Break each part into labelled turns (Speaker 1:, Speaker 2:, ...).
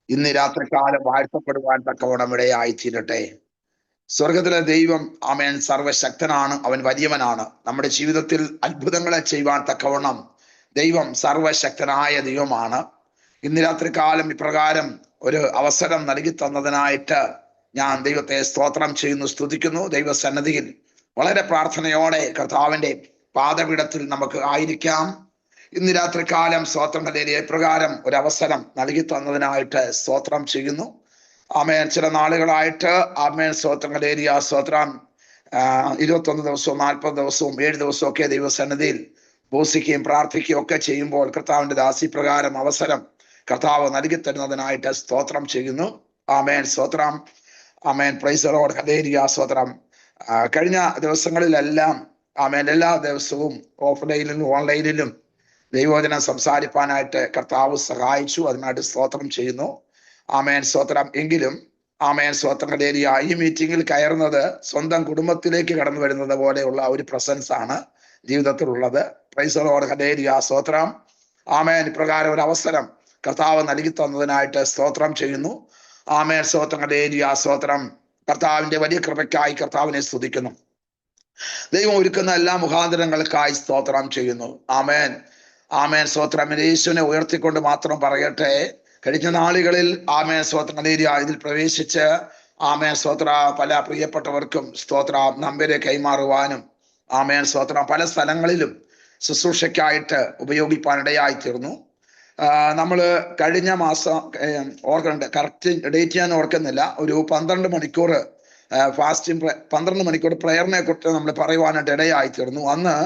Speaker 1: ഇന്ന് രാത്രികാലം വാഴ്ത്തപ്പെടുവാൻ തക്കവണ്ണം ഇടയായി തീരട്ടെ. സ്വർഗത്തിലെ ദൈവം ആമേൻ സർവശക്തനാണ്, അവൻ വലിയവനാണ്. നമ്മുടെ ജീവിതത്തിൽ അത്ഭുതങ്ങളെ ചെയ്യുവാൻ തക്കവണ്ണം ദൈവം സർവശക്തനായ ദൈവമാണ്. ഇന്ന് രാത്രികാലം ഇപ്രകാരം ഒരു അവസരം നൽകി തന്നതിനായിട്ട് ഞാൻ ദൈവത്തെ സ്തോത്രം ചെയ്യുന്നു, സ്തുതിക്കുന്നു. ദൈവസന്നിധിയിൽ വളരെ പ്രാർത്ഥനയോടെ കർത്താവിന്റെ പാദപീഠത്തിൽ നമുക്ക് ആയിരിക്കാം. ഇന്ന് രാത്രികാലം സ്തോത്രം പ്രകാരം ഒരു അവസരം നൽകി തന്നതിനായിട്ട് സ്തോത്രം ചെയ്യുന്നു. ആമേൻ. ചില നാളുകളായിട്ട് ആമേൻ സ്തോത്രം സ്തോത്രം 21 ദിവസവും 40 ദിവസവും 7 ദിവസവും ഒക്കെ ദൈവസന്നിധിയിൽ ഉപസിക്കുകയും പ്രാർത്ഥിക്കുകയും ഒക്കെ ചെയ്യുമ്പോൾ കർത്താവിന്റെ ദാസി പ്രകാരം അവസരം കർത്താവ് നൽകി തരുന്നതിനായിട്ട് സ്തോത്രം ചെയ്യുന്നു. ആമേൻ സ്തോത്രം. ആമേൻ. Praise the lord. ഹല്ലേലൂയ. സ്തോത്രം. കഴിഞ്ഞ ദിവസങ്ങളിലെല്ലാം ആമേൻ എല്ലാ ദിവസവും ഓഫ്ലൈനിലും ഓൺലൈനിലും ദൈവവചനം സംസാരിപ്പാനായിട്ട് കർത്താവ് സഹായിച്ചു. അതിനായിട്ട് സ്തോത്രം ചെയ്യുന്നു. ആമേൻ സ്തോത്രം. എങ്കിലും ആമേൻ സ്തോത്രം ഹല്ലേലൂയ, ഈ മീറ്റിംഗിൽ കയറുന്നത് സ്വന്തം കുടുംബത്തിലേക്ക് കടന്നു വരുന്നത് പോലെയുള്ള ഒരു പ്രസൻസ് ആണ് ജീവിതത്തിലുള്ളത്. Praise the lord. ഹല്ലേലൂയ. സ്തോത്രം. ആമേൻ. ഇപ്രകാരം ഒരു അവസരം കർത്താവ് നൽകി തന്നതിനായിട്ട് സ്തോത്രം ചെയ്യുന്നു. ആമേൻ സ്തോത്രം ഹല്ലേലൂയ. സ്തോത്രം. കർത്താവിന്റെ വലിയ കൃപയ്ക്കായി കർത്താവിനെ സ്തുതിക്കുന്നു. ദൈവം ഒരുക്കുന്ന എല്ലാ മുഖാന്തരങ്ങൾക്കായി സ്തോത്രം ചെയ്യുന്നു. ആമേൻ. ആമേൻ സ്തോത്രം. യേശുവിനെ ഉയർത്തിക്കൊണ്ട് മാത്രം പറയട്ടെ, കഴിഞ്ഞ നാളുകളിൽ ആമേൻ സ്തോത്രം ഹല്ലേലൂയ ഇതിൽ പ്രവേശിച്ച് ആമേൻ സ്തോത്ര പല പ്രിയപ്പെട്ടവർക്കും സ്തോത്ര നമ്പരെ കൈമാറുവാനും ആമേൻ സ്തോത്രം പല സ്ഥലങ്ങളിലും ശുശ്രൂഷയ്ക്കായിട്ട് ഉപയോഗിപ്പാനിടയായി തീർന്നു. നമ്മൾ കഴിഞ്ഞ മാസം ഓർക്കുന്നുണ്ട്, കറക്റ്റ് ഡേറ്റ് ഞാൻ ഓർക്കുന്നില്ല, ഒരു 12 മണിക്കൂർ ഫാസ്റ്റിംഗ് 12 മണിക്കൂർ പ്രയറിനെ കുറിച്ച് നമ്മൾ പറയുവാനായിട്ട് ഇടയായി തീർന്നു. അന്ന്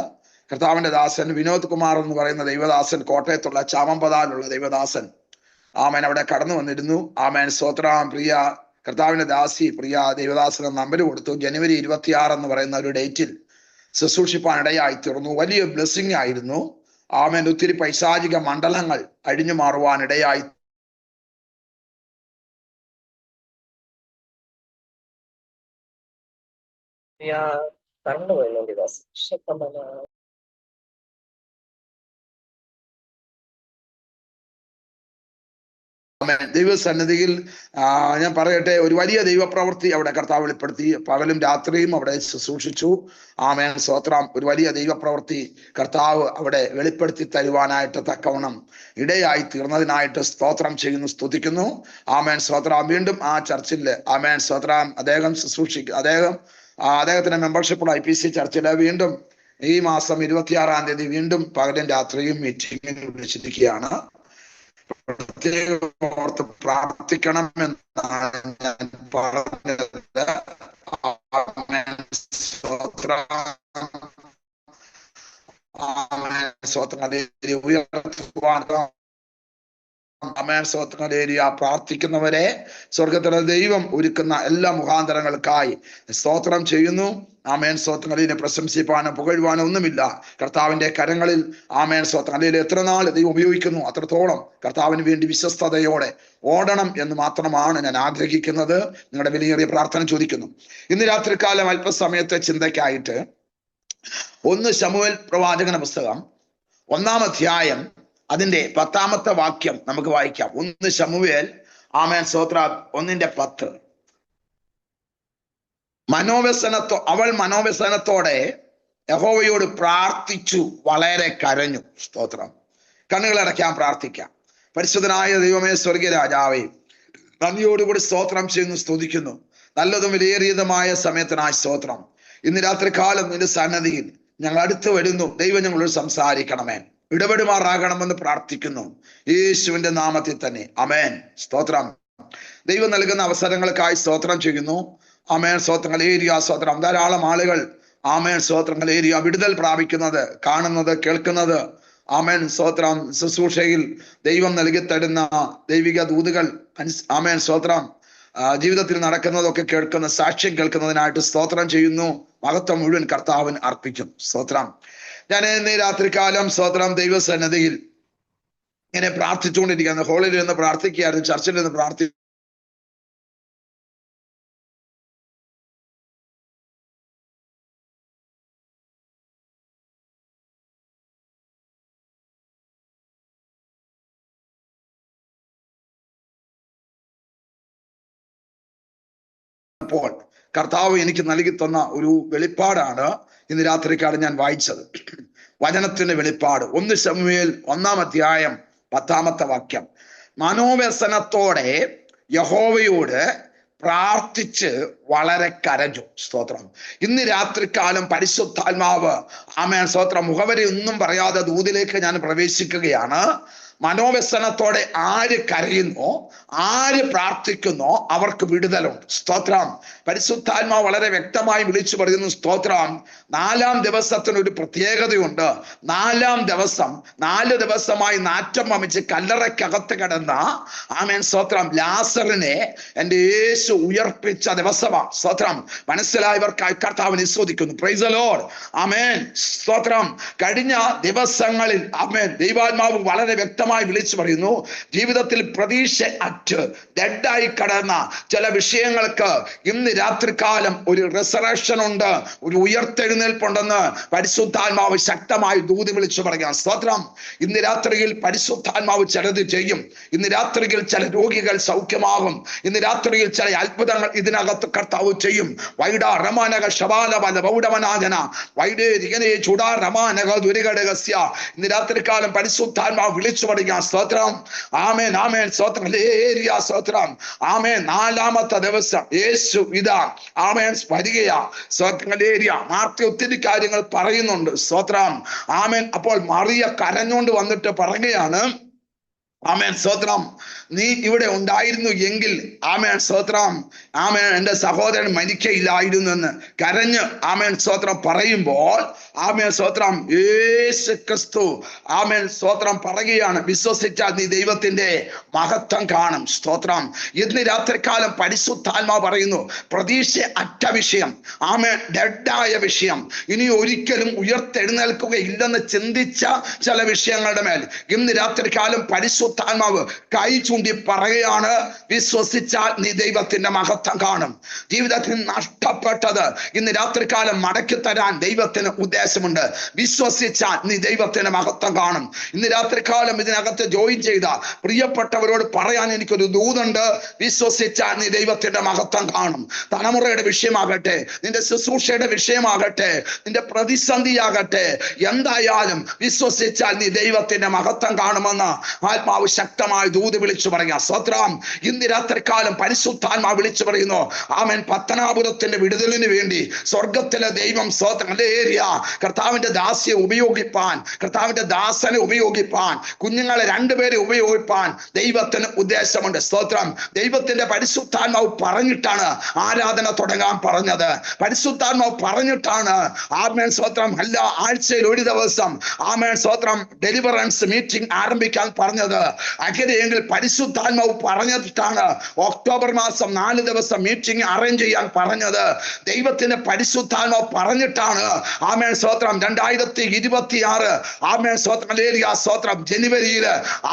Speaker 1: കർത്താവിന്റെ ദാസൻ വിനോദ് കുമാർ എന്ന് പറയുന്ന ദൈവദാസൻ, കോട്ടയത്തുള്ള ചാമമ്പതാലുള്ള ദൈവദാസൻ ആമേൻ അവിടെ കടന്നു വന്നിരുന്നു. ആമേൻ സ്തോത്രം. പ്രിയ കർത്താവിന്റെ ദാസി പ്രിയ ദൈവദാസന് നമ്പർ കൊടുത്തു. ജനുവരി 26 എന്ന് പറയുന്ന ഒരു ഡേറ്റിൽ ശുശ്രൂഷിപ്പാൻ ഇടയായി തീർന്നു. വലിയ ബ്ലെസ്സിങ് ആയിരുന്നു. ആമേൻ. ഒത്തിരി പൈശാചിക മണ്ഡലങ്ങൾ അഴിഞ്ഞു മാറുവാൻ ഇടയായി. ദൈവസന്നിധിയിൽ ഞാൻ പറയട്ടെ, ഒരു വലിയ ദൈവപ്രവൃത്തി അവിടെ കർത്താവ് വെളിപ്പെടുത്തി. പകലും രാത്രിയും അവിടെ ശുശ്രൂഷിച്ചു. ആമേൻ സ്തോത്രം. ഒരു വലിയ ദൈവപ്രവൃത്തി കർത്താവ് അവിടെ വെളിപ്പെടുത്തി തരുവാനായിട്ട് തക്കവണ്ണം ഇടയായി തീർന്നതിനായിട്ട് സ്തോത്രം ചെയ്യുന്നു, സ്തുതിക്കുന്നു. ആമേൻ സ്തോത്രം. വീണ്ടും ആ ചർച്ചിൽ ആമേൻ സ്തോത്രം അദ്ദേഹം അദ്ദേഹത്തിന്റെ മെമ്പർഷിപ്പുള്ള IPC ചർച്ചിൽ വീണ്ടും ഈ മാസം 26-ാം തീയതി വീണ്ടും പകലും രാത്രിയും മീറ്റിംഗിൽ വിളിച്ചിരിക്കുകയാണ്. പ്രത്യേകം ഓർത്ത് പ്രാർത്ഥിക്കണം എന്നാണ് ഞാൻ പറഞ്ഞത്. പ്രാർത്ഥിക്കുന്നവരെ സ്വർഗത്തിലെ ദൈവം ഒരുക്കുന്ന എല്ലാ മുഖാന്തരങ്ങൾക്കായി സ്തോത്രം ചെയ്യുന്നു. ആമേൻ സ്തോത്രം. അതിനെ പ്രശംസിപ്പാനോ പുകഴുവാനോ ഒന്നുമില്ല. കർത്താവിന്റെ കരങ്ങളിൽ ആമേൻ സ്തോത്രം അല്ലെങ്കിൽ എത്ര നാൾ ദൈവം ഉപയോഗിക്കുന്നു അത്രത്തോളം കർത്താവിന് വേണ്ടി വിശ്വസ്തയോടെ ഓടണം എന്ന് മാത്രമാണ് ഞാൻ ആഗ്രഹിക്കുന്നത്. നിങ്ങളുടെ വിലയേറിയ പ്രാർത്ഥന ചോദിക്കുന്നു. ഇന്ന് രാത്രികാലം അല്പസമയത്തെ ചിന്തയ്ക്കായിട്ട് 1 ശമൂവേൽ പ്രവാചകന്റെ പുസ്തകം 1-ാം അധ്യായം അതിന്റെ 10-ാമത്തെ വാക്യം നമുക്ക് വായിക്കാം. 1 ശമൂവേൽ ആമേൻ സ്തോത്രം 1:10. അവൾ മനോവ്യസനത്തോടെ യഹോവയോട് പ്രാർത്ഥിച്ചു, വളരെ കരഞ്ഞു. സ്തോത്രം. കണ്ണുകളടയ്ക്കാൻ പ്രാർത്ഥിക്കാം. പരിശുദ്ധനായ ദൈവമേ, സ്വർഗീയ രാജാവേ, നന്ദിയോടുകൂടി സ്തോത്രം ചെയ്യുന്നു, സ്തുതിക്കുന്നു. നല്ലതും വിലയേറിയതുമായ സമയത്തിനായി സ്തോത്രം. ഇന്ന് രാത്രികാലം നിന്റെ സന്നദ്ധിയിൽ ഞങ്ങൾ അടുത്ത് വരുന്നു. ദൈവം ഞങ്ങളോട് സംസാരിക്കണമേ, ഇടപെടുമാറാകണമെന്ന് പ്രാർത്ഥിക്കുന്നു യേശുവിന്റെ നാമത്തിൽ തന്നെ. അമേൻ. സ്തോത്രം. ദൈവം നൽകുന്ന അവസരങ്ങൾക്കായി സ്തോത്രം ചെയ്യുന്നു. ആമേൻ സ്തോത്രം ഹല്ലേലൂയ. സ്തോത്രം. ധാരാളം ആളുകൾ ആമേൻ സ്തോത്രം ഹല്ലേലൂയ വിടുതൽ പ്രാപിക്കുന്നത്, കാണുന്നത്, കേൾക്കുന്നത്. ആമേൻ സ്തോത്രം. ശുശ്രൂഷയിൽ ദൈവം നൽകി തരുന്ന ദൈവിക ദൂതുകൾ ആമേൻ സ്തോത്രം ജീവിതത്തിൽ നടക്കുന്നതൊക്കെ കേൾക്കുന്ന, സാക്ഷ്യം കേൾക്കുന്നതിനായിട്ട് സ്തോത്രം ചെയ്യുന്നു. മഹത്വം മുഴുവൻ കർത്താവിന് അർപ്പിക്കും. സ്തോത്രം. ഞാൻ ഇന്ന് രാത്രികാലം സ്തോത്രം ദൈവസന്നിധിയിൽ ഇങ്ങനെ പ്രാർത്ഥിച്ചുകൊണ്ടിരിക്കുകയാണ്. ഹോളിൽ നിന്ന് പ്രാർത്ഥിക്കുകയായിരുന്നു, ചർച്ചിൽ നിന്ന് പ്രാർത്ഥിച്ചു. ഇരുന്നപ്പോൾ കർത്താവ് എനിക്ക് നൽകി തന്ന ഒരു വെളിപ്പാടാണ് ഇന്ന് രാത്രിക്കാലം ഞാൻ വായിച്ചത്. വചനത്തിന്റെ വെളിപ്പാട് 1 ശമൂവേൽ 1-ാം അധ്യായം 10-ാമത്തെ വാക്യം. മനോവ്യസനത്തോടെ യഹോവയോട് പ്രാർത്ഥിച്ച് വളരെ കരഞ്ഞു. സ്തോത്രം. ഇന്ന് രാത്രികാലം പരിശുദ്ധാത്മാവ് ആമേൻ സ്തോത്രം മുഖവരെ ഒന്നും പറയാതെ ദൂതിലേക്ക് ഞാൻ പ്രവേശിക്കുകയാണ്. മനോവ്യസനത്തോടെ ആര് കരയുന്നോ, ആര് പ്രാർത്ഥിക്കുന്നോ അവർക്ക് വിടുതലുണ്ട്. സ്തോത്രം. പരിശുദ്ധാത്മാവ് വളരെ വ്യക്തമായി വിളിച്ചു പറയുന്നു. സ്തോത്രം. 4-ാം ദിവസത്തിന് ഒരു പ്രത്യേകതയുണ്ട്. 4-ാം ദിവസം 4 ദിവസമായി നാറ്റം വമിച്ച് കല്ലറയ്ക്കകത്ത് കിടന്ന ആമേൻ സ്തോത്രം ലാസറിനെ എൻ്റെ യേശു ഉയർപ്പിച്ച ദിവസമാണ്. സ്തോത്രം. മനസ്സിലായവർക്കായി കർത്താവിനെ സ്തുതിക്കുന്നു. Praise the Lord. ആമേൻ സ്തോത്രം. കഴിഞ്ഞ ദിവസങ്ങളിൽ ആമേൻ ദൈവാത്മാവ് വളരെ വ്യക്തമായി വിളിച്ചു പറയുന്നു, ജീവിതത്തിൽ പ്രതീക്ഷ അറ്റ് ഡെഡായി കിടന്ന ചില വിഷയങ്ങൾക്ക് ഇന്ന് രാത്രികാലം ഒരു റിസറക്ഷൻ ഉണ്ട്, ഒരു ഉയർത്തെഴുന്നേൽപ്പുണ്ടെന്ന് പരിശുദ്ധാത്മാവ് ശക്തമായി ദൂതി വിളിച്ചു പറയാം. സ്തോത്രം. ഇന്ന് രാത്രിയിൽ പരിശുദ്ധാത്മാവ് ചിലത് ചെയ്യും. ഇന്ന് രാത്രിയിൽ ചില രോഗികൾ സൗഖ്യമാകും. ഇന്ന് രാത്രിയിൽ ചില അത്ഭുതങ്ങൾ ഇതിനകത്ത് കർത്താവ് ചെയ്യും. വൈഡ റമാനക ശബാലബല ബൗഡമനാജന വൈഡേ ദിഗനേ ചുടാ റമാനക ദുരികടകസ്യ. ഇന്ന് രാത്രികാലം പരിശുദ്ധാത്മാവ് വിളിച്ചു പറയുക. സ്തോത്രം. ആമേൻ ആമേൻ സ്തോത്രം. ഹല്ലേലൂയ സ്തോത്രം. ആമേൻ. 4-ാമത്തെ ദിവസം യേശു ഇതാ ആമേൻ വരികയാ. സ്തോത്രം. ഹല്ലേലൂയ. മാർത്തി ഒത്തിരി കാര്യങ്ങൾ പറയുന്നുണ്ട്. സ്തോത്രം. ആമേൻ. അപ്പോൾ മറിയ കരഞ്ഞുകൊണ്ട് വന്നിട്ട് പറയുകയാണ്, ആമേൻ സ്തോത്രം, നീ ഇവിടെ ഉണ്ടായിരുന്നു എങ്കിൽ ആമേൻ സ്തോത്രം ആമേൻ എൻ്റെ സഹോദരൻ മരിക്കയില്ലായിരുന്നു എന്ന് കരഞ്ഞ് ആമേൻ സ്തോത്രം പറയുമ്പോൾ ആമേൻ സ്തോത്രം യേശു ക്രിസ്തു ആമേൻ സ്തോത്രം പറയുകയാണ്, വിശ്വസിച്ചാൽ നീ ദൈവത്തിന്റെ മഹത്വം കാണും. സ്തോത്രം. ഇന്ന് രാത്രികാലം പരിശുദ്ധാത്മാവ് പറയുന്നു, പ്രതീക്ഷ അറ്റ വിഷയം, ആമേൻ ഡെഡായ വിഷയം, ഇനി ഒരിക്കലും ഉയർത്തെഴുന്നേൽക്കുകയില്ലെന്ന് ചിന്തിച്ച ചില വിഷയങ്ങളുടെ മേൽ ഇന്ന് രാത്രികാലം പരിശുദ്ധാത്മാവ് കൈ ചൂണ്ടി പറയുകയാണ്, വിശ്വസിച്ചാൽ നീ ദൈവത്തിന്റെ മഹത്വം കാണും. ജീവിതത്തിൽ നഷ്ടപ്പെട്ടത് ഇന്ന് രാത്രികാലം മടക്കി തരാൻ ദൈവത്തിന് ഉദ്ദേശമുണ്ട്. വിശ്വസിച്ചാൽ നീ ദൈവത്തിന്റെ മഹത്വം കാണും. ഇന്ന് രാത്രികാലം ഇതിനകത്ത് ജോയിൻ ചെയ്ത പ്രിയപ്പെട്ടവരോട് പറയാൻ എനിക്കൊരു ദൂതുണ്ട്, വിശ്വസിച്ചാൽ നീ ദൈവത്തിന്റെ മഹത്വം കാണും. തലമുറയുടെ വിഷയമാകട്ടെ, നിന്റെ ശുശ്രൂഷയുടെ വിഷയമാകട്ടെ, നിന്റെ പ്രതിസന്ധിയാകട്ടെ, എന്തായാലും വിശ്വസിച്ചാൽ നീ ദൈവത്തിന്റെ മഹത്വം കാണുമെന്ന് ആത്മാവ് ശക്തമായി ദൂത് വിളിച്ചു പറയാം. സ്തോത്രം. ഇന്ന് രാത്രികാലം പരിശുദ്ധാത്മാവ് വിളിച്ചു പറയുന്നു, ആമേൻ പത്തനാപുരത്തിന്റെ വിടുതലിന് വേണ്ടി സ്വർഗത്തിലെ ദൈവം സ്തോത്രം ഹല്ലേലൂയ കർത്താവിന്റെ ദാസിയെ ഉപയോഗിപ്പാൻ, കർത്താവിന്റെ ദാസനെ ഉപയോഗിപ്പാൻ, കുഞ്ഞുങ്ങളെ 2 പേരെ ഉപയോഗിപ്പാൻ ദൈവത്തിന് ഉദ്ദേശമുണ്ട്. സ്തോത്രം. ദൈവത്തിന്റെ പരിശുദ്ധാത്മാവ് പറഞ്ഞിട്ടാണ് ആരാധന തുടങ്ങാൻ പറഞ്ഞത്. പരിശുദ്ധാത്മാവ് പറഞ്ഞിട്ടാണ് ആമേൻ സ്തോത്രം അല്ല ആഴ്ചയിൽ ഒരു ദിവസം ആമേൻ സ്തോത്രം ഡെലിവറൻസ് മീറ്റിംഗ് ആരംഭിക്കാൻ പറഞ്ഞത്. അങ്ങനെയെങ്കിൽ പരിശുദ്ധാത്മാവ് പറഞ്ഞിട്ടാണ് ഒക്ടോബർ മാസം 4 ദിവസം മീറ്റിംഗ് അറേഞ്ച് ചെയ്യാൻ പറഞ്ഞത്. ദൈവത്തിന്റെ പരിശുദ്ധാത്മാവ് പറഞ്ഞിട്ടാണ് ആമേൻ സ്തോത്രം 2026 ആമേൻ സ്തോത്രം ഹല്ലേലൂയ സ്തോത്രം ജനുവരിയിൽ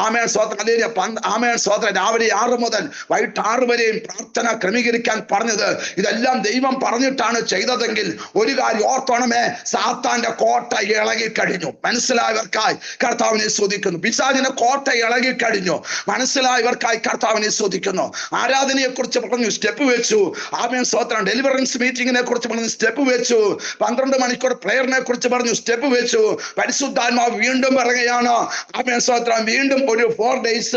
Speaker 1: ആമേൻ സ്തോത്രം ഹല്ലേലൂയ ആമേൻ സ്തോത്രം രാവിലെ 6 മുതൽ വൈകിട്ട് 6 വരെയും പ്രാർത്ഥന ക്രമീകരിക്കാൻ പറഞ്ഞത്. ഇതെല്ലാം ദൈവം പറഞ്ഞിട്ടാണ് ചെയ്തതെങ്കിൽ ഒരു കാര്യം ഓർത്തോണമേ, സാത്താന്റെ കോട്ട ഇളകിക്കഴിഞ്ഞു. മനസ്സിലായവർക്കായി കർത്താവിനെ സ്തുതിക്കുന്നു. പിശാചിന്റെ കോട്ട ഇളകിക്കഴിഞ്ഞു. മനസ്സിലായവർക്കായി കർത്താവിനെ സ്തുതിക്കുന്നു. ആരാധനയെ കുറിച്ച് പറഞ്ഞു, സ്റ്റെപ്പ് വെച്ചു. ആമേൻ സ്തോത്രം. ഡെലിവറൻസ് മീറ്റിംഗിനെ കുറിച്ച് പറഞ്ഞു, സ്റ്റെപ്പ് വെച്ചു. 12 മണിക്കൂർ പ്രേയറിനെ കുറിച്ച് പറഞ്ഞു, സ്റ്റെപ്പ് വെച്ചു. പരിശുദ്ധാത്മാവ് വീണ്ടും പറയുകയാണ്, ആമേൻ സ്തോത്രം വീണ്ടും ഒരു 4 days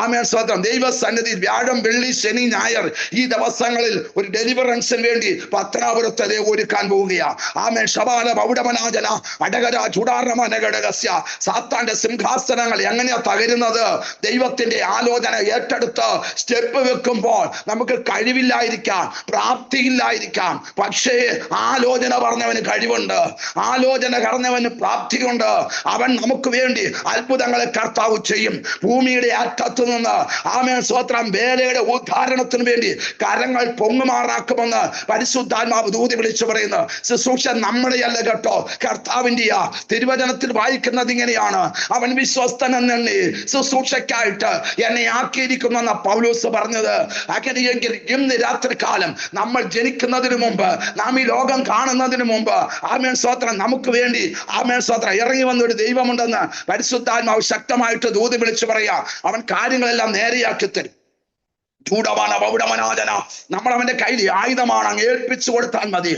Speaker 1: ആമേൻ സ്തോത്രം ദൈവസന്നിധി വ്യാഴം വെള്ളി ശനി ഞായർ ഈ ദിവസങ്ങളിൽ ഒരു ഡെലിവറൻസിന് വേണ്ടി പത്തനാപുരത്തെ ഒരുക്കാൻ പോവുകയാ. ആമേൻ ശബാല ബൗഡമനാജന അടകര ചുടാറമനഘടകസ്യ. സാത്താന്റെ സിംഹാസനങ്ങൾ എങ്ങനെയാ തകരുന്നത്? ദൈവത്തിന്റെ ആലോചന ഏറ്റെടുത്ത് സ്റ്റെപ്പ് വെക്കുമ്പോൾ നമുക്ക് കഴിവില്ലായിരിക്കാം, പ്രാപ്തിയില്ലായിരിക്കാം, പക്ഷേ ആലോചന പറഞ്ഞവന് കഴിവുണ്ട്, ആലോചന പറഞ്ഞവന് പ്രാപ്തിയുണ്ട്. അവൻ നമുക്ക് വേണ്ടി അത്ഭുതങ്ങളെ കർത്താവ് ചെയ്യും. ഭൂമിയുടെ അറ്റത്തു നിന്ന് ആമേൻ സ്തോത്രം വേലയുടെ ഉദ്ധാരണത്തിന് വേണ്ടി കരങ്ങൾ പൊങ്ങുമാറാക്കുമെന്ന് പരിശുദ്ധാത്മാവ് ദൂതി വിളിച്ചു പറയുന്നു. ശുശ്രൂഷ നമ്മുടെയല്ല കേട്ടോ, കർത്താവിന്റെയാ. തിരുവചനത്തിൽ വായിക്കുന്നത് ഇങ്ങനെയാണ്, അവൻ വിശ്വസ്തനെന്നെണ്ണി ശുശ്രൂഷയ്ക്കായിട്ട് എന്നെ ആക്കിയിരിക്കുന്നെന്ന പൗലോസ് പറഞ്ഞത്. അങ്ങനെയെങ്കിൽ ഇന്ന് രാത്രികാലം നമ്മൾ ജനിക്കുന്നതിന് മുമ്പ്, നാം ഈ ലോകം കാണുന്നതിന് മുമ്പ് ആമേൻ സ്തോത്രം നമുക്ക് വേണ്ടി ആമേൻ സ്തോത്രം ഇറങ്ങി വന്നൊരു ദൈവമുണ്ടെന്ന് പരിശുദ്ധാത്മാവ് ശക്തമായിട്ട് ദൂതി വിളിച്ചു പറയാ. അവൻ കാര്യങ്ങളെല്ലാം നേരെയാക്കി തരും. നമ്മൾ അവന്റെ കയ്യിൽ ആയുധമാണ്, അങ്ങ് ഏൽപ്പിച്ചു കൊടുത്താൽ മതി.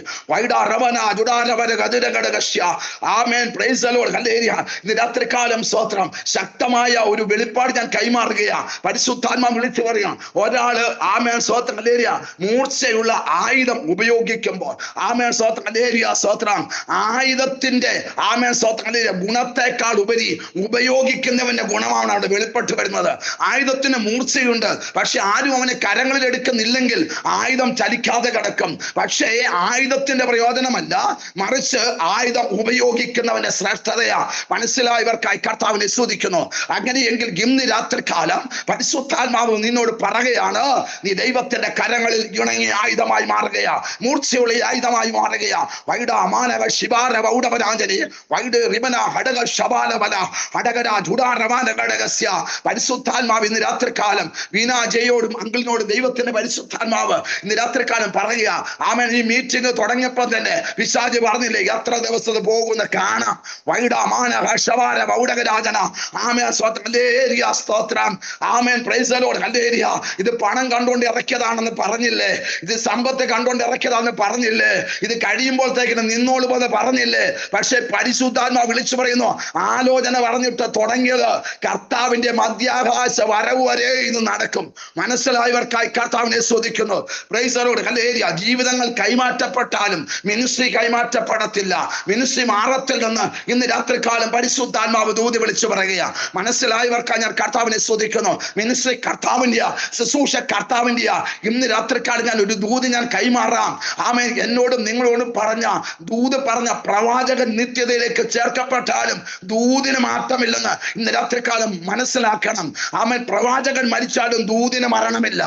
Speaker 1: ഇന്ന് രാത്രികാലം സ്തോത്രം ശക്തമായ ഒരു വെളിപ്പാട് ഞാൻ കൈമാറുകയാ. പരിശുദ്ധാത്മാ വിളിച്ചു പറയാം, ഒരാള് ആമേൻ സ്തോത്രം ഹല്ലേലൂയ മൂർച്ചയുള്ള ആയുധം ഉപയോഗിക്കുമ്പോൾ ആമേൻ സ്തോത്രം ഹല്ലേലൂയ സ്തോത്രം ആയുധത്തിന്റെ ആമേൻ സ്തോത്രം ഹല്ലേലൂയ ഗുണത്തെക്കാൾ ഉപരി ഉപയോഗിക്കുന്നവന്റെ ഗുണമാണ് അവിടെ വെളിപ്പെട്ട് വരുന്നത്. ആയുധത്തിന് മൂർച്ചയുണ്ട്, പക്ഷെ ആരും അവനെ കരങ്ങളിൽ എടുക്കുന്നില്ലെങ്കിൽ ആയുധം ചലിക്കാതെ കിടക്കും. പക്ഷേ ആയുധത്തിന്റെ പ്രയോജനമല്ല, മറിച്ച് ആയുധം ഉപയോഗിക്കുന്നവന്റെ ശ്രേഷ്ഠതയാ. മനസ്സിലായവർക്കായി കർത്താവിനെ സ്തുതിക്കുന്നു. അങ്ങനെയെങ്കിൽ ഇന്ന് രാത്രികാലം പരിശുദ്ധാത്മാവ് നിന്നോട് പറയുകയാണ്, നീ ദൈവത്തിന്റെ കരങ്ങളിൽ ഇണങ്ങിയ ആയുധമായി മാറുകയാ, മൂർച്ചയുള്ള ആയുധമായി മാറുകയാ. വൈഡ മാനവ ശിവാര വൗഡവരാഞ്ജലി വൈഡ് റിബന ഹടക ശബാലബല ഹടകര ജുഡാരമാന ഘടകസ്യ. പരിശുദ്ധാത്മാവ് ഇന്ന് രാത്രികാലം വീണാജയോടും അങ്കിളിനോടും ദൈവത്തിന്റെ പരിശുദ്ധാത്മാവ് ഇന്ന് രാത്രികാലം പറയുക. ആമേൻ. ഈ മീറ്റിംഗ് തുടങ്ങിയപ്പോൾ തന്നെ പിശാച് പറഞ്ഞില്ലേ, എത്ര ദിവസം പോകുന്ന കാണാം. വൈഡ മാനവ ശവാര വൗഡകരാജന ആമേൻ സ്തോത്രം ഹല്ലേലൂയ സ്തോത്രം ആമേൻ പ്രൈസ് ദി ലോർഡ് ഹല്ലേലൂയ. ഇത് പണം കണ്ടുകൊണ്ട് ഇറക്കിയതാണെന്ന് പറഞ്ഞില്ലേ, ഇത് സമ്പത്ത് കണ്ടുകൊണ്ട് ഇറക്കിയതാണെന്ന് പറഞ്ഞില്ലേ, ഇത് കഴിയുമ്പോഴത്തേക്കിന് നിന്നോളൂ പോലെ പറഞ്ഞില്ലേ. പക്ഷെ പരിശുദ്ധാത്മാ വിളിച്ചു പറയുന്നു, ആലോചന പറഞ്ഞിട്ട് തുടങ്ങിയത് കർത്താവിന്റെ മധ്യാകാശ വരവ് വരെ ഇത് നടക്കും. മനസ്സിലായവർക്കായി കർത്താവിനെ സ്തുതിക്കുന്നു. Praise the lord hallelujah. ജീവിതങ്ങൾ കൈമാറ്റപ്പെട്ടാലും മിനിസ്ട്രി കൈമാറ്റപ്പെടത്തില്ല. മിനിസ്ട്രി മാറത്തിൽ നിന്ന് ഇന്ന് രാത്രികാലം പരിശുദ്ധാത്മാവ് ദൂതി വിളിച്ചു പറയുക. മനസ്സിലായവർക്കായി ഞാൻ കർത്താവിനെ സ്തുതിക്കുന്നു. മിനിസ്ട്രി കർത്താവിന്റെയാ, ശുശ്രൂഷ കർത്താവിന്റെയാ. ഇന്ന് രാത്രികാലം ഞാൻ ഒരു ദൂത് ഞാൻ കൈമാറാം. ആമേൻ. എന്നോടും നിങ്ങളോടും പറഞ്ഞ ദൂത് പറഞ്ഞ പ്രവാചകൻ നിത്യതയിലേക്ക് ചേർക്കപ്പെട്ടാലും ദൂതിന് മാറ്റമില്ലെന്ന് ഇന്ന് രാത്രികാലം മനസ്സിലാക്കണം. ആമേൻ. പ്രവാചകൻ മരിച്ചാലും ദൂതിന് മരണമില്ല.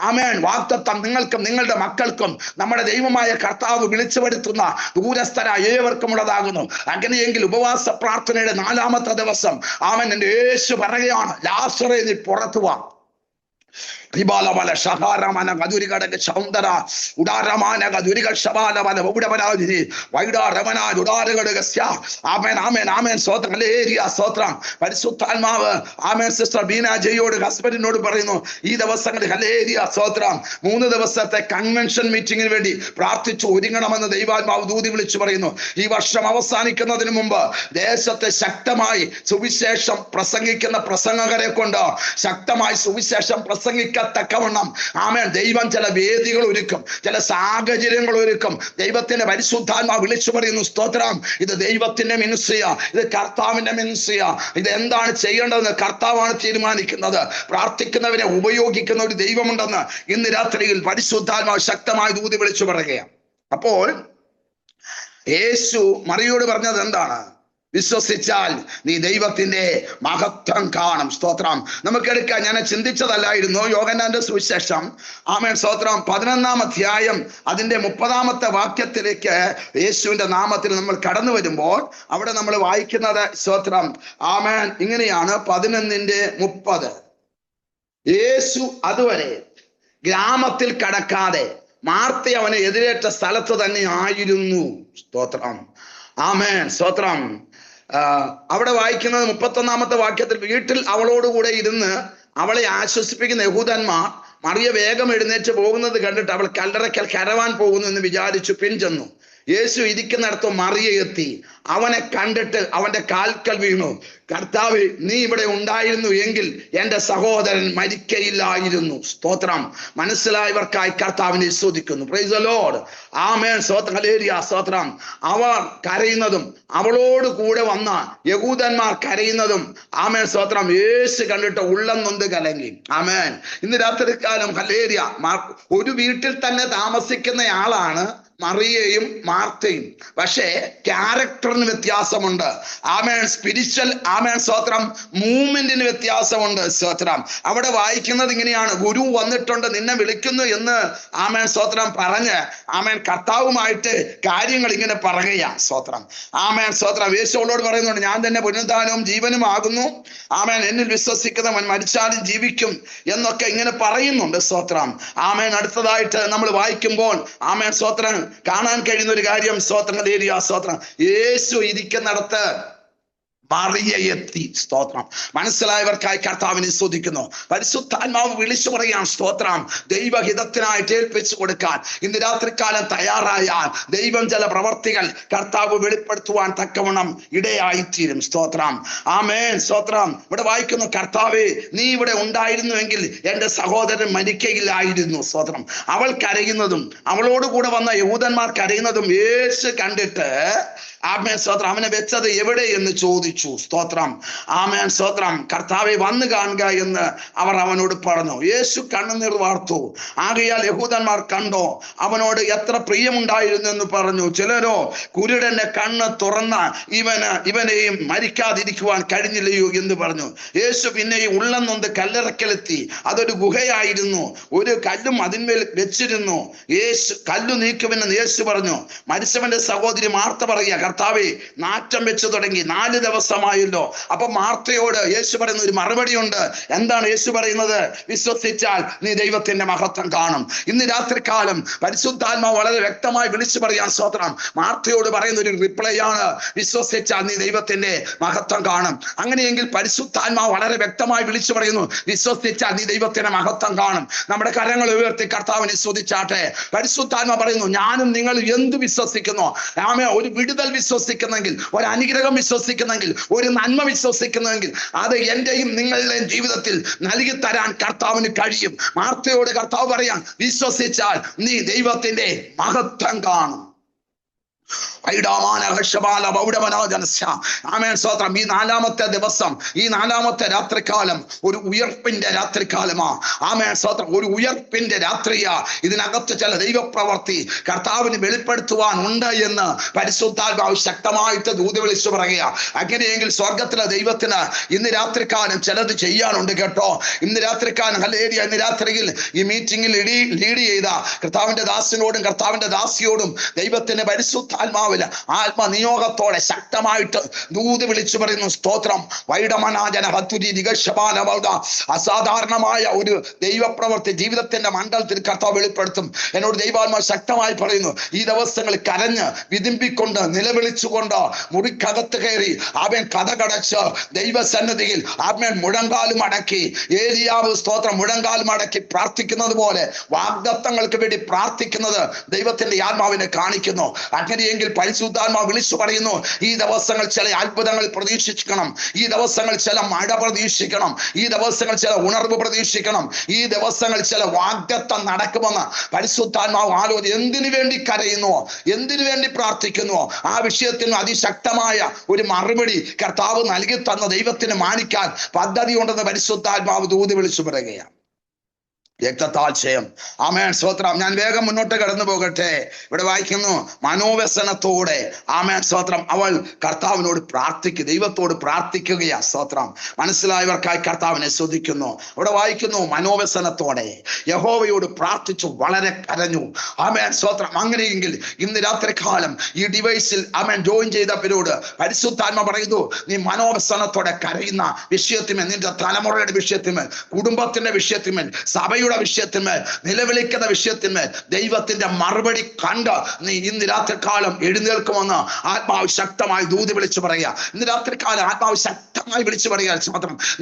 Speaker 1: ആമേൻ. വാഗ്ദത്തം നിങ്ങൾക്കും നിങ്ങളുടെ മക്കൾക്കും നമ്മുടെ ദൈവമായ കർത്താവ് വിളിച്ചു വരുത്തുന്ന ദൂരസ്ഥരായ ഏവർക്കും ഉള്ളതാകുന്നു. അങ്ങനെയെങ്കിൽ ഉപവാസ പ്രാർത്ഥനയുടെ 4ാമത്തെ ദിവസം ആമേൻ എൻ്റെ യേശു പറയുകയാണ്, ലാസറേ നീ പുറത്തു വാ. ിബാലബല ഷഹാരമന ഗദുരികടക സൗന്ദര ഉടാരമാന ഗദുരിക ശബാലബല ഉടബലാധി വൈഡാരമന ഉടാരകടകസ്യ. ആമേൻ ആമേൻ ആമേൻ സ്തോത്രം ഹല്ലേലൂയ സ്തോത്രം. പരിശുദ്ധാത്മാവ് ആമേൻ സിസ്റ്റർ ബീന ജയോട് ഹസ്ബൻഡിനോട് പറയുന്നു, ഈ ദിവസങ്ങളിൽ ഹല്ലേലൂയ സ്തോത്രം 3 ദിവസത്തെ കൺവെൻഷൻ മീറ്റിംഗിന് വേണ്ടി പ്രാർത്ഥിച്ചു ഒരുങ്ങണമെന്ന് ദൈവാത്മാവ് ദൂതി വിളിച്ചു പറയുന്നു. ഈ വർഷം അവസാനിക്കുന്നതിന് മുമ്പ് ദേശത്തെ ശക്തമായി സുവിശേഷം പ്രസംഗിക്കുന്ന പ്രസംഗകരെ കൊണ്ട് ശക്തമായി സുവിശേഷം പ്രസംഗിക്കത്തക്കവണ്ണം ആമേൻ ദൈവം ചില വേദികൾ ഒരുക്കും, ചില സാഹചര്യങ്ങൾ ഒരുക്കും. ദൈവത്തിന്റെ പരിശുദ്ധാത്മാവ് വിളിച്ചു പറയുന്നു, സ്തോത്രം, ഇത് ദൈവത്തിന്റെ മിനിസ്ട്രിയാ, ഇത് കർത്താവിന്റെ മിനിസ്ട്രിയാ. ഇത് എന്താണ് ചെയ്യേണ്ടതെന്ന് കർത്താവാണ് തീരുമാനിക്കുന്നത്. പ്രാർത്ഥിക്കുന്നവരെ ഉപയോഗിക്കുന്ന ഒരു ദൈവമുണ്ടെന്ന് ഇന്ന് രാത്രിയിൽ പരിശുദ്ധാത്മാവ് ശക്തമായി ദൂതി വിളിച്ചു പറയുകയാണ്. അപ്പോൾ യേശു മറിയോട് പറഞ്ഞത് എന്താണ്? വിശ്വസിച്ചാൽ നീ ദൈവത്തിന്റെ മഹത്വം കാണും. സ്തോത്രം. നമുക്കെടുക്കാം. ഞാൻ ചിന്തിച്ചതല്ലായിരുന്നു. യോഹന്നാന്റെ സുവിശേഷം ആമേൻ സ്തോത്രം 11-ാം അധ്യായം അതിന്റെ 30-ാമത്തെ വാക്യത്തിലേക്ക് യേശുവിന്റെ നാമത്തിൽ നമ്മൾ കടന്നു വരുമ്പോൾ അവിടെ നമ്മൾ വായിക്കുന്നത് സ്തോത്രം ആമേൻ ഇങ്ങനെയാണ്. 11:30 യേശു അതുവരെ ഗ്രാമത്തിൽ കടക്കാതെ മാർത്ത അവനെ എതിരേറ്റ സ്ഥലത്ത് തന്നെ ആയിരുന്നു. സ്തോത്രം ആമേൻ സ്തോത്രം. അവിടെ വായിക്കുന്നത് 31-ാമത്തെ വാക്യത്തിൽ, വീട്ടിൽ അവളോടുകൂടെ ഇരുന്ന് അവളെ ആശ്വസിപ്പിക്കുന്ന യഹൂദന്മാർ മറിയ വേഗം എഴുന്നേറ്റ് പോകുന്നത് കണ്ടിട്ട് അവൾ കല്ലറയ്ക്കൽ കരവാൻ പോകുന്നു എന്ന് വിചാരിച്ചു പിൻചെന്നു. യേശു ഇരിക്കുന്നിടത്ത് മറിയ എത്തി. അവനെ കണ്ടിട്ട് അവന്റെ കാൽക്കൽ വീണു. കർത്താവ്, നീ ഇവിടെ ഉണ്ടായിരുന്നു എങ്കിൽ എൻ്റെ സഹോദരൻ മരിക്കയില്ലായിരുന്നു. സ്തോത്രം. മനസ്സിലായവർക്കായി കർത്താവിനെ സ്തുതിക്കുന്നു. Praise the Lord. ആമേൻ സ്തോത്രം ഹല്ലേലൂയ സ്തോത്രം. അവർ കരയുന്നതും അവളോട് കൂടെ വന്ന യഹൂദന്മാർ കരയുന്നതും ആമേൻ സ്തോത്രം യേശു കണ്ടിട്ട് ഉള്ളം നൊന്ത് കലങ്ങി. ആമേൻ. ഇന്ന് രാത്രികാലം ഹല്ലേലൂയ ഒരു വീട്ടിൽ തന്നെ താമസിക്കുന്ന ആളാണ് മറിയയും മാർത്തയും. പക്ഷേ ക്യാരക്ടറിന് വ്യത്യാസമുണ്ട്. ആമേൻ. സ്പിരിച്വൽ ആമേൻ സ്തോത്രം മൂവ്മെന്റിന് വ്യത്യാസമുണ്ട്. സ്തോത്രം. അവിടെ വായിക്കുന്നത് ഇങ്ങനെയാണ്, ഗുരു വന്നിട്ടുണ്ട് നിന്നെ വിളിക്കുന്നു എന്ന് ആമേൻ സ്തോത്രം പറഞ്ഞ് ആമേൻ കർത്താവുമായിട്ട് കാര്യങ്ങൾ ഇങ്ങനെ പറയുക. സ്തോത്രം ആമേൻ സ്തോത്രം. യേശുവോട് പറയുന്നുണ്ട്, ഞാൻ തന്നെ പുനരുദ്ധാനവും ജീവനും ആകുന്നു. ആമേൻ. എന്നിൽ വിശ്വസിക്കുന്നവൻ മരിച്ചാലും ജീവിക്കും എന്നൊക്കെ ഇങ്ങനെ പറയുന്നുണ്ട്. സ്തോത്രം ആമേൻ. അടുത്തതായിട്ട് നമ്മൾ വായിക്കുമ്പോൾ ആമേൻ സ്തോത്രം കാണാൻ കഴിയുന്ന ഒരു കാര്യം സ്തോത്രം ഹല്ലേലൂയ സ്തോത്രം. യേശു ഇരിക്കുന്നിടത്ത് മറിയ എത്തി. സ്തോത്രം. മനസ്സിലായവർക്കായി കർത്താവിനെ സ്തുതിക്കുന്നു. പരിശുദ്ധാത്മാവ് വിളിച്ചു പറയാൻ സ്തോത്രം. ദൈവഹിതത്തിനായിട്ട് ഏൽപ്പിച്ചു കൊടുക്കാൻ ഇന്ന് രാത്രികാലം തയ്യാറായാൽ ദൈവം ചില പ്രവർത്തികൾ കർത്താവ് വെളിപ്പെടുത്തുവാൻ തക്കവണ്ണം ഇടയായിത്തീരും. സ്തോത്രം. ആമേൻ. സ്തോത്രം. ഇവിടെ വായിക്കുന്നു, കർത്താവേ നീ ഇവിടെ ഉണ്ടായിരുന്നുവെങ്കിൽ എന്റെ സഹോദരൻ മരിക്കയില്ലായിരുന്നു. സ്തോത്രം. അവൾ കരയുന്നതും അവളോട് കൂടെ വന്ന യഹൂദന്മാർ കരയുന്നതും യേശു കണ്ടിട്ട് ആമേൻ സ്തോത്രം അവനെ വെച്ചത് എവിടെ എന്ന് ചോദിച്ചു. സ്തോത്രം. ആമേൻ സ്തോത്രം. കർത്താവെ വന്നു കാണുക എന്ന് അവർ അവനോട് പറഞ്ഞു. യേശു കണ്ണുനീർ വാർത്തു. ആകയാൽ യഹൂദന്മാർ കണ്ടോ അവനോട് എത്ര പ്രിയമുണ്ടായിരുന്നു എന്ന് പറഞ്ഞു. ചിലരോ കുരുടന്റെ കണ്ണ് തുറന്ന ഇവനെയും മരിക്കാതിരിക്കുവാൻ കഴിഞ്ഞില്ലയോ എന്ന് പറഞ്ഞു. യേശു പിന്നെയും ഉള്ളം നൊന്ത് കല്ലിറക്കലെത്തി. അതൊരു ഗുഹയായിരുന്നു, ഒരു കല്ലും അതിന്മേൽ വെച്ചിരുന്നു. കല്ലു നീക്കുമെന്ന് യേശു പറഞ്ഞു. മരിച്ചവന്റെ സഹോദരി മാർത്ത പറയുക, കർത്താവേ നാറ്റം വെച്ച് തുടങ്ങി, 4 ദിവസമായല്ലോ. അപ്പൊ മാർത്തയോട് യേശു പറയുന്ന ഒരു മറുപടി ഉണ്ട്. എന്താണ് യേശു പറയുന്നത്? വിശ്വസിച്ചാൽ നീ ദൈവത്തിന്റെ മഹത്വം കാണും. ഇന്ന് രാത്രികാലം പരിശുദ്ധാത്മാവ് വളരെ വ്യക്തമായി വിളിച്ചു പറയാൻ സ്തോത്രം മാർത്തയോട് പറയുന്ന ഒരു റിപ്ലൈ ആണ്, വിശ്വസിച്ചാൽ നീ ദൈവത്തിന്റെ മഹത്വം കാണും. അങ്ങനെയെങ്കിൽ പരിശുദ്ധാത്മാവ് വളരെ വ്യക്തമായി വിളിച്ചു പറയുന്നു, വിശ്വസിച്ചാൽ നീ ദൈവത്തിന്റെ മഹത്വം കാണും. നമ്മുടെ കരങ്ങൾ ഉയർത്തി കർത്താവിനെ സ്തുതിച്ചാട്ടെ. പരിശുദ്ധാത്മാവ് പറയുന്നു, ഞാനും നിങ്ങൾ എന്ത് വിശ്വസിക്കുന്നു, ഒരു വിടുതൽ വിശ്വസിക്കുന്നെങ്കിൽ, ഒരു അനുഗ്രഹം വിശ്വസിക്കുന്നെങ്കിൽ, ഒരു നന്മ വിശ്വസിക്കുന്നെങ്കിൽ അത് എന്റെയും നിങ്ങളുടെയും ജീവിതത്തിൽ നൽകി തരാൻ കർത്താവിന് കഴിയും. മാർത്തയോട് കർത്താവ് പറയാൻ, വിശ്വസിച്ചാൽ നീ ദൈവത്തിന്റെ മഹത്വം കാണും. ആമേൻ സ്തോത്രം. ഈ 4-ാമത്തെ ദിവസം, ഈ 4-ാമത്തെ രാത്രികാലം ഒരു ഉയർപ്പിന്റെ രാത്രികാലമാ. ആമേൻ സ്തോത്രം. ഒരു ഉയർപ്പിന്റെ രാത്രിയാ. ഇതിനകത്ത് ചില ദൈവപ്രവർത്തി കർത്താവിന് വെളിപ്പെടുത്തുവാൻ ഉണ്ട് എന്ന് പരിശുദ്ധാത്മാവ് ശക്തമായിട്ട് ദൂത് വിളിച്ചു പറയുക. അങ്ങനെയെങ്കിൽ സ്വർഗത്തിലെ ദൈവത്തിന് ഇന്ന് രാത്രികാലം ചിലത് ചെയ്യാനുണ്ട് കേട്ടോ. ഇന്ന് രാത്രികാലം ഹല്ലേലൂയ. ഇന്ന് രാത്രിയിൽ ഈ മീറ്റിംഗിൽ ലീഡ് ചെയ്ത കർത്താവിന്റെ ദാസനോടും കർത്താവിന്റെ ദാസിയോടും ദൈവത്തിന്റെ പരിശുദ്ധാത്മാവ് ആത്മനിയോഗത്തോടെ ശക്തമായിട്ട് ദൂത് വിളിച്ചു പറയുന്നു. സ്തോത്രം. അസാധാരണമായ ഒരു ദൈവപ്രവൃത്തി ജീവിതത്തിന്റെ മണ്ഡലത്തിൽ കർത്താവ് വെളിപ്പെടുത്തും. എന്നോട് ദൈവാത്മാവ് ശക്തമായി പറയുന്നു, ഈ ദിവസങ്ങൾ കരഞ്ഞ് വിതുമ്പിക്കൊണ്ട് നിലവിളിച്ചുകൊണ്ട് മുറിക്കകത്ത് കയറി അവൻ കഥകടച്ച് ദൈവസന്നിധിയിൽ അവൻ മുഴങ്കാലും അടക്കി, ഏലിയാവ് സ്തോത്രം മുഴങ്കാലും അടക്കി പ്രാർത്ഥിക്കുന്നത് പോലെ വാഗ്ദത്തങ്ങൾക്ക് വേണ്ടി പ്രാർത്ഥിക്കുന്നത് ദൈവത്തിന്റെ ആത്മാവിനെ കാണിക്കുന്നു. അങ്ങനെയെങ്കിൽ പരിശുദ്ധാത്മാവ് വിളിച്ചു പറയുന്നു, ഈ ദിവസങ്ങൾ ചില അത്ഭുതങ്ങൾ പ്രതീക്ഷിക്കണം, ഈ ദിവസങ്ങൾ ചില മഴ പ്രതീക്ഷിക്കണം, ഈ ദിവസങ്ങൾ ചില ഉണർവ് പ്രതീക്ഷിക്കണം, ഈ ദിവസങ്ങൾ ചില വാഗ്ദത്തം നടക്കുമെന്ന് പരിശുദ്ധാത്മാവ് ആലോചന. എന്തിനു വേണ്ടി കരയുന്നുവോ, എന്തിനു വേണ്ടി പ്രാർത്ഥിക്കുന്നുവോ ആ വിഷയത്തിന് അതിശക്തമായ ഒരു മറുപടി കർത്താവ് നൽകി തന്ന ദൈവത്തിന് മാനിക്കാൻ പദ്ധതി ഉണ്ടെന്ന് പരിശുദ്ധാത്മാവ് ദൂത് വിളിച്ചു പറയുകയാണ്. രക്തതാൽക്ഷയം. ആമേൻ സ്തോത്രം. ഞാൻ വേഗം മുന്നോട്ട് കടന്നു പോകട്ടെ. ഇവിടെ വായിക്കുന്നു, മനോവ്യസനത്തോടെ ആമേൻ സ്തോത്രം അവൾ കർത്താവിനോട് ദൈവത്തോട് പ്രാർത്ഥിക്കുകയാ. സ്തോത്രം. മനസ്സിലായവർക്കായി കർത്താവിനെ സ്തുതിക്കുന്നു. ഇവിടെ വായിക്കുന്നു, മനോവ്യസനത്തോടെ യഹോവയോട് പ്രാർത്ഥിച്ചു, വളരെ കരഞ്ഞു. ആമേൻ സ്തോത്രം. അങ്ങനെയെങ്കിൽ ഇന്ന് രാത്രികാലം ഈ ഡിവൈസിൽ ആമേൻ ജോയിൻ ചെയ്തവരോട് പരിശുദ്ധാത്മ പറയുന്നു, നീ മനോവ്യസനത്തോടെ കരയുന്ന വിഷയത്തിന്മേൽ, നിന്റെ തലമുറയുടെ വിഷയത്തിന്മേൽ, കുടുംബത്തിന്റെ വിഷയത്തിന്മേൽ, സഭയുടെ വിഷയത്തിന്മേൽ, നിലവിളിക്കുന്ന വിഷയത്തിന്മേൽ ദൈവത്തിന്റെ മറുപടി കണ്ട് നീ ഇന്ന് രാത്രികാലം എഴുന്നേൽക്കുമെന്ന് ആത്മാവ് ശക്തമായി ദൂത് വിളിച്ചു പറയുക. ഇന്ന് രാത്രികാലം ആത്മാവ് ശക്തമായി വിളിച്ചു പറയുക.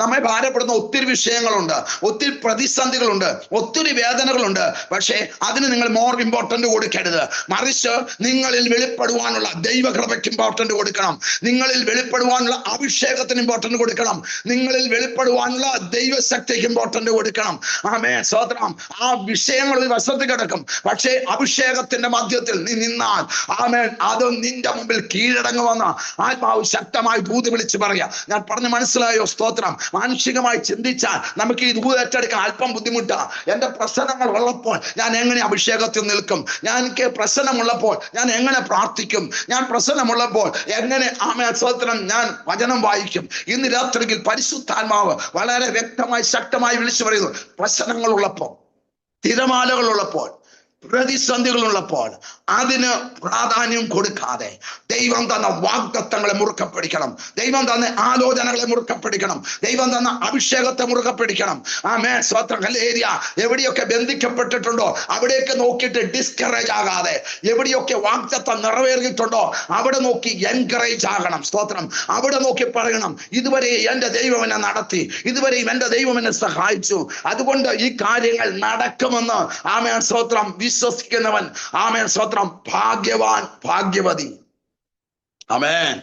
Speaker 1: നമ്മെ ഭാരപ്പെടുന്ന ഒത്തിരി വിഷയങ്ങളുണ്ട്, ഒത്തിരി പ്രതിസന്ധികളുണ്ട്, ഒത്തിരി വേദനകളുണ്ട്. പക്ഷേ അതിന് നിങ്ങൾ മോർ ഇമ്പോർട്ടന്റ് കൊടുക്കരുത്. മറിച്ച് നിങ്ങളിൽ വെളിപ്പെടുവാനുള്ള ദൈവകൃപയ്ക്ക് ഇമ്പോർട്ടന്റ് കൊടുക്കണം, നിങ്ങളിൽ വെളിപ്പെടുവാനുള്ള അഭിഷേകത്തിന് ഇമ്പോർട്ടന്റ് കൊടുക്കണം, നിങ്ങളിൽ വെളിപ്പെടുവാനുള്ള ദൈവശക്തിക്ക് ഇമ്പോർട്ടന്റ് കൊടുക്കണം. ആമേൻ സ്തോത്രം. ആ വിഷയങ്ങൾ ഒരു വശത്ത് കിടക്കും, പക്ഷേ അഭിഷേകത്തിന്റെ മധ്യത്തിൽ നീ നിന്നാൽ ആമേൻ അത് നിന്റെ മുമ്പിൽ കീഴടങ്ങുമെന്ന് ആത്മാവ് ശക്തമായി ദൂത് വിളിച്ച് പറയാ. ഞാൻ പറഞ്ഞ് മനസ്സിലായോ? സ്തോത്രം. മാനുഷികമായി ചിന്തിച്ചാൽ നമുക്ക് ഈ ദൂത് ഏറ്റെടുക്കാൻ അല്പം ബുദ്ധിമുട്ടാണ്. എന്റെ പ്രശ്നങ്ങൾ ഉള്ളപ്പോൾ ഞാൻ എങ്ങനെ അഭിഷേകത്തിൽ നിൽക്കും? എനിക്ക് പ്രശ്നമുള്ളപ്പോൾ ഞാൻ എങ്ങനെ പ്രാർത്ഥിക്കും? ഞാൻ പ്രശ്നമുള്ളപ്പോൾ എങ്ങനെ ആമേൻ സ്തോത്രം ഞാൻ വചനം വായിക്കും? ഇന്ന് രാത്രിയിൽ പരിശുദ്ധാത്മാവ് വളരെ വ്യക്തമായി ശക്തമായി വിളിച്ചു പറയുന്നു, പ്രശ്നങ്ങൾ ഉള്ളപ്പോൾ, തിരമാലകൾ ഉള്ളപ്പോൾ, പ്രതിസന്ധികളുള്ളപ്പോൾ അതിന് പ്രാധാന്യം കൊടുക്കാതെ ദൈവം തന്ന വാഗ്ദത്തങ്ങളെ മുറുക്കെ പിടിക്കണം. ദൈവം തന്ന ആലോചനകളെ മുറുക്കെ പിടിക്കണം. ദൈവം തന്ന അഭിഷേകത്തെ മുറുക്കെ പിടിക്കണം. ആമേൻ, സ്തോത്രം. ഹല്ലേലൂയ. എവിടെയൊക്കെ ബന്ധിക്കപ്പെട്ടിട്ടുണ്ടോ അവിടേക്ക് നോക്കിയിട്ട് ഡിസ്കറേജ് ആകാതെ, എവിടെയൊക്കെ വാഗ്ദത്തം നിറവേറിയിട്ടുണ്ടോ അവിടെ നോക്കി എൻകറേജ് ആകണം. സ്തോത്രം. അവിടെ നോക്കി പറയണം, ഇതുവരെ എന്റെ ദൈവം എന്നെ നടത്തി, ഇതുവരെയും എന്റെ ദൈവം എന്നെ സഹായിച്ചു, അതുകൊണ്ട് ഈ കാര്യങ്ങൾ നടക്കുമെന്ന് ആമേൻ സ്തോത്രം വിശ്വസിക്കുന്നവൻ, ആമേൻ സ്തോത്രം, ഭാഗ്യവാൻ, ഭാഗ്യവതി. ആമേൻ.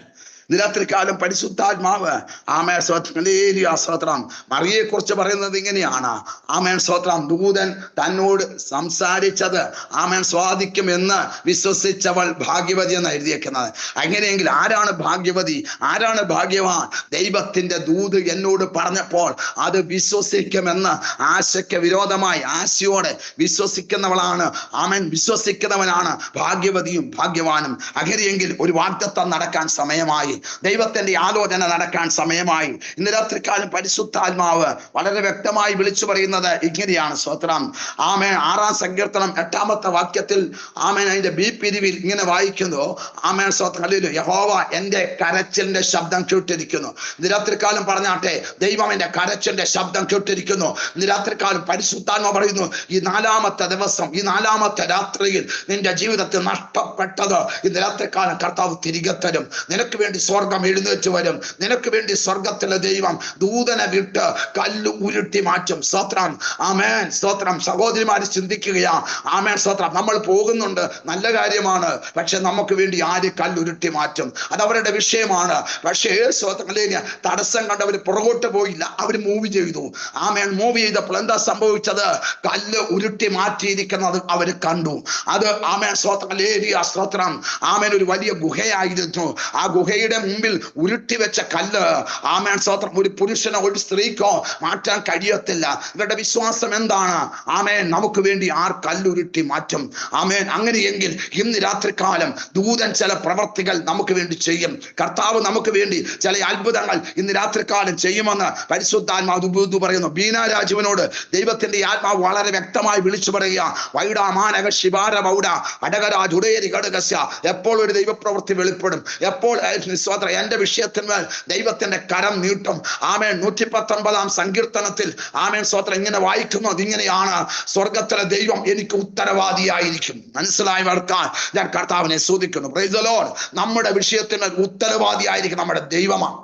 Speaker 1: രാത്രികാലം പരിശുദ്ധാത്മാവ് ആമേൻ സ്തോത്രം മറിയെ കുറിച്ച് പറയുന്നത് ഇങ്ങനെയാണ്. ആമേൻ സ്തോത്രം. ദൂതൻ തന്നോട് സംസാരിച്ചത് ആമേൻ സ്വാധിക്കുമെന്ന് വിശ്വസിച്ചവൾ ഭാഗ്യവതി എന്ന് എഴുതിയേക്കുന്നത്. അങ്ങനെയെങ്കിൽ ആരാണ് ഭാഗ്യവതി, ആരാണ് ഭാഗ്യവാൻ? ദൈവത്തിന്റെ ദൂത് എന്നോട് പറഞ്ഞപ്പോൾ അത് വിശ്വസിക്കുമെന്ന് ആശയ്ക്ക് വിരോധമായി ആശയോടെ വിശ്വസിക്കുന്നവളാണ്, ആമേൻ, വിശ്വസിക്കുന്നവനാണ് ഭാഗ്യവതിയും ഭാഗ്യവാനും. അങ്ങനെയെങ്കിൽ ഒരു വാഗ്ദത്തം നടക്കാൻ സമയമായി, ദൈവത്തിന്റെ ആലോചന നടക്കാൻ സമയമായി. ഇന്ന് രാത്രികാലം പരിശുദ്ധാത്മാവ് വളരെ വ്യക്തമായി വിളിച്ചു പറയുന്നത് ഇങ്ങനെയാണ്. സ്തോത്രം. ആമേൻ. 6-ാം സങ്കീർത്തനം 8-ാമത്തെ വാക്യത്തിൽ ആമേൻ അതിന്റെ ബി പിരിവിൽ ഇങ്ങനെ വായിക്കുന്നു. ആമേൻ സ്തോത്രം. ഹല്ലേലൂയ. യഹോവ എന്റെ കരച്ചിലിന്റെ ശബ്ദം കേട്ടിരിക്കുന്നു. ഇന്ന് രാത്രികാലം പറഞ്ഞാട്ടെ, ദൈവം എന്റെ കരച്ചിലിന്റെ ശബ്ദം കേട്ടിരിക്കുന്നു. ഇന്ന് രാത്രികാലം പരിശുദ്ധാത്മാവ് പറയുന്നു, ഈ 4-ാമത്തെ ദിവസം, ഈ 4-ാമത്തെ രാത്രിയിൽ നിന്റെ ജീവിതത്തിൽ നഷ്ടപ്പെട്ടത് ഇന്ന് രാത്രികാലം കർത്താവ് തിരികെ തരും. നിനക്ക് വേണ്ടി സ്വർഗം എഴുന്നേറ്റ് വരും. നിനക്ക് വേണ്ടി സ്വർഗത്തിലെ ദൈവം ദൂതനെ വിട്ട് കല്ല് ഉരുട്ടി മാറ്റും. സ്തോത്രം. ആമേൻ സ്തോത്രം. സഹോദരിമാര് ചിന്തിക്കുകയാ, ആമേൻ സ്തോത്രം, നമ്മൾ പോകുന്നുണ്ട്, നല്ല കാര്യമാണ്, പക്ഷെ നമുക്ക് വേണ്ടി ആര് കല്ലുരുട്ടി മാറ്റും? അത് അവരുടെ വിഷയമാണ്. പക്ഷേ സ്തോത്രം, തടസ്സം കണ്ടവർ പുറകോട്ട് പോയില്ല, അവർ മൂവ് ചെയ്തു. ആമേൻ. മൂവ് ചെയ്തപ്പോൾ എന്താ സംഭവിച്ചത്? കല്ല് ഉരുട്ടി മാറ്റിയിരിക്കുന്നത് അവർ കണ്ടു. അത് ആമേൻ സ്തോത്രം, സ്തോത്രം, ആമേൻ, ഒരു വലിയ ഗുഹയായിരുന്നു. ആ ഗുഹയുടെ മുമ്പിൽ ഉരുട്ടി വെച്ച കല്ല്, ആമേൻ സ്തോത്രം, ഒരു പുരുഷനോ ഒരു സ്ത്രീക്കോ മാറ്റാൻ കഴിയത്തില്ല. ഇവരുടെ വിശ്വാസം എന്താണ്? ആമേൻ, നമുക്ക് വേണ്ടി ആർ കല്ലുരുട്ടി മാറ്റും? ആമേൻ. അങ്ങനെയെങ്കിൽ ഇന്ന് രാത്രികാലം ദൂതൻ ചില പ്രവർത്തികൾ നമുക്ക് വേണ്ടി ചെയ്യും. കർത്താവ് നമുക്ക് വേണ്ടി ചില അത്ഭുതങ്ങൾ ഇന്ന് രാത്രികാലം ചെയ്യുമെന്ന് പരിശുദ്ധാത്മാവ് പറയുന്നു. ബീന രാജുവിനോട് ദൈവത്തിന്റെ ആത്മാവ് വളരെ വ്യക്തമായി വിളിച്ചു പറയുക, വൈഡ മാനക ശിവാര വൗഡ അടകരാജ് ഉടേരി ഘടകസ്യ. എപ്പോൾ ഒരു ദൈവപ്രവൃത്തി വെളിപ്പെടും, എപ്പോൾ എന്റെ വിഷയത്തിന്മേൽ ദൈവത്തിന്റെ കരം നീട്ടും. ആമേൻ. 119-ാം സങ്കീർത്തനത്തിൽ ആമേൻ സ്തോത്രം ഇങ്ങനെ വായിക്കുന്നു. അതിങ്ങനെയാണ്, സ്വർഗത്തിലെ ദൈവം എനിക്ക് ഉത്തരവാദിയായിരിക്കും. മനസ്സിലായവർക്കാൽ ഞാൻ കർത്താവിനെ സ്തുതിക്കുന്നു. Praise the Lord. നമ്മുടെ വിഷയത്തിന്മേൽ ഉത്തരവാദിയായിരിക്കും നമ്മുടെ ദൈവമാണ്.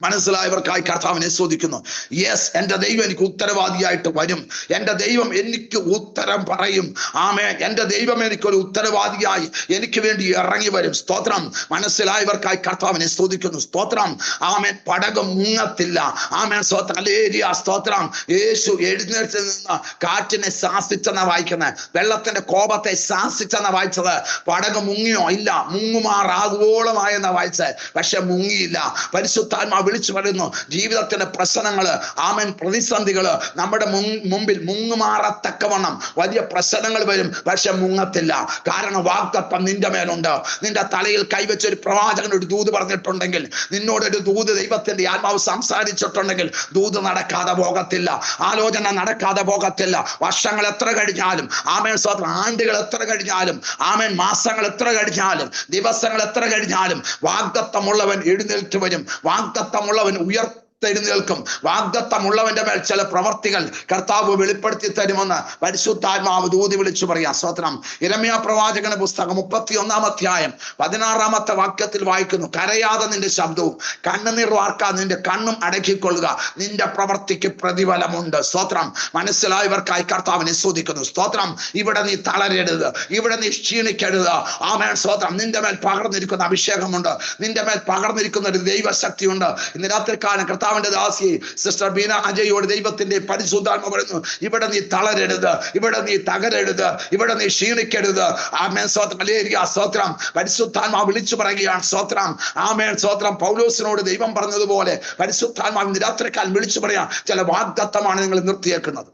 Speaker 1: മനസ്സിലായവർക്കായി കർത്താവിനെ സ്തുതിക്കുന്നു. യെസ്, എന്റെ ദൈവം എനിക്ക് ഉത്തരവാദിയായിട്ട് വരും. എന്റെ ദൈവം എനിക്ക് ഉത്തരം പറയും. ആമേൻ. എന്റെ ദൈവം എനിക്കൊരു ഉത്തരവാദിയായി എനിക്ക് വേണ്ടി ഇറങ്ങി വരും. സ്തോത്രം. മനസ്സിലായവർക്കായി കർത്താവിനെ സ്തുതിക്കുന്നു. സ്തോത്രം. ആമേൻ. പടക് മുങ്ങത്തില്ല. ആമേൻ സ്തോത്രം. ഹല്ലേലൂയ. സ്തോത്രം. യേശു എഴുന്നേറ്റ് നിന്ന് കാറ്റിനെ ശാസിച്ചെന്ന വായിക്കുന്നത്, വെള്ളത്തിന്റെ കോപത്തെ ശാസിച്ചെന്ന വായിച്ചത്. പടക് മുങ്ങിയോ? ഇല്ല. മുങ്ങുമാറാകുവോളമായെന്ന വായിച്ചത്, പക്ഷെ മുങ്ങിയില്ല. പരിശുദ്ധാത്മാവ് വിളിച്ചു പറയുന്നു, ജീവിതത്തിന്റെ പ്രശ്നങ്ങള്, ആമേൻ, പ്രതിസന്ധികള് നമ്മുടെ മുമ്പിൽ മുങ്ങുമാറത്തക്കവണ്ണം വലിയ പ്രശ്നങ്ങൾ വരും, പക്ഷെ മുങ്ങത്തില്ല. കാരണം വാഗ്ദത്തം നിന്റെ മേലുണ്ട്. നിന്റെ തലയിൽ കൈവച്ച ഒരു പ്രവാചകൻ ഒരു ദൂത് പറഞ്ഞിട്ടുണ്ടെങ്കിൽ, നിന്നോടൊരു ദൂത് ദൈവത്തിന്റെ ആത്മാവ് സംസാരിച്ചിട്ടുണ്ടെങ്കിൽ ദൂത് നടക്കാതെ പോകത്തില്ല, ആലോചന നടക്കാതെ പോകത്തില്ല. വർഷങ്ങൾ എത്ര കഴിഞ്ഞാലും, ആമേൻ സ്തോത്രം, ആണ്ടുകൾ എത്ര കഴിഞ്ഞാലും, ആമേൻ, മാസങ്ങൾ എത്ര കഴിഞ്ഞാലും, ദിവസങ്ങൾ എത്ര കഴിഞ്ഞാലും, വാഗ്ദത്തമുള്ളവൻ എഴുന്നേറ്റ് വരും. വാഗ്ദത്തമുള്ളവൻ ഉയർത്തെഴുന്നേൽക്കും. വാഗ്ദത്തമുള്ളവന്റെ മേൽ ചില പ്രവർത്തികൾ കർത്താവ് വെളിപ്പെടുത്തി തരുമെന്ന് പരിശുദ്ധാത്മാവ് ദൂതി വിളിച്ചു പറയാം. സ്തോത്രം. യിരെമ്യാ പ്രവാചകന്റെ പുസ്തകം 31-ാം അധ്യായം 16-ാമത്തെ വാക്യത്തിൽ വായിക്കുന്നു, കരയാതെ നിന്റെ ശബ്ദവും കണ്ണുനീർ വാർക്കാതെ നിന്റെ കണ്ണും അടക്കിക്കൊള്ളുക, നിന്റെ പ്രവർത്തിക്ക് പ്രതിഫലമുണ്ട്. സ്തോത്രം. മനസ്സിലായവർക്കായി കർത്താവിനെ സ്തുതിക്കുന്നു. സ്തോത്രം. ഇവിടെ നീ തളരരുത്, ഇവിടെ നീ ക്ഷീണിക്കരുത്. ആമേൻ സ്തോത്രം. നിന്റെ മേൽ പകർന്നിരിക്കുന്ന അഭിഷേകമുണ്ട്, നിന്റെ മേൽ പകർന്നിരിക്കുന്ന ഒരു ദൈവശക്തിയുണ്ട്. ഇന്ന് രാത്രികാലം കർത്താവിന്റെ ദാസി സിസ്റ്റർ ബീന അജയോട് ദൈവത്തിന്റെ പരിശുദ്ധാത്മ പറയുന്നു, ഇവിടെ നീ തളരരുത്, ഇവിടെ നീ തകരരുത്, ഇവിടെ നീ ക്ഷീണിക്കരുത്. ആമേൻ സ്തോത്രം. ഹല്ലേലൂയ. സ്തോത്രം. പരിശുദ്ധാത്മാവ് വിളിച്ചു പറയുകയാണ്. സ്തോത്രം. ആമേൻ സ്തോത്രം. പൗലോസിനോട് ദൈവം പറഞ്ഞതുപോലെ പരിശുദ്ധാത്മാവ് രാത്രിക്കാലം വിളിച്ചു പറയാം, ചില വാഗ്ദത്തമാണ് നിങ്ങൾ നിർത്തിയേക്കുന്നത്,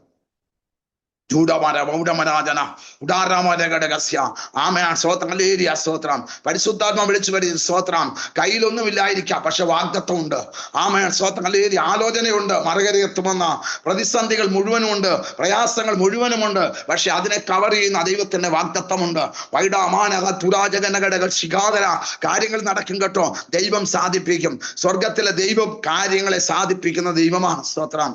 Speaker 1: സ്തോത്രം. പരിശുദ്ധാത്മ വിളിച്ചു വരും സ്തോത്രം. കയ്യിലൊന്നുമില്ലായിരിക്കാം, പക്ഷെ വാഗ്ദത്തം ഉണ്ട്. ആമേൻ സ്തോത്രം. ആലോചനയുണ്ട്, മറുകരയെത്തുമെന്ന പ്രതിസന്ധികൾ മുഴുവനുമുണ്ട്, പ്രയാസങ്ങൾ മുഴുവനുമുണ്ട്, പക്ഷെ അതിനെ കവർ ചെയ്യുന്ന ദൈവത്തിന്റെ വാഗ്ദത്തമുണ്ട്. കാര്യങ്ങൾ നടക്കും കേട്ടോ, ദൈവം സാധിപ്പിക്കും. സ്വർഗത്തിലെ ദൈവം കാര്യങ്ങളെ സാധിപ്പിക്കുന്ന ദൈവമാണ്. സ്തോത്രം.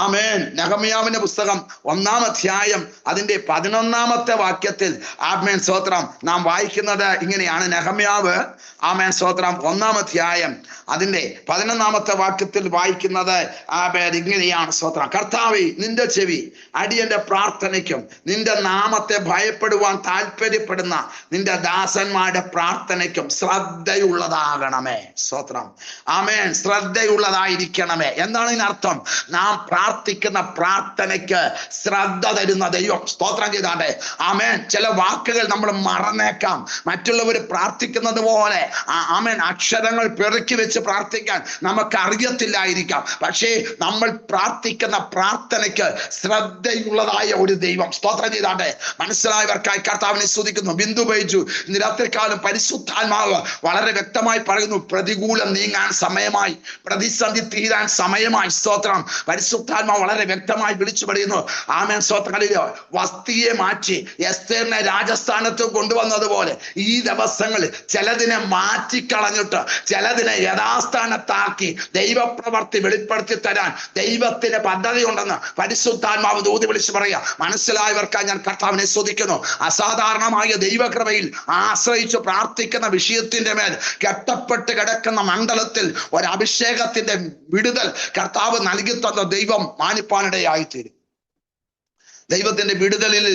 Speaker 1: ആമേൻ. നെഹമ്യാവിന്റെ പുസ്തകം 1-ാം അധ്യായം അതിന്റെ 11-ാമത്തെ വാക്യത്തിൽ ആമേൻ സ്തോത്രം നാം വായിക്കുന്നത് ഇങ്ങനെയാണ്. നെഹമ്യാവ് ആമേൻ സ്തോത്രം 1-ാം അധ്യായം അതിന്റെ 11-ാമത്തെ വാക്യത്തിൽ വായിക്കുന്നത് ആമേൻ ഇങ്ങനെയാണ്. സ്തോത്രം. കർത്താവേ, നിന്റെ ചെവി അടിയന്റെ പ്രാർത്ഥനയ്ക്കും നിന്റെ നാമത്തെ ഭയപ്പെടുവാൻ താല്പര്യപ്പെടുന്ന നിന്റെ ദാസന്മാരുടെ പ്രാർത്ഥനയ്ക്കും ശ്രദ്ധയുള്ളതാകണമേ. സ്തോത്രം. ആമേൻ. ശ്രദ്ധയുള്ളതായിരിക്കണമേ. എന്താണ് ഇതിനർത്ഥം? നാം പ്രാർത്ഥിക്കുന്ന പ്രാർത്ഥനയ്ക്ക് ശ്രദ്ധ തരുന്ന ദൈവം. സ്തോത്രം ചെയ്താട്ടെ. ആമേൻ. ചില വാക്കുകൾ നമ്മൾ മറന്നേക്കാം. മറ്റുള്ളവർ പ്രാർത്ഥിക്കുന്നത് പോലെ ആമേൻ അക്ഷരങ്ങൾ പെറുക്കി വെച്ച് പ്രാർത്ഥിക്കാൻ നമുക്ക് അറിയത്തില്ലായിരിക്കാം. പക്ഷേ നമ്മൾ പ്രാർത്ഥിക്കുന്ന പ്രാർത്ഥനയ്ക്ക് ശ്രദ്ധയുള്ളതായ ഒരു ദൈവം. സ്തോത്രം ചെയ്താട്ടെ. മനസ്സിലായവർക്കായി കർത്താവിനെ സ്തുതിക്കുന്നു. ബിന്ദു ബൈജു ഇന്ന് രാത്രികാലം പരിശുദ്ധാത്മാവ് വളരെ വ്യക്തമായി പറയുന്നു, പ്രതികൂലം നീങ്ങാൻ സമയമായി, പ്രതിസന്ധി തീരാൻ സമയമായി. സ്തോത്രം. പരിശുദ്ധാത്മാവ് വളരെ വ്യക്തമായി വിളിച്ചു പറയുന്നു. ആമേൻ സ്തോത്രം. വസ്തിയെ മാറ്റി എസ്തേറിനെ രാജസ്ഥാനത്ത് കൊണ്ടുവന്നതുപോലെ ഈ ദിവസങ്ങളിൽ ചിലതിനെ മാറ്റിക്കളഞ്ഞിട്ട് ചിലതിനെ യഥാസ്ഥാനത്താക്കി ദൈവപ്രവർത്തി വെളിപ്പെടുത്തി തരാൻ ദൈവത്തിന് പദ്ധതി ഉണ്ടെന്ന് പരിശുദ്ധാത്മാവ് ദൂതി വിളിച്ചു പറയുക. മനസ്സിലായവർക്കായി ഞാൻ കർത്താവിനെ സ്തുതിക്കുന്നു. അസാധാരണമായ ദൈവകൃപയിൽ ആശ്രയിച്ച് പ്രാർത്ഥിക്കുന്ന വിഷയത്തിന്റെ മേൽ കെട്ടപ്പെട്ട് കിടക്കുന്ന മണ്ഡലത്തിൽ ഒരു അഭിഷേകത്തിന്റെ വിടുതൽ കർത്താവ് നൽകി തന്ന ദൈവം മാനിപ്പാനിടയായിത്തീരും. ദൈവത്തിന്റെ വിടുതലിൽ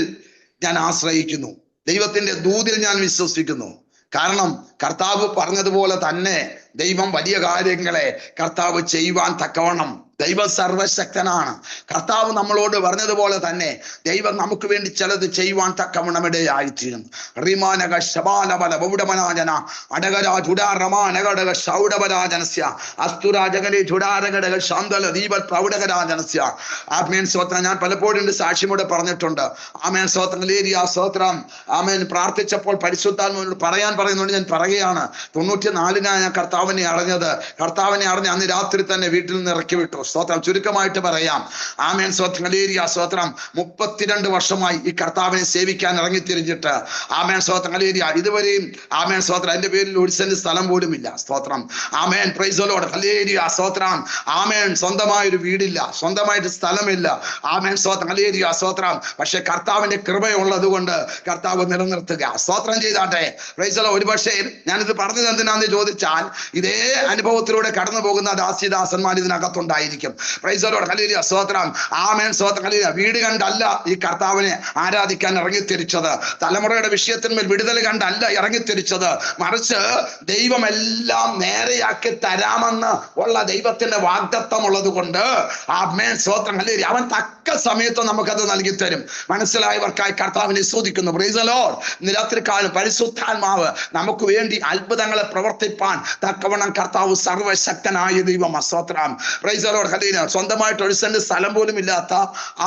Speaker 1: ഞാൻ ആശ്രയിക്കുന്നു. ദൈവത്തിന്റെ ദൂതിൽ ഞാൻ വിശ്വസിക്കുന്നു. കാരണം കർത്താവ് പറഞ്ഞതുപോലെ തന്നെ ദൈവം വലിയ കാര്യങ്ങളെ കർത്താവ് ചെയ്യുവാൻ തക്കവണ്ണം ദൈവം സർവശക്തനാണ്. കർത്താവ് നമ്മളോട് പറഞ്ഞതുപോലെ തന്നെ ദൈവം നമുക്ക് വേണ്ടി ചിലത് ചെയ്യുവാൻ തക്കവണ്ണം ഇടയായിത്തീരും. റിമാനക ശബാലബല ബൗഡമനാജന അടകരാ ചുടാറമാനകടക ശൗഡപരാജനസ്യ അസ്തുരാജകലി ചുടാരകടക ശാന്തല ദീപൽ പ്രൗഢകരാജനസ്യ. ആമേൻ സ്തോത്രം. ഞാൻ പലപ്പോഴും സാക്ഷ്യമോടെ പറഞ്ഞിട്ടുണ്ട്. ആമേൻ സ്തോത്രം. ലേരിയ സ്തോത്രം. ആമേൻ. പ്രാർത്ഥിച്ചപ്പോൾ പരിശുദ്ധാത്മാവിനോട് പറയുന്നുണ്ട്. ഞാൻ പറയുകയാണ്, 94-നാണ് ഞാൻ കർത്താവിനെ അറിഞ്ഞത്. കർത്താവിനെ അറിഞ്ഞ് അന്ന് രാത്രി തന്നെ വീട്ടിൽ നിന്ന് ഇറക്കി വിട്ടു. സ്തോത്രം. ചുരുക്കമായിട്ട് പറയാം. ആമേൻ സ്തോത്രം. ലേരിയ സ്തോത്രം. 32 വർഷമായി ഈ കർത്താവിനെ സേവിക്കാൻ ഇറങ്ങിത്തിരിഞ്ഞിട്ട് ആമേൻ സ്തോത്രം. ലേരിയ ഇതുവരെയും ആമേൻ സ്തോത്രം എന്റെ പേരിൽ ഒരു സെന്റ് സ്ഥലം പോലും ഇല്ല. സ്തോത്രം. ആമേൻ. Praise the lord. ഹല്ലേലൂയ. സ്തോത്രം. ആമേൻ. സ്വന്തമായൊരു വീടില്ല, സ്വന്തമായിട്ട് സ്ഥലമില്ല. ആമേൻ സ്തോത്രം. ഹല്ലേലൂയ. സ്തോത്രം. പക്ഷെ കർത്താവിന്റെ കൃപയുള്ളത് കൊണ്ട് കർത്താവ് നിലനിർത്തുക. സ്തോത്രം ചെയ്താട്ടെ. Praise the Lord. ഒരു പക്ഷേ ഞാനിത് പറഞ്ഞത് എന്തിനാന്ന് ചോദിച്ചാൽ ഇതേ അനുഭവത്തിലൂടെ കടന്നു പോകുന്ന ദാസിദാസന്മാർ ഇതിനകത്തുണ്ടായിരിക്കും. Praise the lord. ഹല്ലേലൂയ. സ്തോത്രം. ആമേൻ സ്തോത്രം. ഹല്ലേലൂയ. വീട് കണ്ടല്ല ഈ കർത്താവിനെ ആരാധിക്കാൻ ഇറങ്ങിത്തിരിച്ചത്. തലമുറയുടെ വിഷയത്തിന്മേൽ വിടുതൽ കണ്ടല്ല ഇറങ്ങിത്തിരിച്ചത്. മറിച്ച് ദൈവം എല്ലാം നേരെയാക്കി തരാമെന്ന് ഉള്ള ദൈവത്തിന്റെ വാഗ്ദത്തം ഉള്ളത് കൊണ്ട് ആമേൻ സ്തോത്രം. ഹല്ലേലൂയ. അവൻ തക്ക സമയത്ത് നമുക്കത് നൽകി തരും. മനസ്സിലായവർക്കായി കർത്താവിനെ സ്തുതിക്കുന്നു. Praise the Lord. ഇന്ന് രാത്രികാലം പരിശുദ്ധാത്മാവ് നമുക്ക് വേണ്ടി അത്ഭുതങ്ങളെ പ്രവർത്തിപ്പാൻ തക്കവണ്ണം കർത്താവ് സർവശക്തനായ ദൈവം. സ്തോത്രം. Price the lord. ഹല്ലേലൂയ. സ്വന്തമായിട്ട് ഒരു സെന്റ് സ്ഥലം പോലും ഇല്ലാത്ത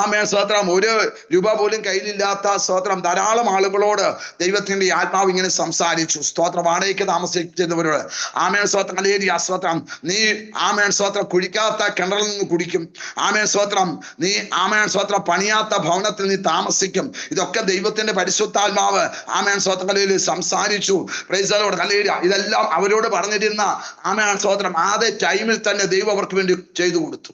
Speaker 1: ആമേൻ സ്തോത്രം, ഒരു രൂപ പോലും കയ്യിലില്ലാത്ത സ്തോത്രം ധാരാളം ആളുകളോട് ദൈവത്തിന്റെ ആത്മാവ് ഇങ്ങനെ സംസാരിച്ചു. സ്തോത്രം. വാടകയ്ക്ക് താമസിക്കുന്നവരോട് ആമേൻ സ്തോത്രം. ഹല്ലേലൂയ. സ്തോത്രം. നീ ആമേൻ സ്തോത്രം കുഴിക്കാത്ത കിണറിൽ നിന്ന് കുടിക്കും. ആമേൻ സ്തോത്രം. നീ ആമേൻ സ്തോത്രം പണിയാത്ത ഭവനത്തിൽ നീ താമസിക്കും. ഇതൊക്കെ ദൈവത്തിന്റെ പരിശുദ്ധാത്മാവ് ആമേൻ സ്തോത്രം ഹല്ലേലൂയ സംസാരിച്ചു. Price the lord. ഹല്ലേലൂയ. ഇതെല്ലാം അവരോട് പറഞ്ഞിരുന്ന ആമേൻ സ്തോത്രം അതേ ടൈമിൽ തന്നെ ദൈവം അവർക്ക് വേണ്ടി ചെയ്തു കൊടുത്തു.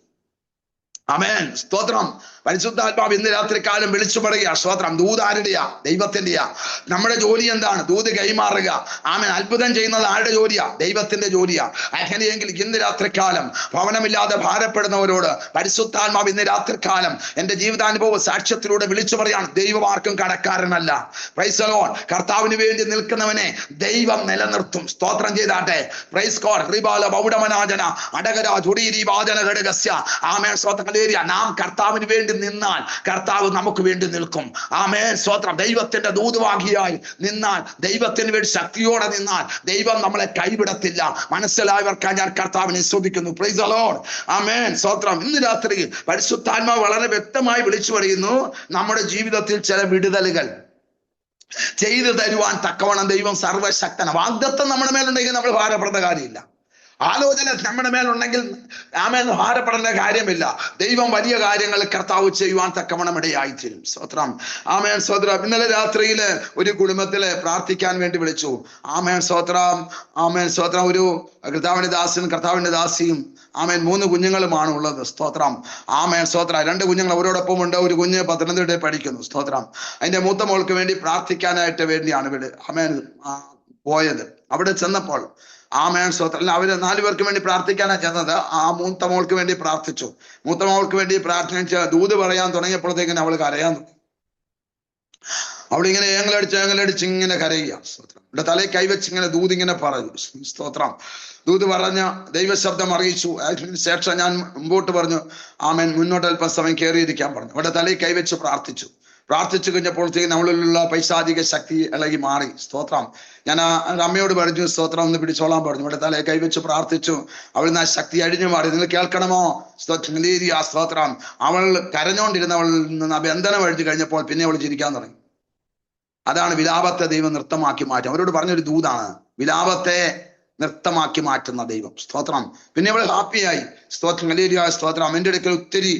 Speaker 1: ആമേൻ സ്തോത്രം. പരിശുദ്ധാത്മാവ് ഇന്ന് രാത്രികാലം വിളിച്ചു പറയുക. സ്തോത്രം. ദൂത് ആരുടെയാ? ദൈവത്തിന്റെയാ. നമ്മുടെ ജോലി എന്താണ്? ദൂത് കൈമാറുക. ആമേൻ. അത്ഭുതം ചെയ്യുന്നത് ആരുടെ ജോലിയാ? ദൈവത്തിന്റെ ജോലിയാ. അങ്ങനെയെങ്കിൽ ഇന്ന് രാത്രികാലം ഭവനമില്ലാതെ ഭാരപ്പെടുന്നവരോട് പരിശുദ്ധാത്മാവ് ഇന്ന് രാത്രികാലം എന്റെ ജീവിതാനുഭവ സാക്ഷ്യത്തിലൂടെ വിളിച്ചു പറയാണ്, ദൈവം ആർക്കും കടക്കാരനല്ല. Price the Lord. കർത്താവിന് വേണ്ടി നിൽക്കുന്നവനെ ദൈവം നിലനിർത്തും. സ്തോത്രം ചെയ്താട്ടെ. Praise God. റിബാല ബൗഡമനാജന അടകരാ ജുഡീരി വാദന ഘടകസ്യ. ആമേൻ സ്തോത്രം. ഹല്ലേലൂയ. നാം കർത്താവിന് വേണ്ടി വേണ്ടി നിന്നാൽ കർത്താവ് നമുക്ക് വേണ്ടി നിൽക്കും. ആമേൻ സ്തോത്രം. ദൈവത്തിന്റെ ദൂതുവാഹിയായി നിന്നാൽ, ദൈവത്തിന് വേണ്ടി ശക്തിയോടെ നിന്നാൽ ദൈവം നമ്മളെ കൈവിടത്തില്ല. മനസ്സിലായവർക്കായി ഞാൻ കർത്താവിനെ സ്തുതിക്കുന്നു. Praise the Lord. ആമേൻ സ്തോത്രം. ഇന്ന് രാത്രി പരിശുദ്ധാത്മാവ് വളരെ വ്യക്തമായി വിളിച്ചു പറയുന്നു, നമ്മുടെ ജീവിതത്തിൽ ചില വിടുതലുകൾ ചെയ്തു തരുവാൻ തക്കവണ്ണം ദൈവം സർവശക്തനാണ്. വാഗ്ദത്തം നമ്മുടെ മേലുണ്ടെങ്കിൽ നമ്മൾ ഭാരപ്പെടുന്ന കാര്യമില്ല. ആലോചന നമ്മുടെ മേലുണ്ടെങ്കിൽ ആമേൻ ഭാരപ്പെടേണ്ട കാര്യമില്ല. ദൈവം വലിയ കാര്യങ്ങൾ കർത്താവ് ചെയ്യുവാൻ തക്കവണ്ണം ഇടയായിത്തീരും. സ്തോത്രം. ആമേൻ സ്തോത്രം. ഇന്നലെ രാത്രിയില് ഒരു കുടുംബത്തില് പ്രാർത്ഥിക്കാൻ വേണ്ടി വിളിച്ചു. ആമേൻ സ്തോത്രം. ആമേൻ സ്തോത്രം. ഒരു കർത്താവിന്റെ ദാസനും കർത്താവിന്റെ ദാസിയും ആമേൻ 3 കുഞ്ഞുങ്ങളുമാണ് ഉള്ളത്. സ്തോത്രം. ആമേൻ സ്തോത്രം. 2 കുഞ്ഞുങ്ങൾ അവരോടൊപ്പം ഉണ്ട്. ഒരു കുഞ്ഞ് പത്തനംതിട്ടയിൽ പഠിക്കുന്നു. സ്തോത്രം. അതിന്റെ മൂത്ത മോൾക്ക് വേണ്ടി പ്രാർത്ഥിക്കാനായിട്ട് വേണ്ടിയാണ് ഇവിടെ ആമേൻ പോയത്. അവിടെ ചെന്നപ്പോൾ ആമേൻ സ്തോത്രം. അവര് 4 പേർക്ക് വേണ്ടി പ്രാർത്ഥിക്കാനാണ് ചെന്നത്. ആ മൂത്ത മോൾക്ക് വേണ്ടി പ്രാർത്ഥിച്ചു. മൂത്ത മോൾക്ക് വേണ്ടി പ്രാർത്ഥിച്ച് ദൂത് പറയാൻ തുടങ്ങിയപ്പോഴത്തേക്കിന് അവൾ കരയാൻ തുടങ്ങി. അവളിങ്ങനെ ഏങ്ങളടിച്ച് ഇങ്ങനെ കരയുക. സ്തോത്രം. ഇവിടെ തലയിൽ കൈവച്ച് ഇങ്ങനെ ദൂത് ഇങ്ങനെ പറഞ്ഞു. സ്തോത്രം. ദൂത് പറഞ്ഞ ദൈവശബ്ദം അറിയിച്ചു. അതിനുശേഷം ഞാൻ മുമ്പോട്ട് പറഞ്ഞു, ആമേൻ മുന്നോട്ട് അല്പം സമയം കയറിയിരിക്കാൻ പറഞ്ഞു. ഇവിടെ തലയിൽ കൈവച്ച് പ്രാർത്ഥിച്ചു കഴിഞ്ഞപ്പോഴത്തേക്ക് നമ്മളിലുള്ള പൈശാചിക ശക്തി ഇളകി മാറി. സ്തോത്രം. ഞാൻ അമ്മയോട് പറഞ്ഞു, സ്തോത്രം ഒന്ന് പിടിച്ചോളാൻ പറഞ്ഞു. ഇവിടെ തലയെ കൈവച്ച് പ്രാർത്ഥിച്ചു. അവൾ ആ ശക്തി അഴിഞ്ഞു മാറി. നിങ്ങൾ കേൾക്കണമോ? സ്തോത്രം. അവൾ കരഞ്ഞോണ്ടിരുന്നവളിൽ നിന്ന് ആ ബന്ധനം അഴിഞ്ഞു കഴിഞ്ഞപ്പോൾ പിന്നെ അവൾ ചിരിക്കാൻ തുടങ്ങി. അതാണ് വിലാപത്തെ ദൈവം നൃത്തമാക്കി മാറ്റും. അവരോട് പറഞ്ഞൊരു ദൂതാണ്, വിലാപത്തെ നൃത്തമാക്കി മാറ്റുന്ന ദൈവം. സ്തോത്രം. പിന്നെ അവൾ ഹാപ്പിയായി. സ്തോത്രം. ഹല്ലേലൂയ. സ്തോത്രം. എൻ്റെ അടുക്കൽ ഒത്തിരി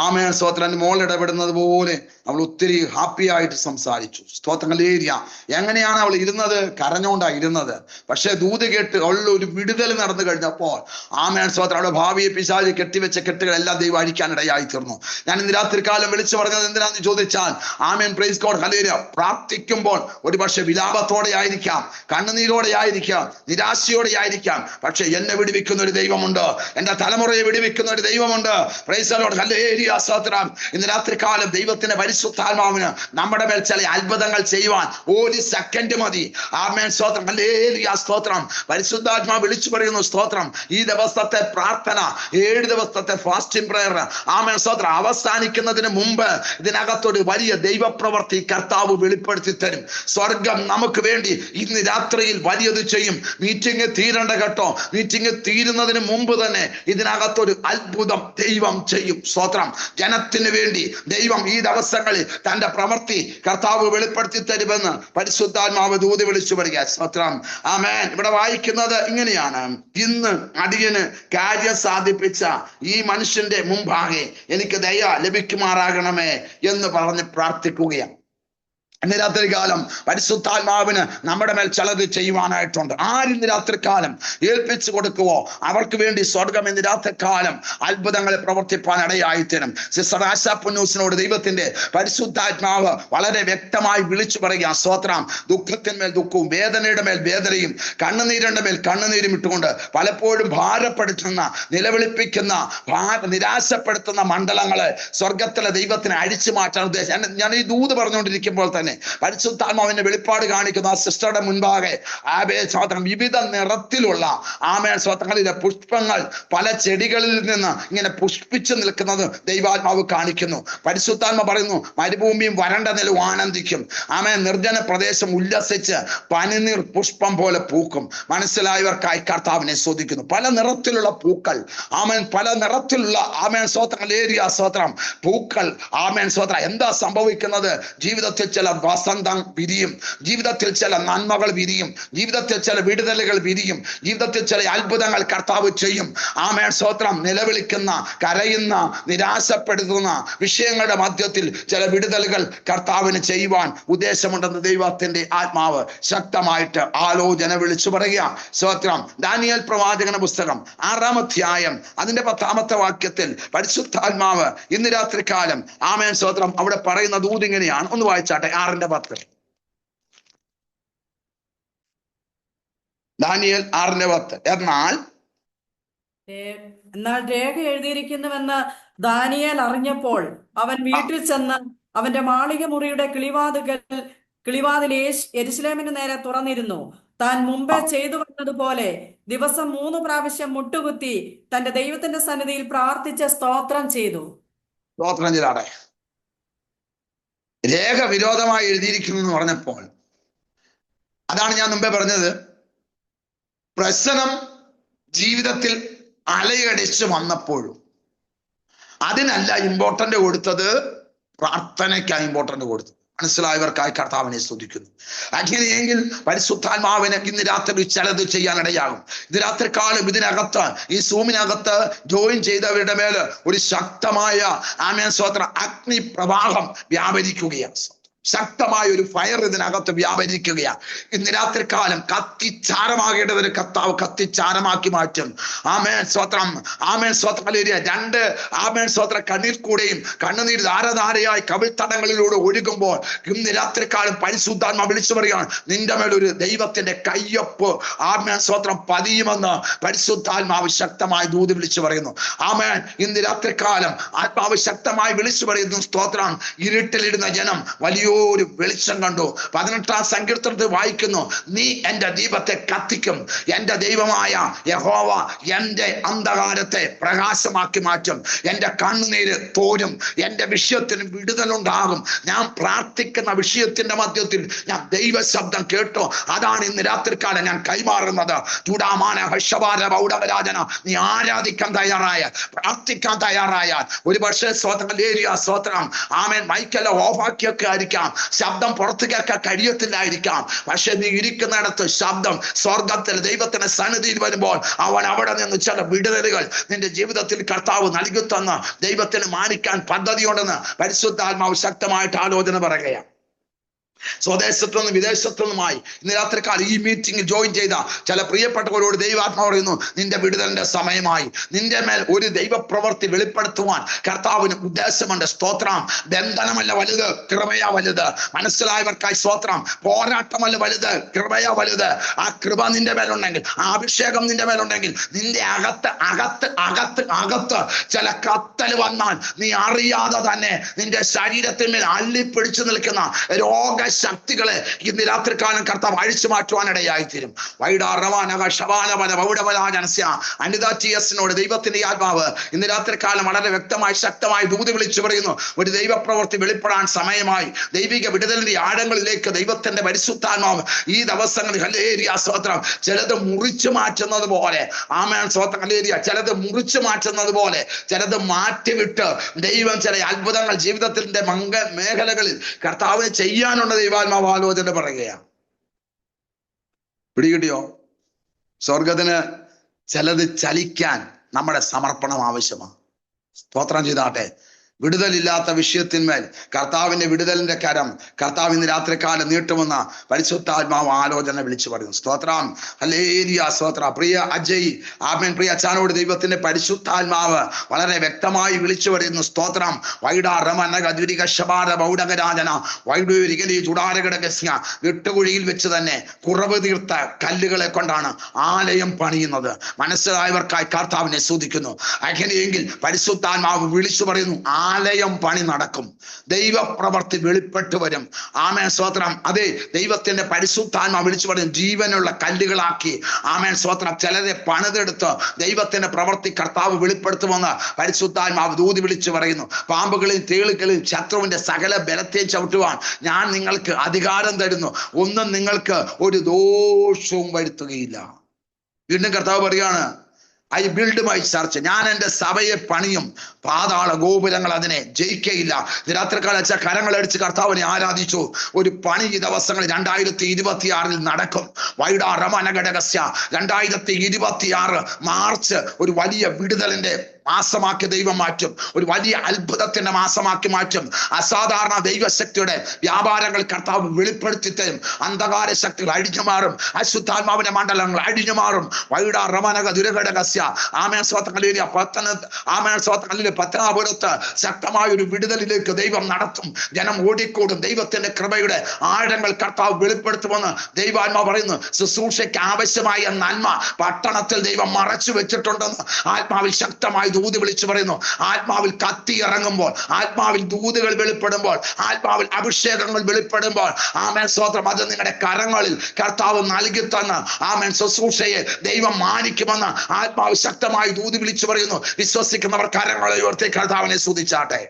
Speaker 1: ആമേൻ സ്തോത്രം. എൻ്റെ മോൾ ഇടപെടുന്നത് പോലെ അവൾ ഒത്തിരി ഹാപ്പി ആയിട്ട് സംസാരിച്ചു. സ്തോത്രം. ഹല്ലേലൂയ. എങ്ങനെയാണ് അവൾ ഇരുന്നത്? കരഞ്ഞോണ്ടാണ് ഇരുന്നത്. പക്ഷെ ദൂത് കേട്ട് അവളിൽ ഒരു വിടുതൽ നടന്നു കഴിഞ്ഞപ്പോൾ ആമേൻ സ്തോത്രം അവളുടെ ഭാവിയെ പിശാച് കെട്ടിവെച്ച കെട്ടുകളെല്ലാം ദൈവം അഴിക്കാനിടയായി തീർന്നു. ഞാൻ ഇന്ന് രാത്രി കാലം വിളിച്ചു പറഞ്ഞത് എന്തിനാന്ന് ചോദിച്ചാൽ, ആമേൻ പ്രൈസ് ഗോഡ് ഹല്ലേലൂയ, പ്രാർത്ഥിക്കുമ്പോൾ ഒരു പക്ഷെ വിലാപത്തോടെ ആയിരിക്കാം, കണ്ണുനീരോടെ ആയിരിക്കാം, നിരാശയോടെ ആയിരിക്കാം. പക്ഷെ എന്നെ വിടുവിക്കുന്ന ഒരു ദൈവമുണ്ട്. എന്റെ തലമുറയെ വിടുവിക്കുന്ന ഒരു ദൈവമുണ്ട്. Price the lord. ഹല്ലേലൂയ. സ്തോത്രം. ഇന്ന് രാത്രി കാലം ദൈവത്തിന്റെ പരിശുദ്ധാത്മാവിന് നമ്മുടെ മേൽ ചില അത്ഭുതങ്ങൾ ചെയ്യുവാൻ 1 സെക്കൻഡ് മതി. ആമേൻ സ്തോത്രം. ഹല്ലേലൂയ. സ്തോത്രം. പരിശുദ്ധാത്മാവ് വിളിച്ചു പറയുന്നു. സ്തോത്രം. ഈ ദിവസത്തെ പ്രാർത്ഥന, 7 ദിവസത്തെ ഫാസ്റ്റിംഗ് പ്രയർ, ആമേൻ സ്തോത്രം, അവസാനിക്കുന്നതിന് മുമ്പ് ഇതിനകത്തൊരു വലിയ ദൈവപ്രവൃത്തി കർത്താവ് വെളിപ്പെടുത്തി തരും. സ്വർഗം നമുക്ക് വേണ്ടി ഇന്ന് രാത്രിയിൽ വലിയത് ചെയ്യും. മീറ്റിംഗ് തീരണ്ട കേട്ടോ. മീറ്റിംഗ് തീരുന്നതിന് മുമ്പ് തന്നെ ഇതിനകത്തൊരു അത്ഭുതം ദൈവം ചെയ്യും. സ്തോത്രം. ജനത്തിന് വേണ്ടി ദൈവം ഈ ദിവസങ്ങളിൽ തന്റെ പ്രവൃത്തി കർത്താവ് വെളിപ്പെടുത്തി തരുമെന്ന് പരിശുദ്ധാത്മാവ് ദൂത് വിളിച്ചു വരിക. സ്തോത്രം. ആമേൻ. ഇവിടെ വായിക്കുന്നത് ഇങ്ങനെയാണ്, ഇന്ന് അടിയന് കാര്യം സാധിപ്പിച്ച ഈ മനുഷ്യന്റെ മുമ്പാകെ എനിക്ക് ദയ ലഭിക്കുമാറാകണമേ എന്ന് പറഞ്ഞ് പ്രാർത്ഥിക്കുകയാണ്. ഇന്ന് രാത്രികാലം പരിശുദ്ധാത്മാവിന് നമ്മുടെ മേൽ ചിലത് ചെയ്യുവാനായിട്ടുണ്ട്. ആരിന്ന് രാത്രികാലം ഏൽപ്പിച്ചു കൊടുക്കുവോ അവർക്ക് വേണ്ടി സ്വർഗം ഇന്ന് രാത്രികാലം അത്ഭുതങ്ങളെ പ്രവർത്തിപ്പാൻ ഇടയായിത്തീരും. സിസ്റ്റർ ആശ പുന്നൂസിനോട് ദൈവത്തിന്റെ പരിശുദ്ധാത്മാവ് വളരെ വ്യക്തമായി വിളിച്ചു പറയുക. സ്തോത്രം. ദുഃഖത്തിന്മേൽ ദുഃഖവും വേദനയുടെ മേൽ വേദനയും കണ്ണുനീരിന്റെ മേൽ കണ്ണുനീരും ഇട്ടുകൊണ്ട് പലപ്പോഴും ഭാരപ്പെടുത്തുന്ന, നിലവിളിപ്പിക്കുന്ന, നിരാശപ്പെടുത്തുന്ന മണ്ഡലങ്ങളെ സ്വർഗത്തിലെ ദൈവത്തിന് അഴിച്ചു മാറ്റാൻ ഉദ്ദേശിച്ചു. ഞാൻ ഈ ദൂത് പറഞ്ഞുകൊണ്ടിരിക്കുമ്പോൾ തന്നെ പരിശുദ്ധാത്മാവിന്റെ വെളിപ്പാട് കാണിക്കുന്ന ആ സിസ്റ്ററുടെ മുൻപാകെ സ്തോത്രം വിവിധ നിറത്തിലുള്ള ആമേൻ സ്തോത്രങ്ങളിലെ പുഷ്പങ്ങൾ പല ചെടികളിൽ നിന്ന് ഇങ്ങനെ പുഷ്പിച്ചു നിൽക്കുന്നത് ദൈവാത്മാവ് കാണിക്കുന്നു. പരിശുദ്ധാത്മ പറയുന്നു, മരുഭൂമിയും വരണ്ട നിലവും ആനന്ദിക്കും. ആമേൻ. നിർജ്ജന പ്രദേശം ഉല്ലസിച്ച് പനിനീർ പുഷ്പം പോലെ പൂക്കും. മനസ്സിലായവർക്കായി കർത്താവിനെ സ്തുതിക്കുന്നു. പല നിറത്തിലുള്ള പൂക്കൾ, ആമേൻ, പല നിറത്തിലുള്ള ആമേൻ സ്തോത്രം ഏരിയ സ്തോത്രം പൂക്കൾ. ആമേൻ സ്തോത്രം. എന്താ സംഭവിക്കുന്നത്? ജീവിതത്തിൽ ചില വസന്തം വിരിയും, ജീവിതത്തിൽ ചില നന്മകൾ വിരിയും, ജീവിതത്തിൽ ചില വിടുതലുകൾ വിരിയും, ജീവിതത്തിൽ ചില അത്ഭുതങ്ങൾ കർത്താവ് ചെയ്യും. ആമേൻ സ്തോത്രം. നിലവിളിക്കുന്ന, കരയുന്ന, നിരാശപ്പെടുത്തുന്ന വിഷയങ്ങളുടെ മധ്യത്തിൽ ചില വിടുതലുകൾ കർത്താവിന് ചെയ്യുവാൻ ഉദ്ദേശമുണ്ടെന്ന് ദൈവത്തിന്റെ ആത്മാവ് ശക്തമായിട്ട് ആലോചന വിളിച്ചു പറയുക. സ്തോത്രം. ദാനിയേൽ പ്രവാചകന്റെ പുസ്തകം 6-ാം അധ്യായം അതിന്റെ 10-ാമത്തെ വാക്യത്തിൽ പരിശുദ്ധാത്മാവ് ഇന്ന് രാത്രി കാലം ആമേൻ സ്തോത്രം അവിടെ പറയുന്ന ദൂത് ഇങ്ങനെയാണ്. ഒന്ന് വായിച്ചാട്ടെ. 6:10. ദാനിയേൽ 6:10.
Speaker 2: എന്നാൽ രേഖ എഴുതിയിരിക്കുന്നുവെന്ന് ദാനിയേൽ അറിഞ്ഞപ്പോൾ അവൻ വീട്ടിൽ ചെന്ന് അവന്റെ മാളിക മുറിയുടെ കിളിവാതിൽ യെരൂശലേമിന് നേരെ തുറന്നിരുന്നു. താൻ മുമ്പേ ചെയ്തു വന്നതുപോലെ ദിവസം 3 പ്രാവശ്യം മുട്ടുകുത്തി തന്റെ ദൈവത്തിന്റെ സന്നിധിയിൽ പ്രാർത്ഥിച്ച് സ്തോത്രം ചെയ്തു.
Speaker 1: സ്തോത്രം ചെയ്താടെ. രേഖ വിരോധമായി എഴുതിയിരിക്കുന്നു എന്ന് പറഞ്ഞപ്പോൾ അതാണ് ഞാൻ മുമ്പേ പറഞ്ഞത്. പ്രശ്നം ജീവിതത്തിൽ അലയടിച്ച് വന്നപ്പോഴും അതിനല്ല ഇമ്പോർട്ടന്റ് കൊടുത്തത്, പ്രാർത്ഥനയ്ക്കാണ് ഇമ്പോർട്ടന്റ് കൊടുത്തത്. മനസ്സിലായവർക്കായി കർത്താവിനെ സ്തുതിക്കുന്നു. അങ്ങനെയെങ്കിൽ പരിശുദ്ധാത്മാവിനെ ഇന്ന് രാത്രി ചിലത് ചെയ്യാനിടയാകും. ഇത് രാത്രിക്കാലം ഇതിനകത്ത്, ഈ സൂമിനകത്ത് ജോയിൻ ചെയ്തവരുടെ മേല് ഒരു ശക്തമായ ആമേൻ സ്തോത്രം അഗ്നി പ്രവാഹം വ്യാപരിക്കുകയാണ്. ശക്തമായ ഒരു ഫയർ ഇതിനകത്ത് വ്യാപരിക്കുകയാണ്. ഇന്ന് രാത്രികാലം കത്തിച്ചാരമാകേണ്ടതൊരു കർത്താവ് കത്തിച്ചാരമാക്കി മാറ്റും. ആമേൻ സ്തോത്രം, ആമേൻ സ്തോത്രം. രണ്ട് ആമേൻ സ്തോത്രം കണ്ണീർ കൂടെയും കണ്ണുനീർ ധാരധാരയായി കവിൾത്തടങ്ങളിലൂടെ ഒഴുകുമ്പോൾ ഇന്ന് രാത്രികാലം പരിശുദ്ധാത്മ വിളിച്ചു പറയുകയാണ്, നിന്റെ മേലൊരു ദൈവത്തിന്റെ കയ്യൊപ്പ് ആമേൻ സ്തോത്രം പതിയുമെന്ന് പരിശുദ്ധാത്മാവ് ശക്തമായി ദൂത് വിളിച്ചു പറയുന്നു. ആമേൻ. ഇന്ന് രാത്രികാലം ആത്മാവ് ശക്തമായി വിളിച്ചു പറയുന്നു. സ്തോത്രം. ഇരുട്ടിലിടുന്ന ജനം വലിയ ഒരു വെളിച്ചം കണ്ടു. 18-ാം സങ്കീർത്തനത്തിൽ വായിക്കുന്നു, നീ എന്റെ ദീപത്തെ കത്തിക്കും, എന്റെ ദൈവമായ യഹോവ എന്റെ അന്ധകാരത്തെ പ്രകാശമാക്കി മാറ്റും, എന്റെ കണ്ണുനീര് തോരും, എന്റെ വിഷയത്തിന് വിടുതലുണ്ടാകും. ഞാൻ പ്രാർത്ഥിക്കുന്ന വിഷയത്തിന്റെ മധ്യത്തിൽ ഞാൻ ദൈവശബ്ദം കേട്ടോ. അതാണ് ഇന്ന് രാത്രിക്കാലം ഞാൻ കൈമാറുന്നത്. ചൂടാമാന ഹർഷഭാര ബൗഡവരാജന, നീ ആരാധിക്കാൻ തയ്യാറായാൽ, പ്രാർത്ഥിക്കാൻ തയ്യാറായാൽ, ഒരു പക്ഷേ സ്തോത്രം ആമേൻ മൈക്കെല്ലാം ഓഫാക്കിയൊക്കെ ആയിരിക്കാം, ശബ്ദം പുറത്തു കേൾക്കാൻ കഴിയത്തില്ലായിരിക്കാം. പക്ഷെ നീ ഇരിക്കുന്നിടത്ത് ശബ്ദം സ്വർഗത്തിൽ ദൈവത്തിന്റെ സന്നിധിയിൽ വരുമ്പോൾ അവൻ അവിടെ നിന്ന് ചില വിടുതലുകൾ നിന്റെ ജീവിതത്തിൽ കർത്താവ് നൽകുമെന്ന് ദൈവത്തിന് മാനിക്കാൻ പദ്ധതിയുണ്ടെന്ന് പരിശുദ്ധാത്മാവ് ശക്തമായിട്ട് ആലോചന പറയുകയാണ്. സ്വദേശത്തു നിന്നും വിദേശത്തു നിന്നുമായി ഇന്ന് രാത്രിക്കാലം ഈ മീറ്റിംഗിൽ ജോയിൻ ചെയ്ത ചില പ്രിയപ്പെട്ടവരോട് ദൈവാത്മാവ് പറയുന്നു, നിന്റെ വിടുതലിന്റെ സമയമായി. നിന്റെ മേൽ ഒരു ദൈവപ്രവൃത്തി വെളിപ്പെടുത്തുവാൻ കർത്താവിന് ഉദ്ദേശമുണ്ട്. സ്തോത്രം. ബന്ധനമല്ല വലുത്, കൃപയാ വലുത്. മനസ്സിലായവർക്കായി സ്തോത്രം. പോരാട്ടമല്ല വലുത്, കൃപയാ വലുത്. ആ കൃപ നിന്റെ മേലുണ്ടെങ്കിൽ, ആ അഭിഷേകം നിന്റെ മേലുണ്ടെങ്കിൽ, നിന്റെ അകത്ത് ചില കത്തൽ വന്നാൽ നീ അറിയാതെ തന്നെ നിന്റെ ശരീരത്തിന്മേൽ അള്ളിപ്പിടിച്ചു നിൽക്കുന്ന രോഗശക്തികളെ ഇന്ന് രാത്രികാലം കർത്താവ് അഴിച്ചു മാറ്റുവാനിടയായിത്തീരും. അനിതാറ്റിയസിനോട് ദൈവത്തിന്റെ ആത്മാവ് ഇന്ന് രാത്രികാലം വളരെ വ്യക്തമായി ശക്തമായി ദൂത് വിളിച്ചു പറയുന്നു, ഒരു ദൈവപ്രവൃത്തി വെളിപ്പെടാൻ സമയമായി. ദൈവിക വിടുതലിന്റെ ആഴങ്ങളിലേക്ക് ദൈവത്തിന്റെ പരിശുദ്ധാത്മാവ് ഈ ദിവസങ്ങളിൽ ഹല്ലേലൂയ സ്തോത്രം ചിലത് മുറിച്ചു മാറ്റുന്നത് പോലെ, ആമേൻ സ്തോത്രം ഹല്ലേലൂയ, ചിലത് മുറിച്ചു മാറ്റുന്നത് പോലെ, ചിലത് മാറ്റിവിട്ട് ദൈവം ചില അത്ഭുതങ്ങൾ ജീവിതത്തിന്റെ മേഖലകളിൽ കർത്താവിന് ചെയ്യാനുള്ള ദൈവാത്മാവ് ആലോചന പറയുകയാണ്. പിടികിട്ടിയോ? സ്വർഗത്തിന് ചിലത് ചലിക്കാൻ നമ്മുടെ സമർപ്പണം ആവശ്യമാണ്. സ്തോത്രം ചെയ്താട്ടെ. വിടുതലില്ലാത്ത വിഷയത്തിന്മേൽ കർത്താവിന്റെ വിടുതലിന്റെ കരം കർത്താവ് ഇന്ന് രാത്രികാലം നീട്ടുമെന്ന പരിശുദ്ധാത്മാവ് ആലോചന വിളിച്ചു പറയുന്നു. സ്തോത്രം. ഹല്ലേലൂയ സ്തോത്രം. പ്രിയ അജയ് ആമേൻ, പ്രിയ അച്ഛനോട് ദൈവത്തിന്റെ പരിശുദ്ധാത്മാവ് വളരെ വ്യക്തമായി വിളിച്ചു പറയുന്നു. സ്തോത്രം. വിട്ടുകുഴിയിൽ വെച്ച് തന്നെ കുറവ് തീർത്ത കല്ലുകളെ കൊണ്ടാണ് ആലയം പണിയുന്നത്. മനസ്സിലായവർക്കായി കർത്താവിനെ സ്തുതിക്കുന്നു. അങ്ങനെയെങ്കിൽ പരിശുദ്ധാത്മാവ് വിളിച്ചു പറയുന്നു, ആലയം പണി നടക്കും, ദൈവപ്രവൃത്തി വെളിപ്പെട്ടു വരും. ആമേൻ സ്തോത്രം. അതെ, ദൈവത്തിന്റെ പരിശുദ്ധാത്മാവ് വിളിച്ചു പറയും, ജീവനുള്ള കല്ലുകളാക്കി ആമേൻ സ്തോത്രം ചിലരെ പണിതെടുത്ത് ദൈവത്തിന്റെ പ്രവൃത്തി കർത്താവ് വെളിപ്പെടുത്തുമെന്ന് പരിശുദ്ധാത്മാവ് ദൂതി വിളിച്ചു പറയുന്നു. പാമ്പുകളെയും തേളുകളെയും ശത്രുവിന്റെ സകല ബലത്തെയും ചവിട്ടുവാൻ ഞാൻ നിങ്ങൾക്ക് അധികാരം തരുന്നു, ഒന്നും നിങ്ങൾക്ക് ഒരു ദോഷവും വരുത്തുകയില്ല. വീണ്ടും കർത്താവ് പറയാണ്, ഐ ബിൽഡ് മൈ ചർച്ച്, ഞാൻ എൻ്റെ സഭയെ പണിയും, പാതാള ഗോപുരങ്ങൾ അതിനെ ജയിക്കയില്ല. രാത്രികാല കരങ്ങളടിച്ച് കർത്താവിനെ ആരാധിച്ചു. ഒരു പണി ഈ ദിവസങ്ങളിൽ 2026 നടക്കും. വൈഡാ റമനഘടകസ്യ 2026 മാർച്ച് ഒരു വലിയ വിടുതലിന്റെ മാസമാക്കി ദൈവം മാറ്റും, ഒരു വലിയ അത്ഭുതത്തിന്റെ മാസമാക്കി മാറ്റും. അസാധാരണ ദൈവശക്തിയുടെ വ്യാപാരങ്ങൾ കർത്താവ് വെളിപ്പെടുത്തി തരും. അന്ധകാര ശക്തികൾ അഴിഞ്ഞു മാറും, അശുദ്ധാത്മാവിന്റെ മണ്ഡലങ്ങൾ അഴിഞ്ഞു മാറും. വൈഡാ റമനക ദുരഘടകസ്യ ആമേൻ സ്തോത്രങ്ങളിലെ പത്തനാപുരത്ത് ശക്തമായ ഒരു വിടുതലിലേക്ക് ദൈവം നടത്തും. ജനം ഓടിക്കൂടും. ദൈവത്തിന്റെ കൃപയുടെ ആഴങ്ങൾ കർത്താവ് വെളിപ്പെടുത്തുമെന്ന് ദൈവാത്മാവ് പറയുന്നു. ശുശ്രൂഷയ്ക്ക് ആവശ്യമായ നന്മ പട്ടണത്തിൽ ദൈവം മറച്ചു വെച്ചിട്ടുണ്ടെന്ന് ആത്മാവിൽ ശക്തമായി ദൂത് വിളിച്ചു പറയുന്നു. ആത്മാവിൽ കത്തി ഇറങ്ങുമ്പോൾ, ആത്മാവിൽ ദൂതുകൾ വെളിപ്പെടുമ്പോൾ, ആത്മാവിൽ അഭിഷേകങ്ങൾ വെളിപ്പെടുമ്പോൾ ആമേൻ സ്തോത്രം അത് നിങ്ങളുടെ കരങ്ങളിൽ കർത്താവ് നൽകി തന്ന് ആമേൻ ശുശ്രൂഷയെ ദൈവം മാനിക്കുമെന്ന് ആത്മാവ് ശക്തമായി ദൂത് വിളിച്ചു പറയുന്നു. വിശ്വസിക്കുന്നവർ കരങ്ങളെ ഉയർത്തി കർത്താവിനെ സ്തുതിച്ചാട്ടെ.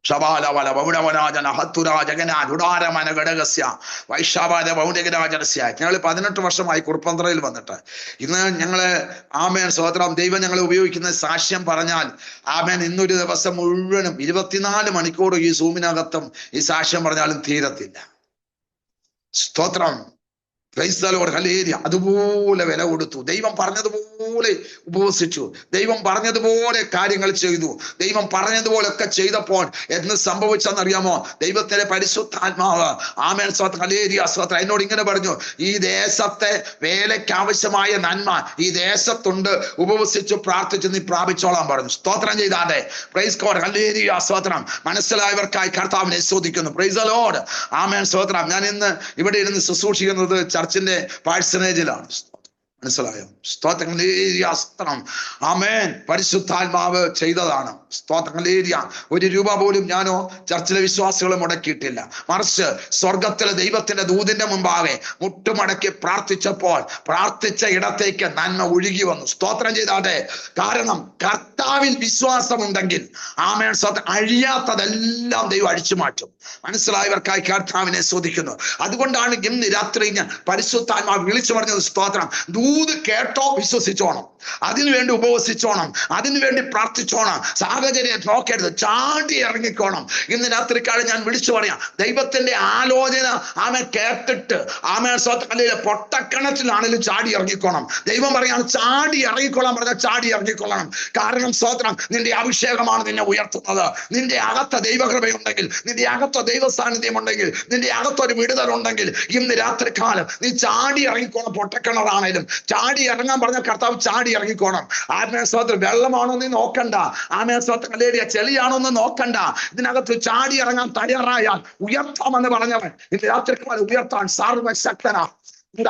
Speaker 1: ഷബാലവല ബൗഡവനാജന ഹത്തുരാജകന ജുഡാരമന ഘടകസ്യ വൈശാബാല ബൗഡകരാജനസ്യ. ഞങ്ങൾ 18 വർഷമായി കുറുപ്പന്തറയിൽ വന്നിട്ട് ഇന്ന് ഞങ്ങള് ആമേൻ സ്വതന്ത്രം ദൈവം ഞങ്ങളെ ഉപയോഗിക്കുന്ന സാക്ഷ്യം പറഞ്ഞാൽ ആമേൻ ഇന്നൊരു ദിവസം മുഴുവനും 24 മണിക്കൂർ ഈ സൂമിനകത്തും ഈ സാക്ഷ്യം പറഞ്ഞാലും തീരത്തില്ല. സ്തോത്രം. Price the lord. ഹല്ലേലൂയ. അതുപോലെ വില കൊടുത്തു. ദൈവം പറഞ്ഞതുപോലെ ഉപവസിച്ചു. ദൈവം പറഞ്ഞതുപോലെ കാര്യങ്ങൾ ചെയ്തു. ദൈവം പറഞ്ഞതുപോലൊക്കെ ചെയ്തപ്പോൾ എന്ന് സംഭവിച്ചെന്നറിയാമോ? ദൈവത്തിന്റെ പരിശുദ്ധാത്മാവ് ആമേൻ സ്വതന്ത്രം ഹല്ലേലൂയ സ്വതന്ത്രം എന്നോട് ഇങ്ങനെ പറഞ്ഞു, ഈ ദേശത്തെ വേലയ്ക്ക് ആവശ്യമായ നന്മ ഈ ദേശത്തുണ്ട്, ഉപവസിച്ചു പ്രാർത്ഥിച്ച് നീ പ്രാപിച്ചോളാൻ പറഞ്ഞു. സ്തോത്രം ചെയ്താതെ. Praise God. ഹല്ലേലൂയ സ്വതന്ത്രം. മനസ്സിലായവർക്കായി കർത്താവിനെ സ്തുതിക്കുന്നു. Praise the Lord. ആമേൻ സ്വതന്ത്രം. ഞാൻ ഇന്ന് ഇവിടെ ഇരുന്ന് ശുശ്രൂഷിക്കുന്നത് ചർച്ചിന്റെ പാഴ്സനേജിലാണ്. മനസ്സിലായോ? സ്തോത്രം. ആമേൻ. പരിശുദ്ധാത്മാവ് ചെയ്തതാണ്. സ്തോത്രം. ഒരു രൂപ പോലും ഞാനോ ചർച്ചിലെ വിശ്വാസികളെ മുടക്കിയിട്ടില്ല. മറിച്ച് സ്വർഗത്തിലെ ദൈവത്തിന്റെ ദൂതിന്റെ മുമ്പാകെ മുട്ടുമടക്കി പ്രാർത്ഥിച്ചപ്പോൾ പ്രാർത്ഥിച്ച ഇടത്തേക്ക് നന്മ ഒഴുകി വന്നു. സ്തോത്രം ചെയ്താതെ. കാരണം കർത്താവിൽ വിശ്വാസമുണ്ടെങ്കിൽ ആമേൻ സ്വതന്ത്രം അഴിയാത്തതെല്ലാം ദൈവം അഴിച്ചു മാറ്റും. മനസ്സിലായവർക്കായി കർത്താവിനെ സ്തുതിക്കുന്നു. അതുകൊണ്ടാണ് ഇന്ന് രാത്രി ഞാൻ പരിശുദ്ധാത്മാവ് വിളിച്ചു പറഞ്ഞത്. സ്തോത്രം. ദൂത് കേട്ടോ വിശ്വസിച്ചോണം, അതിനുവേണ്ടി ഉപവസിച്ചോണം, അതിനുവേണ്ടി പ്രാർത്ഥിച്ചോണം. സാഹചര്യം നോക്കരുത്, ചാടി ഇറങ്ങിക്കോണം. ഇന്ന് രാത്രിക്കാലം ഞാൻ വിളിച്ചു പറയാം, ദൈവത്തിന്റെ ആലോചന ആമേൻ കേട്ടിട്ട് ആമേൻ സ്വതന്ത്രം പൊട്ടക്കണത്തിലാണെങ്കിലും ചാടി ഇറങ്ങിക്കോണം. ദൈവം പറയാണ് ചാടി ഇറങ്ങിക്കൊള്ളാൻ പറഞ്ഞാൽ ചാടി ഇറങ്ങിക്കൊള്ളണം. കാരണം സ്തോത്രം, നിന്റെ അഭിഷേകമാണ് നിന്നെ ഉയർത്തുന്നത്. നിന്റെ അകത്ത ദൈവകൃപയുണ്ടെങ്കിൽ, നിന്റെ അകത്ത ദൈവ സാന്നിധ്യം ഉണ്ടെങ്കിൽ, നിന്റെ അകത്തൊരു വിടുതലുണ്ടെങ്കിൽ ഇന്ന് രാത്രിക്കാലം നീ ചാടി ഇറങ്ങിക്കോണം. പൊട്ടക്കിണറാണേലും ചാടി ഇറങ്ങാൻ പറഞ്ഞ കർത്താവ് ചാടി ഇറങ്ങിക്കോണം. ആമേൻ സ്തോത്രം. വെള്ളമാണോ നീ നോക്കണ്ട. ആമേൻ സ്തോത്രം. ഹല്ലേലൂയ. ചെളിയാണോ എന്ന് നോക്കണ്ട. ഇതിനകത്ത് ചാടി ഇറങ്ങാൻ തയ്യാറായാൽ ഉയർത്താമെന്ന് പറഞ്ഞവൻ ഇന്ന് രാത്രിക്കാലം ഉയർത്താൻ സർവശക്തനാ. ഇന്ന്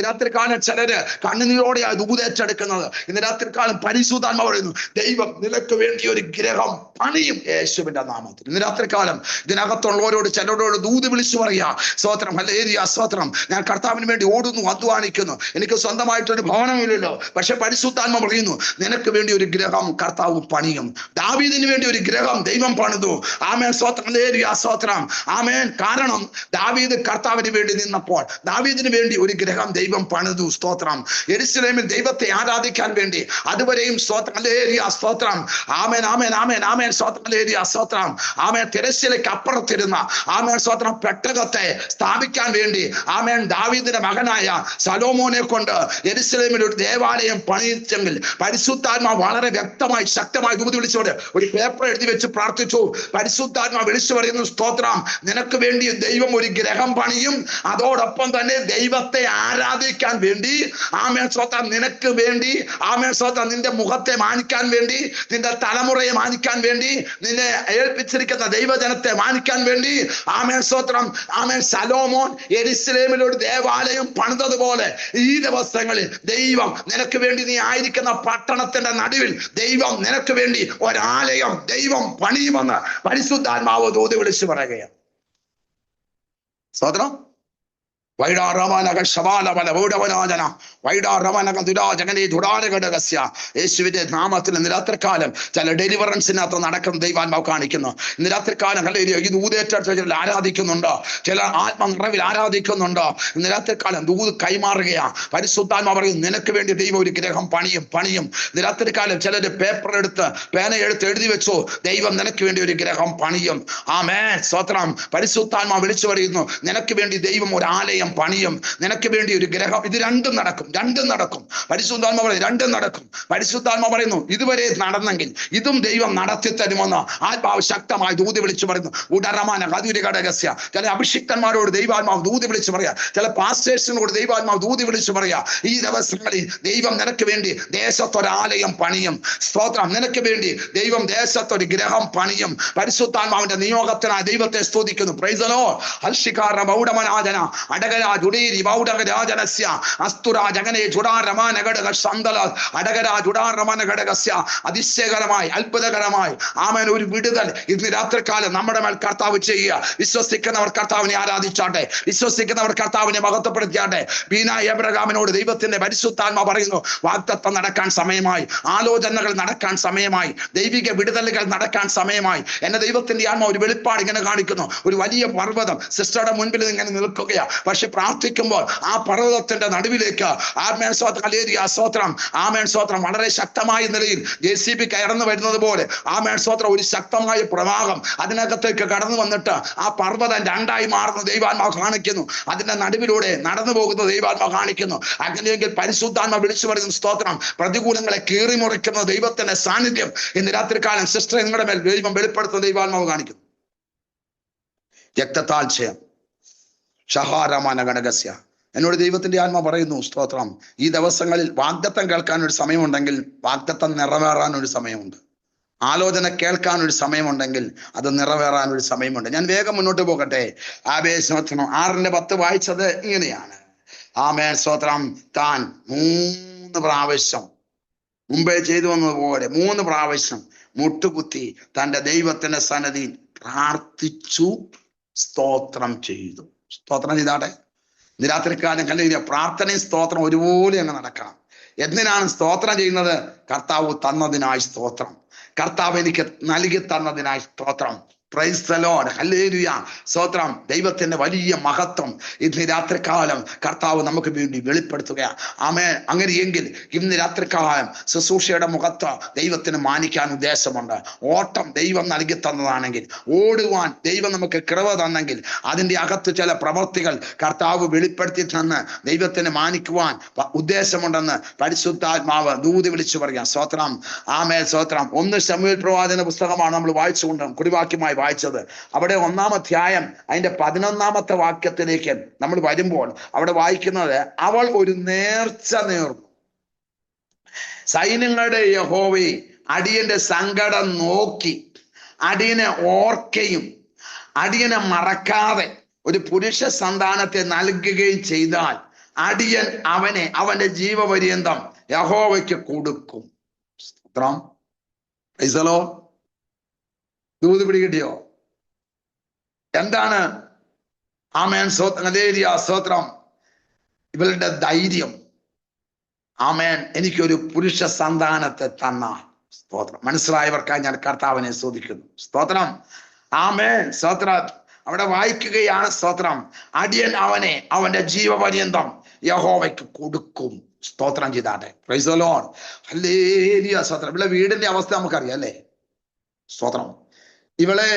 Speaker 1: രാത്രിക്കാലം ചിലര് കണ്ണുനീരോടെയാണ് ദൂതേറ്റെടുക്കുന്നത്. ഇന്ന് രാത്രിക്കാലം പരിശുദ്ധാത്മാവ് പറയുന്നു, ദൈവം നിനക്ക് വേണ്ടി ഒരു ഗ്രഹം പണിയും യേശുവിന്റെ നാമത്തിൽ. ഇന്ന് രാത്രിക്കാലം ഇതിനകത്തുള്ളവരോട് ചിലരോട് ദൂത് വിളിച്ചു പറയാ. സ്തോത്രം. ഹല്ലേലൂയ സ്തോത്രം. ഞാൻ കർത്താവിന് വേണ്ടി ഓടുന്നു, അധ്വാനിക്കുന്നു, എനിക്ക് സ്വന്തമായിട്ടൊരു ഭവനമില്ലല്ലോ, പക്ഷെ പരിശുദ്ധാത്മാവ് പറയുന്നു നിനക്ക് വേണ്ടി ഒരു ഗ്രഹം കർത്താവ് പണിയും. ദാവീദിന് വേണ്ടി ഒരു ഗ്രഹം ദൈവം പണിതു. ആമേൻ സ്തോത്രം. ഹല്ലേലൂയ സ്തോത്രം. ആമേൻ. കാരണം ദാവീദ് കർത്താവിന് വേണ്ടി നിന്നപ്പോൾ ദാവീദിന് വേണ്ടി ഒരു ഗ്രഹം ദൈവം പണിതു. സ്തോത്രം. യെരൂശലേമിൽ ദൈവത്തെ ആരാധിക്കാൻ വേണ്ടി അതുവരെയും സ്തോത്രം. ഹല്ലേലൂയ സ്തോത്രം. ആമേൻ ആമേൻ ആമേൻ ആമേൻ സ്തോത്രം. ഹല്ലേലൂയ സ്തോത്രം. ആമേൻ. തിരശ്ശീലയ്ക്ക് അപ്പുറത്തിരുന്ന ആമേൻ സ്തോത്രം പെട്ടകത്തെ സ്ഥാപിക്കാൻ വേണ്ടി ആമേൻ ദാവീദിന്റെ മകനായ ശലോമോനെ കൊണ്ട് യെരൂശലേമിൽ ഒരു ദേവാലയം പണിയിച്ചെങ്കിൽ പരിശുദ്ധാത്മാവ് വളരെ വ്യക്തമായി ശക്തമായി ദൂത് വിളിച്ചോട് ഒരു പേപ്പർ എഴുതി വെച്ച് പ്രാർത്ഥിച്ചു. പരിശുദ്ധാത്മാവ് വിളിച്ചു പറയുന്നു, സ്തോത്രം, നിനക്ക് വേണ്ടി ദൈവം ഒരു ഗ്രഹം പണിയും. അതോടൊപ്പം തന്നെ ദൈവത്തെ ആരാധിക്കാൻ വേണ്ടി ആമേൻ സ്തോത്രം നിനക്ക് വേണ്ടി ആമേൻ സ്തോത്രം നിന്റെ മുഖത്തെ മാനിക്കാൻ വേണ്ടി, നിന്റെ തലമുറയെ മാനിക്കാൻ വേണ്ടി, നിന്നെ ഏൽപ്പിച്ചിരിക്കുന്ന ദൈവജനത്തെ മാനിക്കാൻ വേണ്ടി ആമേൻ സ്തോത്രം ആമേൻ ശലോമോൻ യെരൂശലേമിൽ ഒരു ദേവാലയം പണിതതുപോലെ ഈ ദിവസങ്ങളിൽ ദൈവം നിനക്ക് വേണ്ടി നീ ആയിരിക്കുന്ന പട്ടണത്തിന്റെ നടുവിൽ ദൈവം നിനക്ക് വേണ്ടി ഒരാലയം ദൈവം പണിയുമെന്ന് പരിശുദ്ധാത്മാവ് ദൂത് വിളിച്ചു പറയുകയാണ്. സ്തോത്രം. യേശുവിന്റെ നാമത്തിൽ ഇന്ന് രാത്രിക്കാലം ചില ഡെലിവറൻസിനകത്ത് നടക്കുന്ന ദൈവാത്മാവ് കാണിക്കുന്നു. ഇന്ന് രാത്രിക്കാലം ഈ ദൂതേറ്റ ചിലർ ആരാധിക്കുന്നുണ്ടോ, ചില ആത്മനിറവിൽ ആരാധിക്കുന്നുണ്ടോ? ഇന്ന് രാത്രിക്കാലം ദൂത് കൈമാറുകയാ. പരിശുദ്ധാത്മാവ് പറയും നിനക്ക് വേണ്ടി ദൈവം ഒരു ഗ്രഹം പണിയും. ഇന്ന് രാത്രിക്കാലം ചിലര് പേപ്പർ എടുത്ത് പേനയെടുത്ത് എഴുതി വെച്ചു, ദൈവം നിനക്ക് വേണ്ടി ഒരു ഗ്രഹം പണിയും. ആമേൻ സ്തോത്രം. പരിശുദ്ധാത്മാവ് വിളിച്ചു പറയുന്നു നിനക്ക് വേണ്ടി ദൈവം ഒരു ആലയം പണിയും, നിനക്ക് വേണ്ടി ഒരു ഗ്രഹം. ഇത് രണ്ടും നടക്കും. പരിശുദ്ധാത്മാ പറയും രണ്ടും നടക്കും. പരിശുദ്ധാത്മാ പറയുന്നു ഇതുവരെ നടന്നെങ്കിൽ ഇതും ദൈവം നടത്തി തരുമെന്ന് ആത്മാവ് ശക്തമായി ദൂത് വിളിച്ചു പറയുന്നു. ഉടരമാന കതിരി ഘടകസ്യ. ചില അഭിഷിക്തന്മാരോട് ദൈവാത്മാവ് ദൂത് വിളിച്ചു പറയാ, ചില പാസ്റ്റേഴ്സിനോട് ദൈവാത്മാവ് ദൂത് വിളിച്ചു പറയാ, ഈ ദിവസങ്ങളിൽ ദൈവം നിനക്ക് വേണ്ടി ദേശത്തൊരാലയം പണിയും. സ്തോത്രം. നിനക്ക് വേണ്ടി ദൈവം ദേശത്തൊരു ഗ്രഹം പണിയും. പരിശുദ്ധാത്മാവിന്റെ നിയോഗത്തിനായി ദൈവത്തെ സ്തുതിക്കുന്നു. Praise the lord. ഹർഷികാര ബൗഡമനാജന അടക അടകരാജ് ഉടീരി ബൗഡകരാജനസ്യ അസ്തുരാജ് അങ്ങനെ ചുടാരമാന ഘടക സന്തല അടകരാജ് ഉടാരമാന ഘടകസ്യ. അതിശയകരമായി അത്ഭുതകരമായി ആമേൻ ഒരു വിടുതൽ ഇന്ന് രാത്രികാലം നമ്മുടെ മേൽ കർത്താവ് ചെയ്യുക. വിശ്വസിക്കുന്നവർ കർത്താവിനെ ആരാധിച്ചാട്ടെ, വിശ്വസിക്കുന്നവർ കർത്താവിനെ മഹത്വപ്പെടുത്തിയാട്ടെ. ബീന എബ്രഹാമിനോട് ദൈവത്തിന്റെ പരിശുദ്ധാത്മ പറയുന്നു, വാഗ്ദത്തം നടക്കാൻ സമയമായി, ആലോചനകൾ നടക്കാൻ സമയമായി, ദൈവിക വിടുതലുകൾ നടക്കാൻ സമയമായി. എന്നെ ദൈവത്തിന്റെ ആത്മ ഒരു വെളിപ്പാട് ഇങ്ങനെ കാണിക്കുന്നു. ഒരു വലിയ പർവ്വതം സിസ്റ്ററുടെ മുൻപിൽ ഇങ്ങനെ നിൽക്കുകയാ. പക്ഷെ പ്രാർത്ഥിക്കുമ്പോൾ ആ പർവ്വതത്തിന്റെ നടുവിലേക്ക് ആമേൻ സ്തോത്രം ഹല്ലേലൂയ സ്തോത്രം ആമേൻ സ്തോത്രം വളരെ ശക്തമായ നിലയിൽ JCB കയർന്നു വരുന്നത് പോലെ ആമേൻ സ്തോത്രം ഒരു ശക്തമായ പ്രവാഹം അതിനകത്തേക്ക് കടന്നു വന്നിട്ട് ആ പർവ്വതം രണ്ടായി മാറുന്ന ദൈവാത്മാവ് കാണിക്കുന്നു. അതിന്റെ നടുവിലൂടെ നടന്നു പോകുന്ന ദൈവാത്മാവ് കാണിക്കുന്നു. അങ്ങനെയെങ്കിൽ പരിശുദ്ധാത്മ വിളിച്ചു പറയുന്ന സ്തോത്രം പ്രതികൂലങ്ങളെ കീറിമുറിക്കുന്ന ദൈവത്തിന്റെ സാന്നിധ്യം ഇന്ന് രാത്രികാലം സിസ്റ്ററെ നിങ്ങളുടെ മേൽ ദൈവം വെളിപ്പെടുത്തുന്ന ദൈവാത്മാവ് കാണിക്കുന്നു. രക്തത്താൽ ജയം ഷഹാരമാന ഘടകസ്യ. എന്നോട് ദൈവത്തിന്റെ ആത്മ പറയുന്നു സ്തോത്രം, ഈ ദിവസങ്ങളിൽ വാഗ്ദത്തം കേൾക്കാൻ ഒരു സമയമുണ്ടെങ്കിൽ വാഗ്ദത്തം നിറവേറാൻ ഒരു സമയമുണ്ട്. ആലോചന കേൾക്കാൻ ഒരു സമയമുണ്ടെങ്കിൽ അത് നിറവേറാൻ ഒരു സമയമുണ്ട്. ഞാൻ വേഗം മുന്നോട്ട് പോകട്ടെ. ആവേശം 6:10 വായിച്ചത് ഇങ്ങനെയാണ്. ആമേൻ സ്തോത്രം താൻ 3 പ്രാവശ്യം മുമ്പേ ചെയ്തു വന്നതുപോലെ 3 പ്രാവശ്യം മുട്ടുകുത്തി തന്റെ ദൈവത്തിന്റെ സന്നിധിയിൽ പ്രാർത്ഥിച്ചു, സ്തോത്രം ചെയ്തു. സ്തോത്രം ചെയ്താട്ടെ. രാത്രിക്കാലം കല്ലില്ല പ്രാർത്ഥനയും സ്തോത്രം ഒരുപോലെ അങ്ങ് നടക്കണം. എന്തിനാണ് സ്തോത്രം ചെയ്യുന്നത്? കർത്താവ് തന്നതിനായി സ്തോത്രം, കർത്താവ് എനിക്ക് നൽകി തന്നതിനായി സ്തോത്രം. പ്രൈസ് ദി ലോർഡ്, ഹല്ലേലൂയ സ്തോത്രം. ദൈവത്തിന്റെ വലിയ മഹത്വം ഇന്ന് രാത്രികാലം കർത്താവ് നമുക്ക് വേണ്ടി വെളിപ്പെടുത്തുകയാണ്. ആമേൻ. അങ്ങനെയെങ്കിൽ ഇന്ന് രാത്രികാലം ശുശ്രൂഷയുടെ മുഖത്ത് ദൈവത്തിന് മാനിക്കാൻ ഉദ്ദേശമുണ്ട്. ഓട്ടം ദൈവം നൽകി തന്നതാണെങ്കിൽ, ഓടുവാൻ ദൈവം നമുക്ക് കൃപ തന്നെങ്കിൽ അതിന്റെ അകത്ത് ചില പ്രവൃത്തികൾ കർത്താവ് വെളിപ്പെടുത്തി തന്ന് ദൈവത്തിന് മാനിക്കുവാൻ ഉദ്ദേശമുണ്ടെന്ന് പരിശുദ്ധാത്മാവ് ദൂതി വിളിച്ചു പറയാം. സ്തോത്രം ആമേൻ സ്തോത്രം. 1 ശമൂവേൽ പ്രവാചകന്റെ പുസ്തകമാണ് നമ്മൾ വായിച്ചുകൊണ്ട് കുടിവാക്യമായി വായിച്ചത്. അവിടെ 1-ാം അധ്യായം അതിന്റെ 11-ാമത്തെ വാക്യത്തിലേക്ക് നമ്മൾ വരുമ്പോൾ അവിടെ വായിക്കുന്നത്, അവൾ ഒരു നേർച്ച നേർന്നു. സൈന്യങ്ങളുടെ യഹോവേ, അടിയന്റെ സങ്കടം നോക്കി അടിയനെ ഓർക്കുകയും അടിയനെ മറക്കാതെ ഒരു പുരുഷ സന്താനത്തെ നൽകുകയും ചെയ്താൽ അടിയൻ അവനെ അവന്റെ ജീവപര്യന്തം യഹോവയ്ക്ക് കൊടുക്കും. സ്തോത്രം. Price the Lord. ദൂത് പിടികിട്ടിയോ? എന്താണ് ആമേൻ സ്തോത്രം? ഇവളുടെ ധൈര്യം. ആമേൻ. എനിക്കൊരു പുരുഷ സന്താനത്തെ തന്നാൽ സ്തോത്രം. മനസ്സിലായവർക്കായി ഞാൻ കർത്താവിനെ സ്തുതിക്കുന്നു. സ്തോത്രം ആമേൻ സ്തോത്രം. അവിടെ വായിക്കുകയാണ് സ്തോത്രം, അടിയൻ അവനെ അവന്റെ ജീവപര്യന്തം യഹോവയ്ക്ക് കൊടുക്കും. സ്തോത്രം ചെയ്താട്ടെ. Praise the lord. ഹല്ലേലൂയ സ്തോത്രം. ഇവിടെ വീടിന്റെ അവസ്ഥ നമുക്കറിയാം അല്ലേ? സ്തോത്രം. ഇവളെ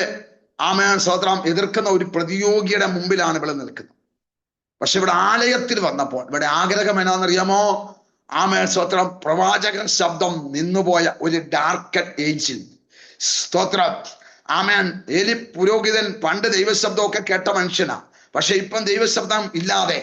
Speaker 1: ആമേൻ സ്തോത്രം എതിർക്കുന്ന ഒരു പ്രതിയോഗിയുടെ മുമ്പിലാണ് ഇവള് നിൽക്കുന്നത്. പക്ഷെ ഇവിടെ ആലയത്തിൽ വന്നപ്പോൾ ഇവിടെ ആഗ്രഹം എന്നാണെന്നറിയാമോ? ആമേൻ സ്തോത്രം. പ്രവാചകൻ ശബ്ദം നിന്നുപോയ ഒരു ഡാർക്കൻ ഏജിൽ സ്തോത്രം ആമേൻ. ഏലി പുരോഹിതൻ പണ്ട് ദൈവശബ്ദമൊക്കെ കേട്ട മനുഷ്യനാ. പക്ഷെ ഇപ്പം ദൈവശബ്ദം ഇല്ലാതെ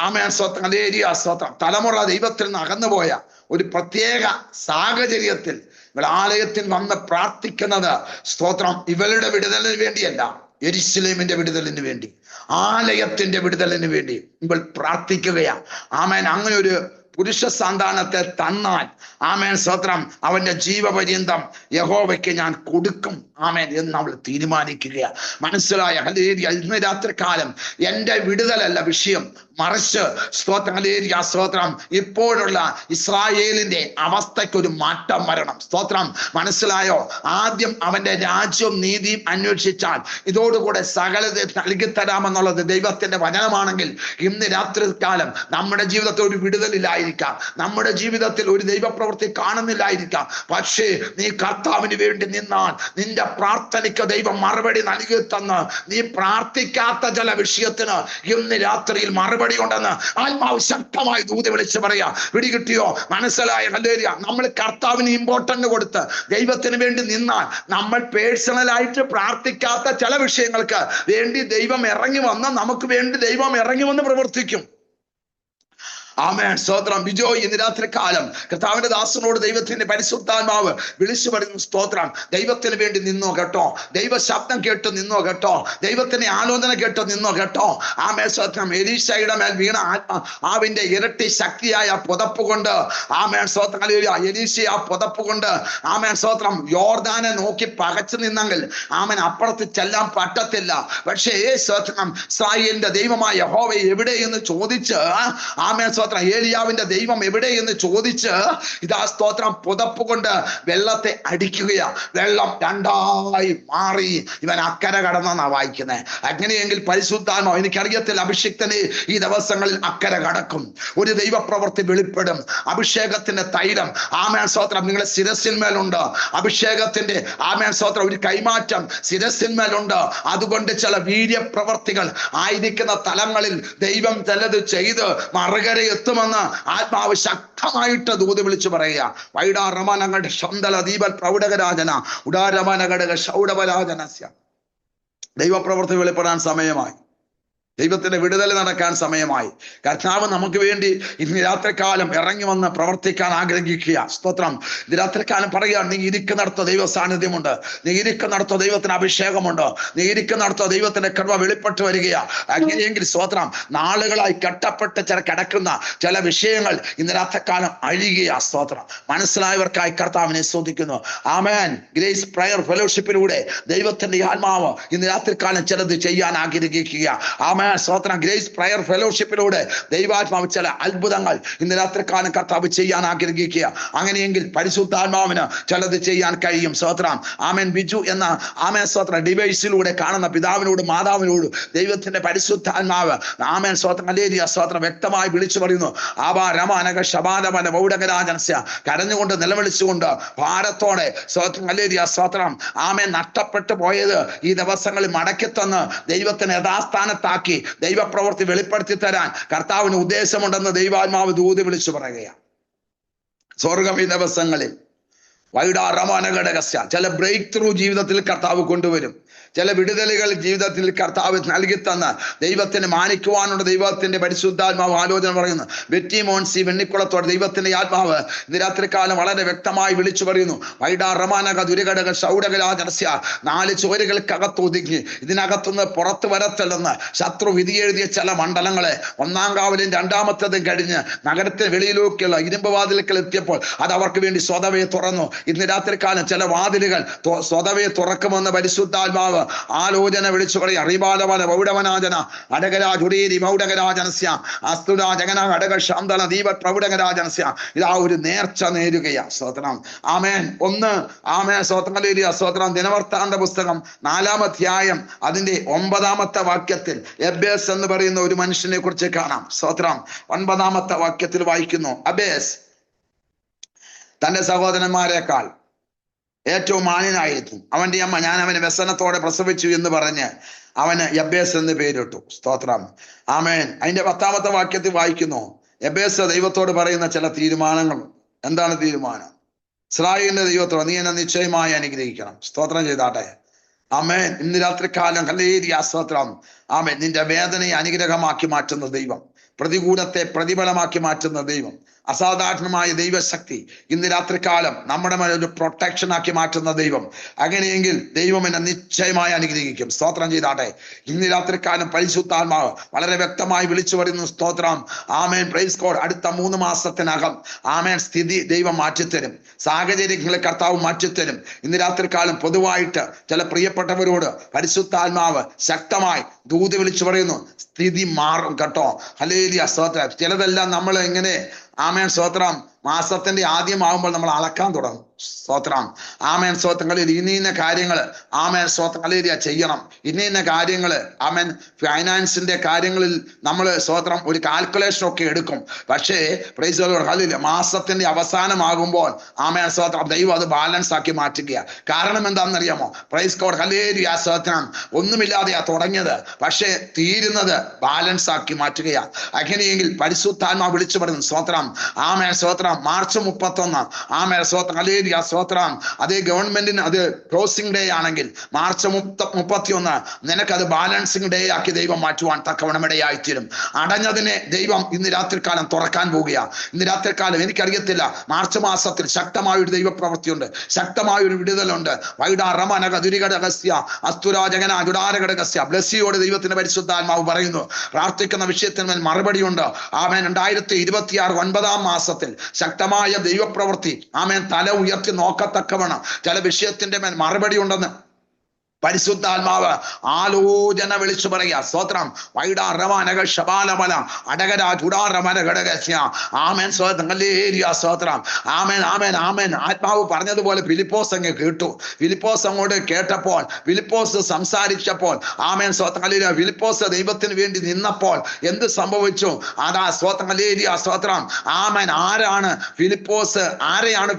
Speaker 1: ആമേൻ സ്തോത്രം ഹല്ലേലൂയ സ്തോത്രം തലമുറ ദൈവത്തിൽ നിന്ന് അകന്നുപോയ ഒരു പ്രത്യേക സാഹചര്യത്തിൽ ഇവൾ ആലയത്തിൽ വന്ന് പ്രാർത്ഥിക്കുന്നത് സ്തോത്രം ഇവളുടെ വിടുതലിന് വേണ്ടിയല്ല, യെരുശലേമിന്റെ വിടുതലിന് വേണ്ടി, ആലയത്തിന്റെ വിടുതലിന് വേണ്ടി ഇവൾ പ്രാർത്ഥിക്കുകയാ. ആമേൻ. അങ്ങനെ ഒരു പുരുഷ സന്താനത്തെ തന്നാൽ ആമേൻ സ്തോത്രം അവന്റെ ജീവപര്യന്തം യഹോവയ്ക്ക് ഞാൻ കൊടുക്കും ആമേൻ എന്ന് അവൾ തീരുമാനിക്കുകയാ. മനസ്സിലായ? ഹല്ലേലൂയ. ഇന്ന് രാത്രികാലം എന്റെ വിടുതലല്ല വിഷയം, മറിച്ച് സ്തോത്രം ഹല്ലേലൂയ സ്തോത്രം ഇപ്പോഴുള്ള ഇസ്രായേലിന്റെ അവസ്ഥയ്ക്കൊരു മാറ്റം വരണം. സ്തോത്രം. മനസ്സിലായോ? ആദ്യം അവന്റെ രാജ്യവും നീതിയും അന്വേഷിച്ചാൽ ഇതോടുകൂടെ സകലത നൽകിത്തരാമെന്നുള്ളത് ദൈവത്തിന്റെ വചനമാണെങ്കിൽ ഇന്ന് രാത്രികാലം നമ്മുടെ ജീവിതത്തിൽ ഒരു വിടുതലില്ലായിരിക്കാം, നമ്മുടെ ജീവിതത്തിൽ ഒരു ദൈവപ്രവൃത്തി കാണുന്നില്ലായിരിക്കാം. പക്ഷേ നീ കർത്താവിന് വേണ്ടി നിന്നാൽ നിന്റെ പ്രാർത്ഥനയ്ക്ക് ദൈവം മറുപടി നൽകി തന്ന് നീ പ്രാർത്ഥിക്കാത്ത ചില വിഷയത്തിന് ഇന്ന് രാത്രിയിൽ മറുപടി ഉണ്ടെന്ന് ആത്മാവ് ശക്തമായി ദൂത് വിളിച്ച് പറയാ. പിടികിട്ടിയോ? മനസ്സിലായ? ഹല്ലേലൂയ. നമ്മൾ കർത്താവിന് ഇമ്പോർട്ടന്റ് കൊടുത്ത് ദൈവത്തിന് വേണ്ടി നിന്നാൽ നമ്മൾ പേഴ്സണലായിട്ട് പ്രാർത്ഥിക്കാത്ത ചില വിഷയങ്ങൾക്ക് വേണ്ടി ദൈവം ഇറങ്ങി വന്ന് നമുക്ക് വേണ്ടി ദൈവം ഇറങ്ങി വന്ന് പ്രവർത്തിക്കും. ആമേൻ സ്തോത്രം. ബിജോയ് ഇന്ന് രാത്രി കാലം കർത്താവിന്റെ ദാസനോട് ദൈവത്തിന്റെ പരിശുദ്ധാത്മാവ് വിളിച്ചു പറയുന്നു, സ്തോത്രം, ദൈവത്തിന് വേണ്ടി നിന്നോ കേട്ടോ, ദൈവ ശബ്ദം കേട്ട് നിന്നോ കേട്ടോ, ദൈവത്തിന്റെ ആലോചന കേട്ട് നിന്നോ കേട്ടോ. ആമേൻ സ്തോത്രം. എലീശയുടെ മേൽ വീണ ആവിന്റെ ഇരട്ടി ശക്തിയായ പുതപ്പ് കൊണ്ട്, ആമേൻ സ്തോത്രം, എലീശ ആ പുതപ്പ് കൊണ്ട്, ആമേൻ സ്തോത്രം, യോർദാനെ നോക്കി പകച്ചു നിന്നെങ്കിൽ ആമേൻ അപ്പുറത്ത് ചെല്ലാൻ പറ്റത്തില്ല. പക്ഷേ സ്തോത്രം, ഇസ്രായേലിന്റെ ദൈവമായ യഹോവ എവിടെ എന്ന് ചോദിച്ച്, ആമേൻ സ്തോത്രം, ഏലിയാവിന്റെ ദൈവം എവിടെ എന്ന് ചോദിച്ച്, ഇതാ സ്തോത്രം, പുതപ്പ് കൊണ്ട് വെള്ളത്തെ അടിക്കുകയാ. വെള്ളം രണ്ടായി മാറി ഇവൻ അക്കരെ കടന്നാ വായിക്കുന്നത്. അങ്ങനെയെങ്കിൽ പരിശുദ്ധാത്മാവ്, എനിക്കറിയത്തില്ല, അഭിഷിക്തനെ ഈ ദിവസങ്ങളിൽ അക്കരെ കടക്കും, ഒരു ദൈവപ്രവൃത്തി വെളിപ്പെടും. അഭിഷേകത്തിന്റെ തൈലം, ആമേൻ സ്തോത്രം, നിങ്ങളുടെ ശിരസിന്മേലുണ്ട്. അഭിഷേകത്തിന്റെ, ആമേൻ സ്തോത്രം, ഒരു കൈമാറ്റം ശിരസിന്മേലുണ്ട്. അതുകൊണ്ട് ചില വീര്യപ്രവർത്തികൾ ആയിരിക്കുന്ന തലങ്ങളിൽ ദൈവം ചിലത് ചെയ്ത് മറുകര എത്തുമെന്ന് ആത്മാവ് ശക്തമായിട്ട് ദൂത് വിളിച്ചു പറയുക. വൈഡാറമാനങ്ങളുടെ ശന്തല ദീപൽ പ്രൗഢകരാജന ഉടാരമാനഘടക ശൗഡവരാജനസ്യ. ദൈവപ്രവൃത്തി വെളിപ്പെടാൻ സമയമായി. ദൈവത്തിന്റെ വിടുതൽ നടക്കാൻ സമയമായി. കർത്താവ് നമുക്ക് വേണ്ടി ഇന്ന് രാത്രികാലം ഇറങ്ങി വന്ന് പ്രവർത്തിക്കാൻ ആഗ്രഹിക്കുക. സ്തോത്രം. ഇത് രാത്രികാലം പറയുക, നീ ഇരിക്കുന്നിടത്ത് ദൈവ സാന്നിധ്യമുണ്ട്, നീ ഇരിക്കുന്നിടത്ത് ദൈവത്തിന് അഭിഷേകമുണ്ട്, നീ ഇരിക്കുന്നിടത്ത് ദൈവത്തിന്റെ കൃപ വെളിപ്പെട്ട് വരികയാ. അങ്ങനെയെങ്കിൽ സ്തോത്രം, നാളുകളായി കെട്ടപ്പെട്ട് കിടക്കുന്ന ചില വിഷയങ്ങൾ ഇന്ന് രാത്രികാലം അഴിയുകയാ. സ്തോത്രം. മനസ്സിലായവർക്കായി കർത്താവിനെ സ്തുതിക്കുന്നു. ആമേൻ. ഗ്രേസ് പ്രയർ ഫെലോഷിപ്പിലൂടെ ദൈവത്തിന്റെ ആത്മാവ് ഇന്ന് രാത്രികാലം ചിലത് ചെയ്യാൻ ആഗ്രഹിക്കുക. ആമേൻ സ്തോത്രം. ഗ്രേസ് പ്രയർ ഫെലോഷിപ്പിലൂടെ ദൈവാത്മാവ് ചില അത്ഭുതങ്ങൾ ഇന്ന് രാത്രികാലം കർത്താവ് ചെയ്യാൻ ആഗ്രഹിക്കുക. അങ്ങനെയെങ്കിൽ പരിശുദ്ധാത്മാവിന് ചിലത് ചെയ്യാൻ കഴിയും. സ്തോത്രം. ആമേൻ. ബിജു എന്ന, ആമേൻ സ്തോത്രം, ഡിവൈസിലൂടെ കാണുന്ന പിതാവിനോട് മാതാവിനോട് ദൈവത്തിന്റെ പരിശുദ്ധാത്മാവ്, ആമേൻ സ്തോത്രം, ഹല്ലേലൂയ സ്തോത്രം, വ്യക്തമായി വിളിച്ചു പറയുന്നു. ആവാ രമാനക ശബാനമന വൗഡകരാജനസ്യ. കരഞ്ഞുകൊണ്ട് നിലവിളിച്ചുകൊണ്ട് ഭാരത്തോടെ സ്തോത്രം, ഹല്ലേലൂയ സ്തോത്രം, ആമേൻ, നഷ്ടപ്പെട്ടു പോയത് ഈ ദിവസങ്ങളിൽ മടക്കി തന്ന് ദൈവത്തിന് യഥാസ്ഥാനത്താക്കി ദൈവപ്രവൃത്തി വെളിപ്പെടുത്തി തരാൻ കർത്താവിന് ഉദ്ദേശമുണ്ടെന്ന് ദൈവാത്മാവ് ദൂത് വിളിച്ചു പറയുകയാണ്. സ്വർഗം ഈ ദിവസങ്ങളിൽ വൈഡാറമാനഘടകസ്യ ചില ബ്രേക്ക് ത്രൂ ജീവിതത്തിൽ കർത്താവ് കൊണ്ടുവരും. ചില വിടുതലുകൾ ജീവിതത്തിൽ കർത്താവ് നൽകി തന്ന് ദൈവത്തിന് മാനിക്കുവാനുള്ള ദൈവത്തിന്റെ പരിശുദ്ധാത്മാവ് ആലോചന പറയുന്നു. വെറ്റി മോൻസി വെണ്ണിക്കുളത്തോടെ ദൈവത്തിന്റെ ആത്മാവ് ഇന്ന് രാത്രികാലം വളരെ വ്യക്തമായി വിളിച്ചു പറയുന്നു. വൈഡാറമാനക ദുരിഘടക ശൗഡകരാജനസ്യ. 4 ചുവരുകൾക്കകത്ത് ഒതുങ്ങി ഇതിനകത്തുനിന്ന് പുറത്തു വരത്തില്ലെന്ന് ശത്രു വിധിയെഴുതിയ ചില മണ്ഡലങ്ങളെ 1-ാം കാവലും 2-ാമത്തേതും കഴിഞ്ഞ് നഗരത്തിന് വെളിയിലേക്കുള്ള ഇരുമ്പ് വാതിലുകൾ എത്തിയപ്പോൾ അത് അവർക്ക് വേണ്ടി സ്വതവേ തുറന്നു. ഇന്ന് രാത്രികാലം ചില വാതിലുകൾ സ്വതവേ തുറക്കുമെന്ന് പരിശുദ്ധാത്മാവ് ആലോചന വിളിച്ചു പറയും. അറിവാലവന പൗഡവനാജന അടകരാജുടേരി മൗഡകരാജനസ്യ അസ്തുരാജകന അടക ശാന്തന ദീപ പ്രൗഢകരാജനസ്യ. ഇതാ ഒരു നേർച്ച നേരുകയാ. സ്തോത്രം. ആമേൻ. 1 ആമേൻ സ്തോത്രം, ഹല്ലേലൂയ സ്തോത്രം. ദിനവൃത്താന്ത പുസ്തകം 4-ാം അധ്യായം അതിന്റെ 9-ാമത്തെ വാക്യത്തിൽ എബേസ് എന്ന് പറയുന്ന ഒരു മനുഷ്യനെ കുറിച്ച് കാണാം. സ്തോത്രം. 9-ാമത്തെ വാക്യത്തിൽ വായിക്കുന്നു, അബേസ് തന്റെ സഹോദരന്മാരെക്കാൾ ഏറ്റവും മാന്യനായിരുന്നു. അവന്റെ അമ്മ, ഞാൻ അവനെ വ്യസനത്തോടെ പ്രസവിച്ചു എന്ന് പറഞ്ഞ് അവന് യബേസ് എന്ന് പേരിട്ടു. സ്തോത്രം. ആമേൻ. അതിന്റെ 10-ാമത്തെ വാക്യത്തിൽ വായിക്കുന്നു, യബേസ് ദൈവത്തോട് പറയുന്ന ചില തീരുമാനങ്ങൾ. എന്താണ് തീരുമാനം? ഇസ്രായേലിന്റെ ദൈവത്തോട്, നീ എന്നെ നിശ്ചയമായി അനുഗ്രഹിക്കണം. സ്തോത്രം ചെയ്താട്ടെ. ആമേൻ. ഇന്ന് രാത്രികാലം ഹല്ലേലൂയ സ്തോത്രം. ആമേൻ. നിന്റെ വേദനയെ അനുഗ്രഹമാക്കി മാറ്റുന്ന ദൈവം, പ്രതികൂലത്തെ പ്രതിഫലമാക്കി മാറ്റുന്ന ദൈവം, അസാധാരണമായ ദൈവശക്തി ഇന്ന് രാത്രികാലം നമ്മുടെ മേലെ ഒരു പ്രൊട്ടക്ഷൻ ആക്കി മാറ്റുന്ന ദൈവം. അങ്ങനെയെങ്കിൽ ദൈവം എന്നെ നിശ്ചയമായി അനുഗ്രഹിക്കും. സ്തോത്രം ചെയ്താട്ടെ. ഇന്ന് രാത്രികാലം പരിശുദ്ധാത്മാവ് വളരെ വ്യക്തമായി വിളിച്ചു പറയുന്നു. സ്തോത്രം. ആമേൻ. Praise god. അടുത്ത 3 മാസത്തിനകം ആമേൻ സ്ഥിതി ദൈവം മാറ്റിത്തരും. സാഹചര്യങ്ങളെ കർത്താവ് മാറ്റിത്തരും. ഇന്ന് രാത്രികാലം പൊതുവായിട്ട് ചില പ്രിയപ്പെട്ടവരോട് പരിശുദ്ധാത്മാവ് ശക്തമായി ദൂത് വിളിച്ചു പറയുന്നു, സ്ഥിതി മാറും കേട്ടോ. ഹല്ലേലൂയ സ്തോത്രം. ചിലതെല്ലാം നമ്മൾ എങ്ങനെ, ആമേൻ സ്തോത്രം, മാസത്തിന്റെ ആദ്യമാകുമ്പോൾ നമ്മൾ അളക്കാൻ തുടങ്ങും. സ്തോത്രം. ആമേൻ സ്തോത്രങ്ങളിൽ ഇന്ന കാര്യങ്ങൾ, ആമേൻ സ്തോത്രങ്ങളിൽ ചെയ്യണം, ഇന്ന കാര്യങ്ങൾ, ആമേൻ ഫൈനാൻസിന്റെ കാര്യങ്ങളിൽ നമ്മൾ സ്തോത്രം ഒരു കാൽക്കുലേഷൻ ഒക്കെ എടുക്കും. പക്ഷേ പ്രൈസ് ദി ലോർഡ്, ഹല്ലേലൂയ, മാസത്തിന്റെ അവസാനമാകുമ്പോൾ ആമേൻ സ്തോത്രം ദൈവം അത് ബാലൻസ് ആക്കി മാറ്റുക. കാരണം എന്താണെന്നറിയാമോ? പ്രൈസ് ഗോഡ്, ഹല്ലേലൂയ സ്തോത്രം. ഒന്നുമില്ലാതെയാ തുടങ്ങിയത്, പക്ഷേ തീരുന്നത് ബാലൻസ് ആക്കി മാറ്റുകയാ. അങ്ങനെയെങ്കിൽ പരിശുദ്ധാത്മാവ് വിളിച്ചു പറയുന്നു. സ്തോത്രം. ആമേൻ സ്തോത്രം. സ്തോത്രം. മാർച്ച് 31 ആമേൻ സ്തോത്രം. ഹല്ലേലൂയ സ്തോത്രം. അതേ ഗവൺമെന്റിന് അത് ക്ലോസിംഗ് ഡേ ആണെങ്കിൽ മാർച്ച് 31 നിനക്കത് ബാലൻസിംഗ് ഡേ ആക്കി ദൈവം മാറ്റുവാൻ തക്കവണ്ണം ഇടയായിത്തീരും. അടഞ്ഞതിനെ ദൈവം ഇന്ന് രാത്രികാലം തുറക്കാൻ പോകുക. ഇന്ന് രാത്രികാലം എനിക്കറിയത്തില്ല, മാർച്ച് മാസത്തിൽ ശക്തമായ ഒരു ദൈവപ്രവൃത്തിയുണ്ട്, ശക്തമായ ഒരു വിടുതലുണ്ട്. ബ്ലസ്സിയോട് ദൈവത്തിന്റെ പരിശുദ്ധാത്മാവ് പറയുന്നു, പ്രാർത്ഥിക്കുന്ന വിഷയത്തിന്മേൽ മറുപടിയുണ്ട്. ആമേൻ. 2026 9-ാം മാസത്തിൽ ശക്തമായ ദൈവപ്രവൃത്തി ആമേൻ തല ഉയർത്തി നോക്കത്തക്കവണ്ണം ചില വിഷയത്തിന്റെ മേൽ മറുപടി ഉണ്ടെന്ന് പരിശുദ്ധാത്മാവ് ആലോചന വിളിച്ചു പറയുക. സ്തോത്രം. വൈഡാറവനക ശബാലബല അടകര ചുടാറമന ഘടകസ്യ ആമേൻ സ്തോത്രം. ഹല്ലേലൂയ സ്തോത്രം. ആമേൻ ആമേൻ ആമേൻ. ആത്മാവ് പറഞ്ഞതുപോലെ ഫിലിപ്പോസ് അങ്ങ് കേട്ടു. ഫിലിപ്പോസ് അങ്ങോട്ട് കേട്ടപ്പോൾ, ഫിലിപ്പോസ് സംസാരിച്ചപ്പോൾ, ആമേൻ സ്തോത്രം. ഹല്ലേലൂയ. ഫിലിപ്പോസ് ദൈവത്തിന് വേണ്ടി നിന്നപ്പോൾ എന്ത് സംഭവിച്ചു? അതാ സ്തോത്രം. ഹല്ലേലൂയ സ്തോത്രം. ആമേൻ. ആരെയാണ്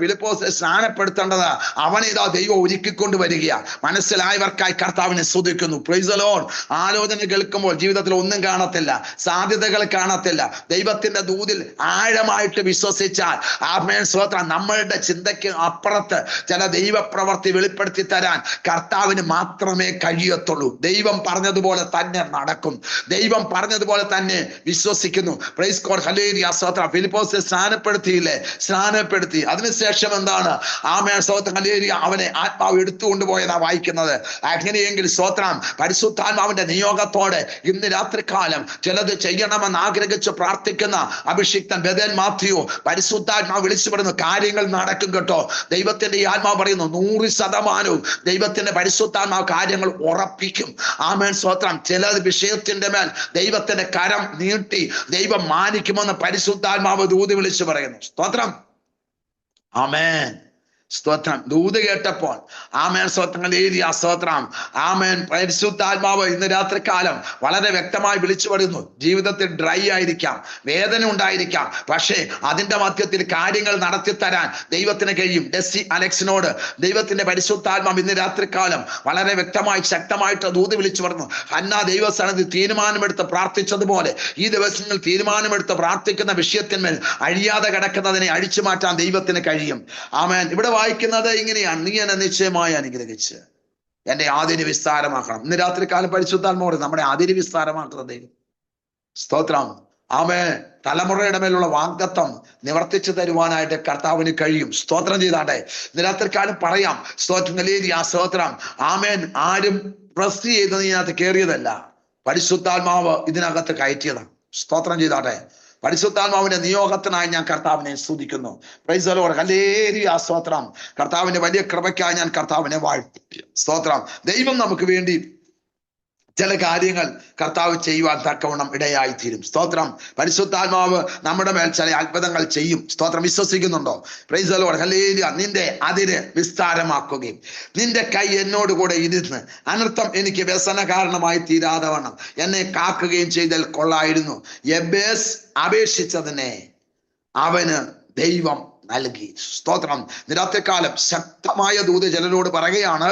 Speaker 1: ഫിലിപ്പോസ് സ്നാനപ്പെടുത്തേണ്ടത്? അവനിതാ ദൈവം ഒരുക്കിക്കൊണ്ട് വരിക. മനസ്സിലായവർ കർത്താവിനെ സ്തുതിക്കുന്നു. Praise the Lord. ആലോചന കേൾക്കുമ്പോൾ ജീവിതത്തിൽ ഒന്നും കാണത്തില്ല, സാധ്യതകൾ കാണത്തില്ല. ദൈവത്തിന്റെ ദൂതിൽ ആഴമായിട്ട് വിശ്വസിച്ചാൽ ആമേൻ സ്തോത്രം, നമ്മളുടെ ചിന്തയ്ക്ക് അപ്പുറത്ത് ചില ദൈവപ്രവൃത്തി വെളിപ്പെടുത്തി തരാൻ കർത്താവിന് മാത്രമേ കഴിയത്തുള്ളൂ. ദൈവം പറഞ്ഞതുപോലെ തന്നെ നടക്കും, ദൈവം പറഞ്ഞതുപോലെ തന്നെ വിശ്വസിക്കുന്നു. Praise God. ഹല്ലേലൂയ സ്തോത്രം. ഫിലിപ്പോസ് സ്നാനപ്പെടുത്തിയില്ലേ? സ്നാനപ്പെടുത്തി. അതിനുശേഷം എന്താണ്? ആമേൻ സ്തോത്രം. ഹല്ലേലൂയ. അവനെ ആത്മാവ് എടുത്തുകൊണ്ടുപോയതാ വായിക്കുന്നത്. അങ്ങനെയെങ്കിൽ സ്തോത്രം, പരിശുദ്ധാത്മാവിന്റെ നിയോഗത്തോടെ ഇന്ന് രാത്രികാലം ചിലത് ചെയ്യണമെന്ന് ആഗ്രഹിച്ച് പ്രാർത്ഥിക്കുന്ന അഭിഷിക്തൻ ബെഥേൽ മാത്യു, പരിശുദ്ധാത്മാവ് വിളിച്ചു പറയുന്നു, കാര്യങ്ങൾ നടക്കും കേട്ടോ. ദൈവത്തിന്റെ ഈ ആത്മാവ് പറയുന്നു 100% ദൈവത്തിന്റെ പരിശുദ്ധാത്മാവ് കാര്യങ്ങൾ ഉറപ്പിക്കും. ആമേൻ സ്തോത്രം. ചില വിഷയത്തിന്റെ മേൽ ദൈവത്തിന്റെ കരം നീട്ടി ദൈവം മാനിക്കുമെന്ന് പരിശുദ്ധാത്മാവ് ദൂത് വിളിച്ചു പറയുന്നു. സ്തോത്രം. ആമേൻ സ്തോത്രം. ദൂത് കേട്ടപ്പോൾ ആമേൻ സ്തോത്രം. ഹല്ലേലൂയ സ്തോത്രം. ആമേൻ. പരിശുദ്ധാത്മാവ് ഇന്ന് രാത്രികാലം വളരെ വ്യക്തമായി വിളിച്ചു പറയുന്നു, ജീവിതത്തിൽ ഡ്രൈ ആയിരിക്കാം, വേദന ഉണ്ടായിരിക്കാം, പക്ഷേ അതിന്റെ മധ്യത്തിൽ കാര്യങ്ങൾ നടത്തിത്തരാൻ ദൈവത്തിന് കഴിയും. ഡെസ്സി അലക്സിനോട് ദൈവത്തിന്റെ പരിശുദ്ധാത്മാവ് ഇന്ന് രാത്രികാലം വളരെ വ്യക്തമായി ശക്തമായിട്ട് ദൂത് വിളിച്ചു പറഞ്ഞു. ഹന്ന ദൈവസ്ഥാനത്ത് തീരുമാനമെടുത്ത് പ്രാർത്ഥിച്ചതുപോലെ ഈ ദിവസങ്ങളിൽ തീരുമാനമെടുത്ത് പ്രാർത്ഥിക്കുന്ന വിഷയത്തിന്മേൽ അഴിയാതെ കിടക്കുന്നതിനെ അഴിച്ചു മാറ്റാൻ ദൈവത്തിന് കഴിയും. ആമേൻ. ഇവിടെ വായിക്കുന്നത് ഇങ്ങനെയാണ്, നീ എന്നെ നിശ്ചയമായി അനുഗ്രഹിച്ച് എന്റെ ആദിന് വിസ്താരമാക്കണം. ഇന്ന് രാത്രികാലം പരിശുദ്ധാത്മാവോട് നമ്മുടെ ആദിന് വിസ്താരമാക്കുന്ന ദൈവം. സ്തോത്രം. ആമേൻ. തലമുറയുടെ മേലുള്ള വാഗ്ദത്തം നിവർത്തിച്ചു തരുവാനായിട്ട് കർത്താവിന് കഴിയും. സ്തോത്രം ചെയ്താട്ടെ. ഇന്ന് രാത്രികാലം പറയാം, സ്തോത്രം. ഹല്ലേലൂയ സ്തോത്രം. ആമേൻ. ആരും പ്രസ് ചെയ്തത് ഇതിനകത്ത് കയറിയതല്ല, പരിശുദ്ധാത്മാവ് ഇതിനകത്ത് കയറ്റിയതാണ്. സ്തോത്രം ചെയ്താട്ടെ. പരിശുദ്ധാത്മാവിന്റെ നിയോഗത്തിനായി ഞാൻ കർത്താവിനെ സ്തുതിക്കുന്നു. Praise the lord. ഹല്ലേലൂയ സ്തോത്രം. കർത്താവിന്റെ വലിയ കൃപയ്ക്കായി ഞാൻ കർത്താവിനെ വാഴ്ത്തി. സ്തോത്രം. ദൈവം നമുക്ക് വേണ്ടി ചില കാര്യങ്ങൾ കർത്താവ് ചെയ്യുവാൻ തക്കവണ്ണം ഇടയായിത്തീരും. സ്തോത്രം. പരിശുദ്ധാത്മാവ് നമ്മുടെ മേൽ ചില അത്ഭുതങ്ങൾ ചെയ്യും. സ്തോത്രം. വിശ്വസിക്കുന്നുണ്ടോ? Price the lord. ഹല്ലേലൂയ. നിന്റെ അതിര് വിസ്താരമാക്കുകയും നിന്റെ കൈ എന്നോട് കൂടെ ഇരുന്ന് അനർത്ഥം എനിക്ക് വ്യസന കാരണമായി തീരാതെ വണ്ണം എന്നെ കാക്കുകയും ചെയ്താൽ കൊള്ളായിരുന്നു. യബേസ് അപേക്ഷിച്ചതിനെ അവന് ദൈവം നൽകി. സ്തോത്രം. രാത്രികാലം ശക്തമായ ദൂത് ചിലരോട് പറയുകയാണ്,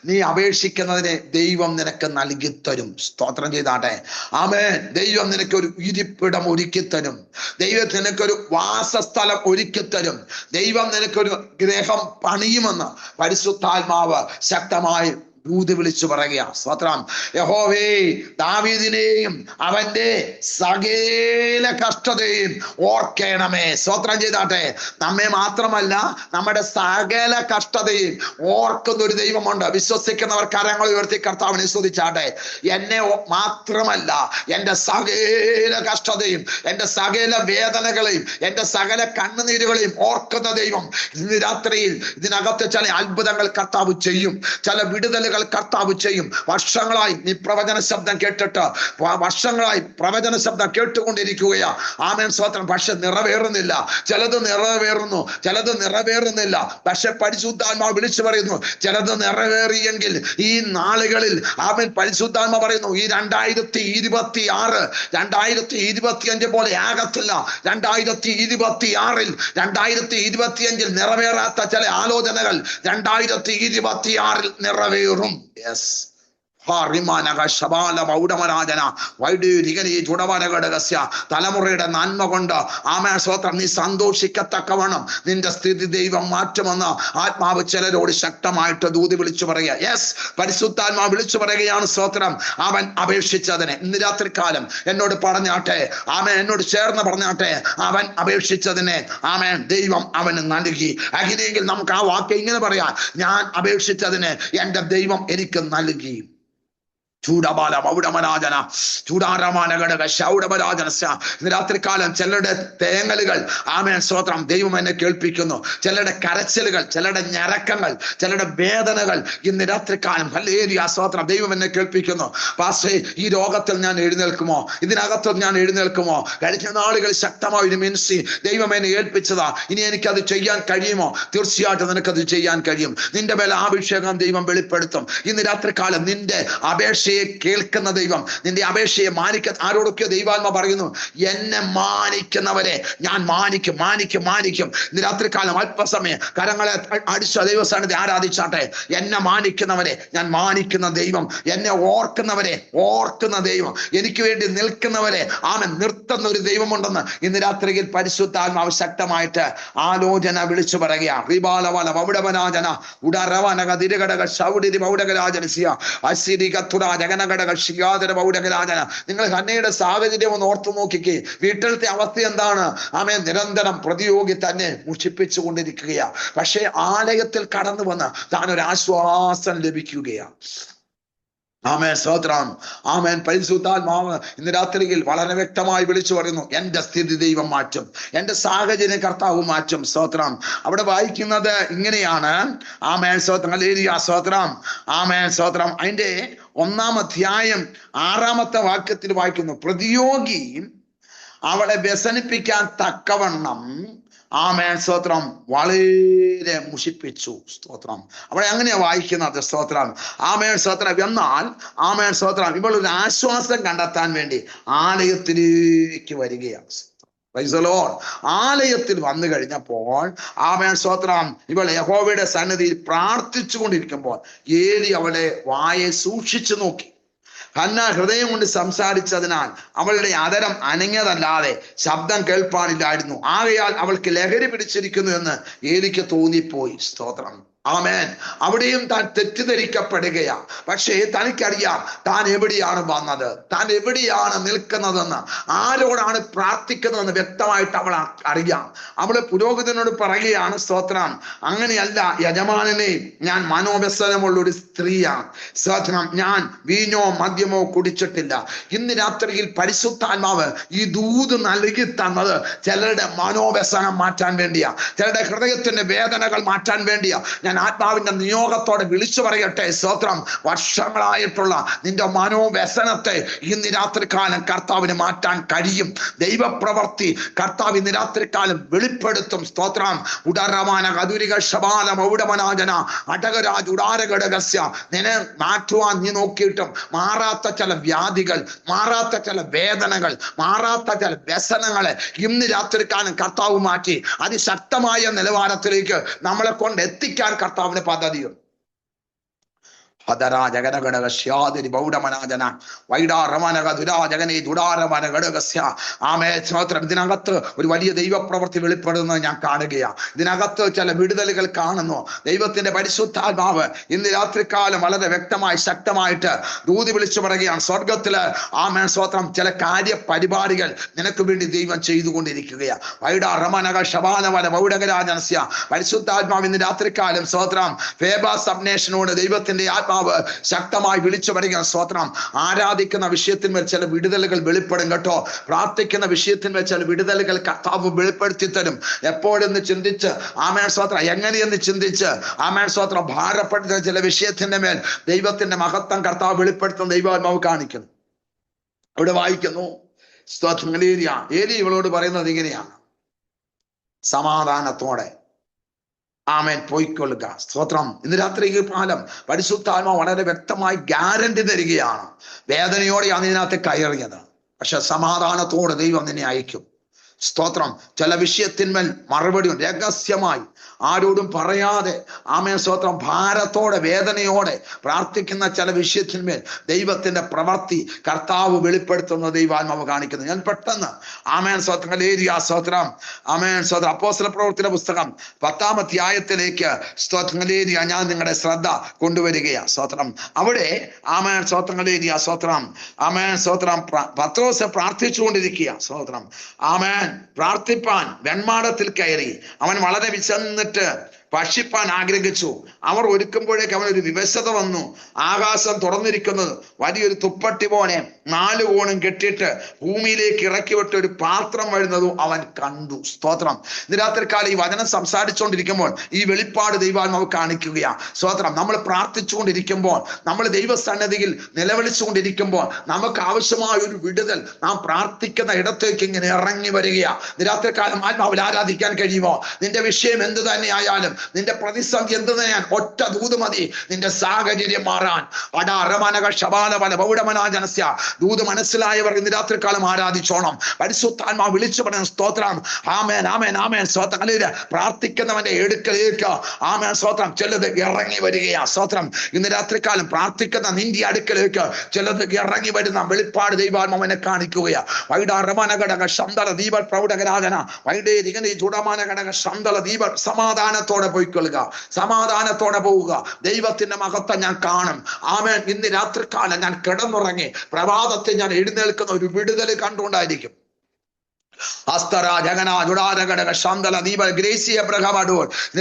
Speaker 1: നീ അപേക്ഷിക്കുന്നതിനെ ദൈവം നിനക്ക് നൽകി തരും. സ്തോത്രം ചെയ്താട്ടെ. ആമേൻ. ദൈവം നിനക്കൊരു ഇരിപ്പിടം ഒരുക്കി തരും. ദൈവം നിനക്കൊരു വാസസ്ഥലം ഒരുക്കി തരും. ദൈവം നിനക്കൊരു ഗൃഹം പണിയുമെന്ന് പരിശുദ്ധാത്മാവ് ശക്തമായി ദൂത് വിളിച്ചു പറയുക. സ്തോത്രം. യഹോവേ, ദാവീദിനെയും അവന്റെ സകല കഷ്ടതയും ഓർക്കണമേ. സ്തോത്രം ചെയ്താട്ടെ. നമ്മെ മാത്രമല്ല, നമ്മുടെ സകല കഷ്ടതയും ഓർക്കുന്ന ഒരു ദൈവമുണ്ട്. വിശ്വസിക്കുന്നവർ കരങ്ങൾ ഉയർത്തി കർത്താവിനെ സ്തുതിച്ചാട്ടെ. എന്നെ മാത്രമല്ല, എന്റെ സകല കഷ്ടതയും, എന്റെ സകല വേദനകളെയും, എന്റെ സകല കണ്ണുനീരുകളെയും ഓർക്കുന്ന ദൈവം ഇന്ന് രാത്രിയിൽ ഇതിനകത്ത് ചില അത്ഭുതങ്ങൾ കർത്താവ് ചെയ്യും, ചില വിടുതലുകൾ കർത്താവ് ചെയ്യും. വർഷങ്ങളായി നീ പ്രവചന ശബ്ദം കേട്ടിട്ട്, വർഷങ്ങളായി പ്രവചന ശബ്ദം കേട്ടുകൊണ്ടിരിക്കുകയാ. ആമേൻ സ്തോത്രം. പക്ഷെ നിറവേറുന്നില്ല. ചിലത് നിറവേറുന്നു, ചിലത് നിറവേറുന്നില്ല. പക്ഷെ പരിശുദ്ധാത്മാവ് വിളിച്ചു പറയുന്നു, ചിലത് നിറവേറിയെങ്കിൽ ഈ നാളുകളിൽ ആമേൻ പരിശുദ്ധാത്മ പറയുന്നു, ഈ 2026 2025 പോലെ ആകത്തില്ല. 2026 2025 നിറവേറാത്ത ചില ആലോചനകൾ 2026 നിറവേറും. യെസ്. തലമുറയുടെ നന്മ കൊണ്ട് ആമേൻ സ്തോത്രം നീ സന്തോഷിക്കത്തക്കവണ്ണം നിന്റെ സ്ഥിതി ദൈവം മാറ്റുമെന്ന് ആത്മാവ് ചിലരോട് ശക്തമായിട്ട് ദൂതി വിളിച്ചു പറയുക. യെസ്, പരിശുദ്ധാത്മാവ് വിളിച്ചു പറയുകയാണ്. സ്തോത്രം. അവൻ അപേക്ഷിച്ചതിനെ ഇന്ന് രാത്രികാലം എന്നോട് പറഞ്ഞാട്ടെ, ആമേൻ, എന്നോട് ചേർന്ന് പറഞ്ഞാട്ടെ, അവൻ അപേക്ഷിച്ചതിനെ ആമേൻ ദൈവം അവന് നൽകി. അങ്ങനെയെങ്കിൽ നമുക്ക് ആ വാക്ക് ഇങ്ങനെ പറയാം, ഞാൻ അപേക്ഷിച്ചതിനെ എൻ്റെ ദൈവം എനിക്ക് നൽകി. ചൂടബാല മൗഡമരാജന ചൂടാരമാനഘടക ശൗഡമരാജനസ്യ. ഇന്ന് രാത്രികാലം ചിലരുടെ തേങ്ങലുകൾ ആമേൻ സ്തോത്രം ദൈവം എന്നെ കേൾപ്പിക്കുന്നു. ചിലരുടെ കരച്ചിലുകൾ, ചിലരുടെ ഞരക്കങ്ങൾ, ചിലരുടെ വേദനകൾ ഇന്ന് രാത്രികാലം ഹല്ലേലൂയ സ്തോത്രം ദൈവം എന്നെ കേൾപ്പിക്കുന്നു. പാസ്റ്റേ, ഈ രോഗത്തിൽ ഞാൻ എഴുന്നേൽക്കുമോ? ഇതിനകത്ത് ഞാൻ എഴുന്നേൽക്കുമോ? കഴിഞ്ഞ നാളുകൾ ശക്തമായ ഒരു മിനിസ്ട്രി ദൈവം എന്നെ ഏൽപ്പിച്ചതാ. ഇനി എനിക്കത് ചെയ്യാൻ കഴിയുമോ? തീർച്ചയായിട്ടും നിനക്കത് ചെയ്യാൻ കഴിയും. നിന്റെ മേലെ അഭിഷേകം ദൈവം വെളിപ്പെടുത്തും. ഇന്ന് രാത്രികാലം നിന്റെ അപേക്ഷ കേൾക്കുന്ന ദൈവം നിന്റെ അപേക്ഷയെ മാനിക്ക. ആരോടൊക്കെ ദൈവാത്മ പറയുന്നു, എന്നെ മാനിക്കുന്നവരെ ഞാൻ മാനിക്കും, മാനിക്കും, മാനിക്കും. ഇന്ന് രാത്രികാലം അല്പസമയം കരങ്ങളെ അടിച്ച ദൈവസ്ഥാനത്തെ ആരാധിച്ചാട്ടെ. എന്നെ മാനിക്കുന്നവരെ ഞാൻ മാനിക്കുന്ന ദൈവം, എന്നെ ഓർക്കുന്നവരെ ഓർക്കുന്ന ദൈവം, എനിക്ക് വേണ്ടി നിൽക്കുന്നവരെ ആമൻ നിർത്തുന്ന ഒരു ദൈവമുണ്ടെന്ന് ഇന്ന് രാത്രിയിൽ പരിശുദ്ധാത്മാവ് ശക്തമായിട്ട് ആലോചന വിളിച്ചു പറയുകയാണ്. നിങ്ങൾ ഹന്നയുടെ സാഹചര്യം ഒന്ന് ഓർത്തു നോക്കിക്കേ. വീട്ടിലത്തെ അവസ്ഥ എന്താണ്? ആമേൻ, നിരന്തരം പ്രതിയോഗി തന്നെ മുഷിപ്പിച്ചു കൊണ്ടിരിക്കുകയാ. പക്ഷേ ആലയത്തിൽ കടന്നു വന്ന് താൻ ഒരു ആശ്വാസം ലഭിക്കുകയാണ്. ആമേൻ സ്തോത്രം. ആമേൻ. പരിശുദ്ധാത്മാവ് ഇന്ന് രാത്രിയിൽ വളരെ വ്യക്തമായി വിളിച്ചു പറയുന്നു, എന്റെ സ്ഥിതി ദൈവം മാറ്റും, എന്റെ സാഹചര്യം കർത്താവ് മാറ്റും. സ്തോത്രം. അവിടെ വായിക്കുന്നത് ഇങ്ങനെയാണ്. ആമേൻ സ്തോത്രം. ഹല്ലേലൂയ സ്തോത്രം. ആമേൻ സ്തോത്രം. അതിന്റെ 1-ാം അധ്യായം 6-ാമത്തെ വാക്യത്തിൽ വായിക്കുന്നു, പ്രതിയോഗി അവളെ വ്യസനിപ്പിക്കാൻ തക്കവണ്ണം ആമേൻ സ്തോത്രം വളരെ മുഷിപ്പിച്ചു. സ്തോത്രം. അവിടെ അങ്ങനെയാ വായിക്കുന്നത്. സ്തോത്രം. ആമേൻ സ്തോത്രം. എന്നാൽ ആമേൻ സ്തോത്രം ഇവൾ ഒരു ആശ്വാസം കണ്ടെത്താൻ വേണ്ടി ആലയത്തിലേക്ക് വരികയാണ്. ആലയത്തിൽ വന്നു കഴിഞ്ഞപ്പോൾ ആമേൻ സ്തോത്രം ഇവൾ യഹോവയുടെ സന്നിധിയിൽ പ്രാർത്ഥിച്ചു കൊണ്ടിരിക്കുമ്പോൾ ഏലി അവളെ വായെ സൂക്ഷിച്ചു നോക്കി. ഹന്ന ഹൃദയം കൊണ്ട് സംസാരിച്ചതിനാൽ അവളുടെ അതരം അനങ്ങിയതല്ലാതെ ശബ്ദം കേൾപ്പാനില്ലായിരുന്നു. ആകയാൽ അവൾക്ക് ലഹരി പിടിച്ചിരിക്കുന്നു എന്ന് ഏലിക്ക് തോന്നിപ്പോയി. സ്തോത്രം. ആമേൻ. അവിടെയും താൻ തെറ്റിദ്ധരിക്കപ്പെടുകയാ. പക്ഷേ തനിക്കറിയാം താൻ എവിടെയാണ് വന്നത്, താൻ എവിടെയാണ് നിൽക്കുന്നതെന്ന്, ആരോടാണ് പ്രാർത്ഥിക്കുന്നതെന്ന് വ്യക്തമായിട്ട് അവൾ അറിയാം. അവള് പുരോഹിതനോട് പറയുകയാണ്. സ്തോത്രം. അങ്ങനെയല്ല യജമാനനെ, ഞാൻ മനോവ്യസനമുള്ള ഒരു സ്ത്രീയാണ്. സ്തോത്രം. ഞാൻ വീഞ്ഞോ മദ്യമോ കുടിച്ചിട്ടില്ല. ഇന്ന് രാത്രിയിൽ പരിശുദ്ധാത്മാവ് ഈ ദൂത് നൽകി തന്നത് ചിലരുടെ മനോവ്യസനം മാറ്റാൻ വേണ്ടിയാ, ചിലരുടെ ഹൃദയത്തിന്റെ വേദനകൾ മാറ്റാൻ വേണ്ടിയാ. ഞാൻ ആത്മാവിന്റെ നിയോഗത്തോടെ വിളിച്ചു പറയട്ടെ. സ്തോത്രം. വർഷങ്ങളായിട്ടുള്ള നിന്റെ മനോവ്യസനത്തെ ഇന്ന് രാത്രികാലം കർത്താവിന് മാറ്റാൻ കഴിയും. ദൈവപ്രവർത്തി കർത്താവ് ഇന്ന് രാത്രികാലം വെളിപ്പെടുത്തും. സ്തോത്രം. ഉടരമാന കതുരിക ശബാല മൗഡമനാജന അടകരാജ് ഉടാരഘടകസ്യ. നിന്നെ മാറ്റുവാൻ നീ നോക്കിയിട്ടും മാറാത്ത ചില വ്യാധികൾ, മാറാത്ത ചില വേദനകൾ, മാറാത്ത ചില വ്യസനങ്ങളെ ഇന്ന് രാത്രികാലം കർത്താവ് മാറ്റി അതിശക്തമായ നിലവാരത്തിലേക്ക് നമ്മളെ കൊണ്ട് എത്തിക്കാൻ കർത്താവിന് പദ്ധതിയുണ്ട്. ഇതിനകത്ത് ഒരു വലിയ ദൈവപ്രവൃത്തി വെളിപ്പെടുന്നത് ഞാൻ കാണുകയാണ്. ഇതിനകത്ത് ചില വിടുതലുകൾ കാണുന്നു. ദൈവത്തിന്റെ പരിശുദ്ധാത്മാവ് ഇന്ന് രാത്രികാലം വളരെ വ്യക്തമായി ശക്തമായിട്ട് ദൂതി വിളിച്ചു പറയുകയാണ്. സ്വർഗത്തില് ആമേൻ സ്തോത്രം ചില കാര്യ പരിപാടികൾ നിനക്ക് വേണ്ടി ദൈവം ചെയ്തുകൊണ്ടിരിക്കുകയാണ്. പരിശുദ്ധാത്മാവ് ഇന്ന് രാത്രികാലം സ്തോത്രം ഫേബ സബ്നേഷനോട് ദൈവത്തിന്റെ ആത്മാവ് ശക്തമായി വിളിച്ചു പറയുകയാണ്. സ്തോത്രം. ആരാധിക്കുന്ന വിഷയത്തിന്മേൽ ചില വിടുതലുകൾ വെളിപ്പെടും കേട്ടോ. പ്രാർത്ഥിക്കുന്ന വിഷയത്തിന്മേൽ ചില വിടുതലുകൾ കർത്താവ് വെളിപ്പെടുത്തി തരും. എപ്പോഴെന്ന് ചിന്തിച്ച് ആമേൻ സ്തോത്രം എങ്ങനെയെന്ന് ചിന്തിച്ച് ആമേൻ സ്തോത്രം ഭാരപ്പെടുന്ന ചില വിഷയത്തിന്റെ മേൽ ദൈവത്തിന്റെ മഹത്വം കർത്താവ് വെളിപ്പെടുത്തുന്ന ദൈവാത്മാവ് കാണിക്കുന്നു. അവിടെ വായിക്കുന്നു. സ്തോത്രം. ഏലി ഇവളോട് പറയുന്നത് ഇങ്ങനെയാണ്, സമാധാനത്തോടെ ആമേൻ പോയിക്കൊള്ളുക. സ്തോത്രം. ഇന്ന് രാത്രി ഈ കാലം പരിശുദ്ധാത്മാവ് വളരെ വ്യക്തമായി ഗ്യാരണ്ടി തരികയാണ്. വേദനയോടെയാണ് ഇതിനകത്ത് കയറിയത്, പക്ഷെ സമാധാനത്തോടെ ദൈവം നിന്നെ അയക്കും. സ്തോത്രം. ചില വിഷയത്തിന്മേൽ മറുപടി രഹസ്യമായി ആരോടും പറയാതെ ആമേൻ സ്തോത്രം ഭാരത്തോടെ വേദനയോടെ പ്രാർത്ഥിക്കുന്ന ചില വിഷയത്തിന്മേൽ ദൈവത്തിന്റെ പ്രവൃത്തി കർത്താവ് വെളിപ്പെടുത്തുന്ന ദൈവാത്മാവ് കാണിക്കുന്നു. ഞാൻ പെട്ടെന്ന് ആമേൻ സ്തോത്രം ഗലേരിയ സ്തോത്രം ആമേൻ സ്തോത്രം അപ്പോസ്തല പ്രവൃത്തിയുടെ പുസ്തകം 10-ാം അധ്യായത്തിലേക്ക് സ്തോത്രം ഗലേരിയ ഞാൻ നിങ്ങളുടെ ശ്രദ്ധ കൊണ്ടുവരികയാ സ്തോത്രം. അവിടെ ആമേൻ സ്തോത്രം ഗലേരിയ സ്തോത്രം ആമേൻ സ്തോത്രം പത്രോസ് പ്രാർത്ഥിച്ചുകൊണ്ടിരിക്കുക സ്തോത്രം. ആമേൻ പ്രാർത്ഥിപ്പാൻ വെൺമാടത്തിൽ കയറി അവൻ വളരെ വിശന്നിട്ട് ഭക്ഷിപ്പാൻ ആഗ്രഹിച്ചു. അവർ ഒരുക്കുമ്പോഴേക്ക് അവനൊരു വിവശത വന്നു. ആകാശം തുറന്നിരിക്കുന്നത് വലിയൊരു തുപ്പട്ടി പോലെ 4 കോണും കെട്ടിയിട്ട് ഭൂമിയിലേക്ക് ഇറക്കി വിട്ട ഒരു പാത്രം വരുന്നതും അവൻ കണ്ടു. സ്തോത്രം. ഇന്ന് രാത്രികാലം ഈ വചനം സംസാരിച്ചുകൊണ്ടിരിക്കുമ്പോൾ ഈ വെളിപ്പാട് ദൈവാത്മാവ് കാണിക്കുകയാണ്. സ്തോത്രം. നമ്മൾ പ്രാർത്ഥിച്ചുകൊണ്ടിരിക്കുമ്പോൾ, നമ്മൾ ദൈവസന്നിധിയിൽ നിലവിളിച്ചുകൊണ്ടിരിക്കുമ്പോൾ നമുക്ക് ആവശ്യമായ ഒരു വിടുതൽ നാം പ്രാർത്ഥിക്കുന്ന ഇടത്തേക്ക് ഇങ്ങനെ ഇറങ്ങി വരികയാണ്. ഇന്ന് രാത്രികാലം ആത്മാവിൽ ആരാധിക്കാൻ കഴിയുമോ? നിന്റെ വിഷയം എന്ത് തന്നെയായാലും, നിന്റെ പ്രതിസന്ധി എന്ത് തന്നെയാൽ ഒറ്റ ദൂത് മതി നിന്റെ സാഹചര്യം മാറാൻ. ദൂത് മനസ്സിലായവർ ഇന്ന് രാത്രികാലം ആരാധിച്ചോണം. പരിശുദ്ധാത്മാവ് വിളിച്ചു പറയുന്ന സ്തോത്രം. ആമേൻ ആമേൻ ആമേൻ സ്തോത്രം. പ്രാർത്ഥിക്കുന്നവന്റെ അടുക്കലേക്ക് ആമേൻ സ്തോത്രം ചിലത് ഇറങ്ങി വരികയാ സ്തോത്രം. ഇന്ന് രാത്രികാലം പ്രാർത്ഥിക്കുന്ന നിന്റെ അടുക്കലേക്ക് ചിലത് ഇറങ്ങി വരുന്ന വെളിപ്പാട് ദൈവാത്മാവിനെ കാണിക്കുകയാ. വൈഡാരമനഘടക ശന്തല ദീപ പ്രൗഢകരാധന വൈഡേ ദിഗനി ചുടമാനഘടക ശന്തല ദീപ സമാധാനത്തോടെ പോയിക്കൊള്ളുക, സമാധാനത്തോടെ പോവുക. ദൈവത്തിന്റെ മഹത്വം ഞാൻ കാണും. ആമേൻ. ഇന്ന് രാത്രികാലം ഞാൻ കിടന്നുറങ്ങി പ്രഭാതത്തിൽ ഞാൻ എഴുന്നേൽക്കുന്ന ഒരു വിടുതൽ കണ്ടുകൊണ്ടായിരിക്കും.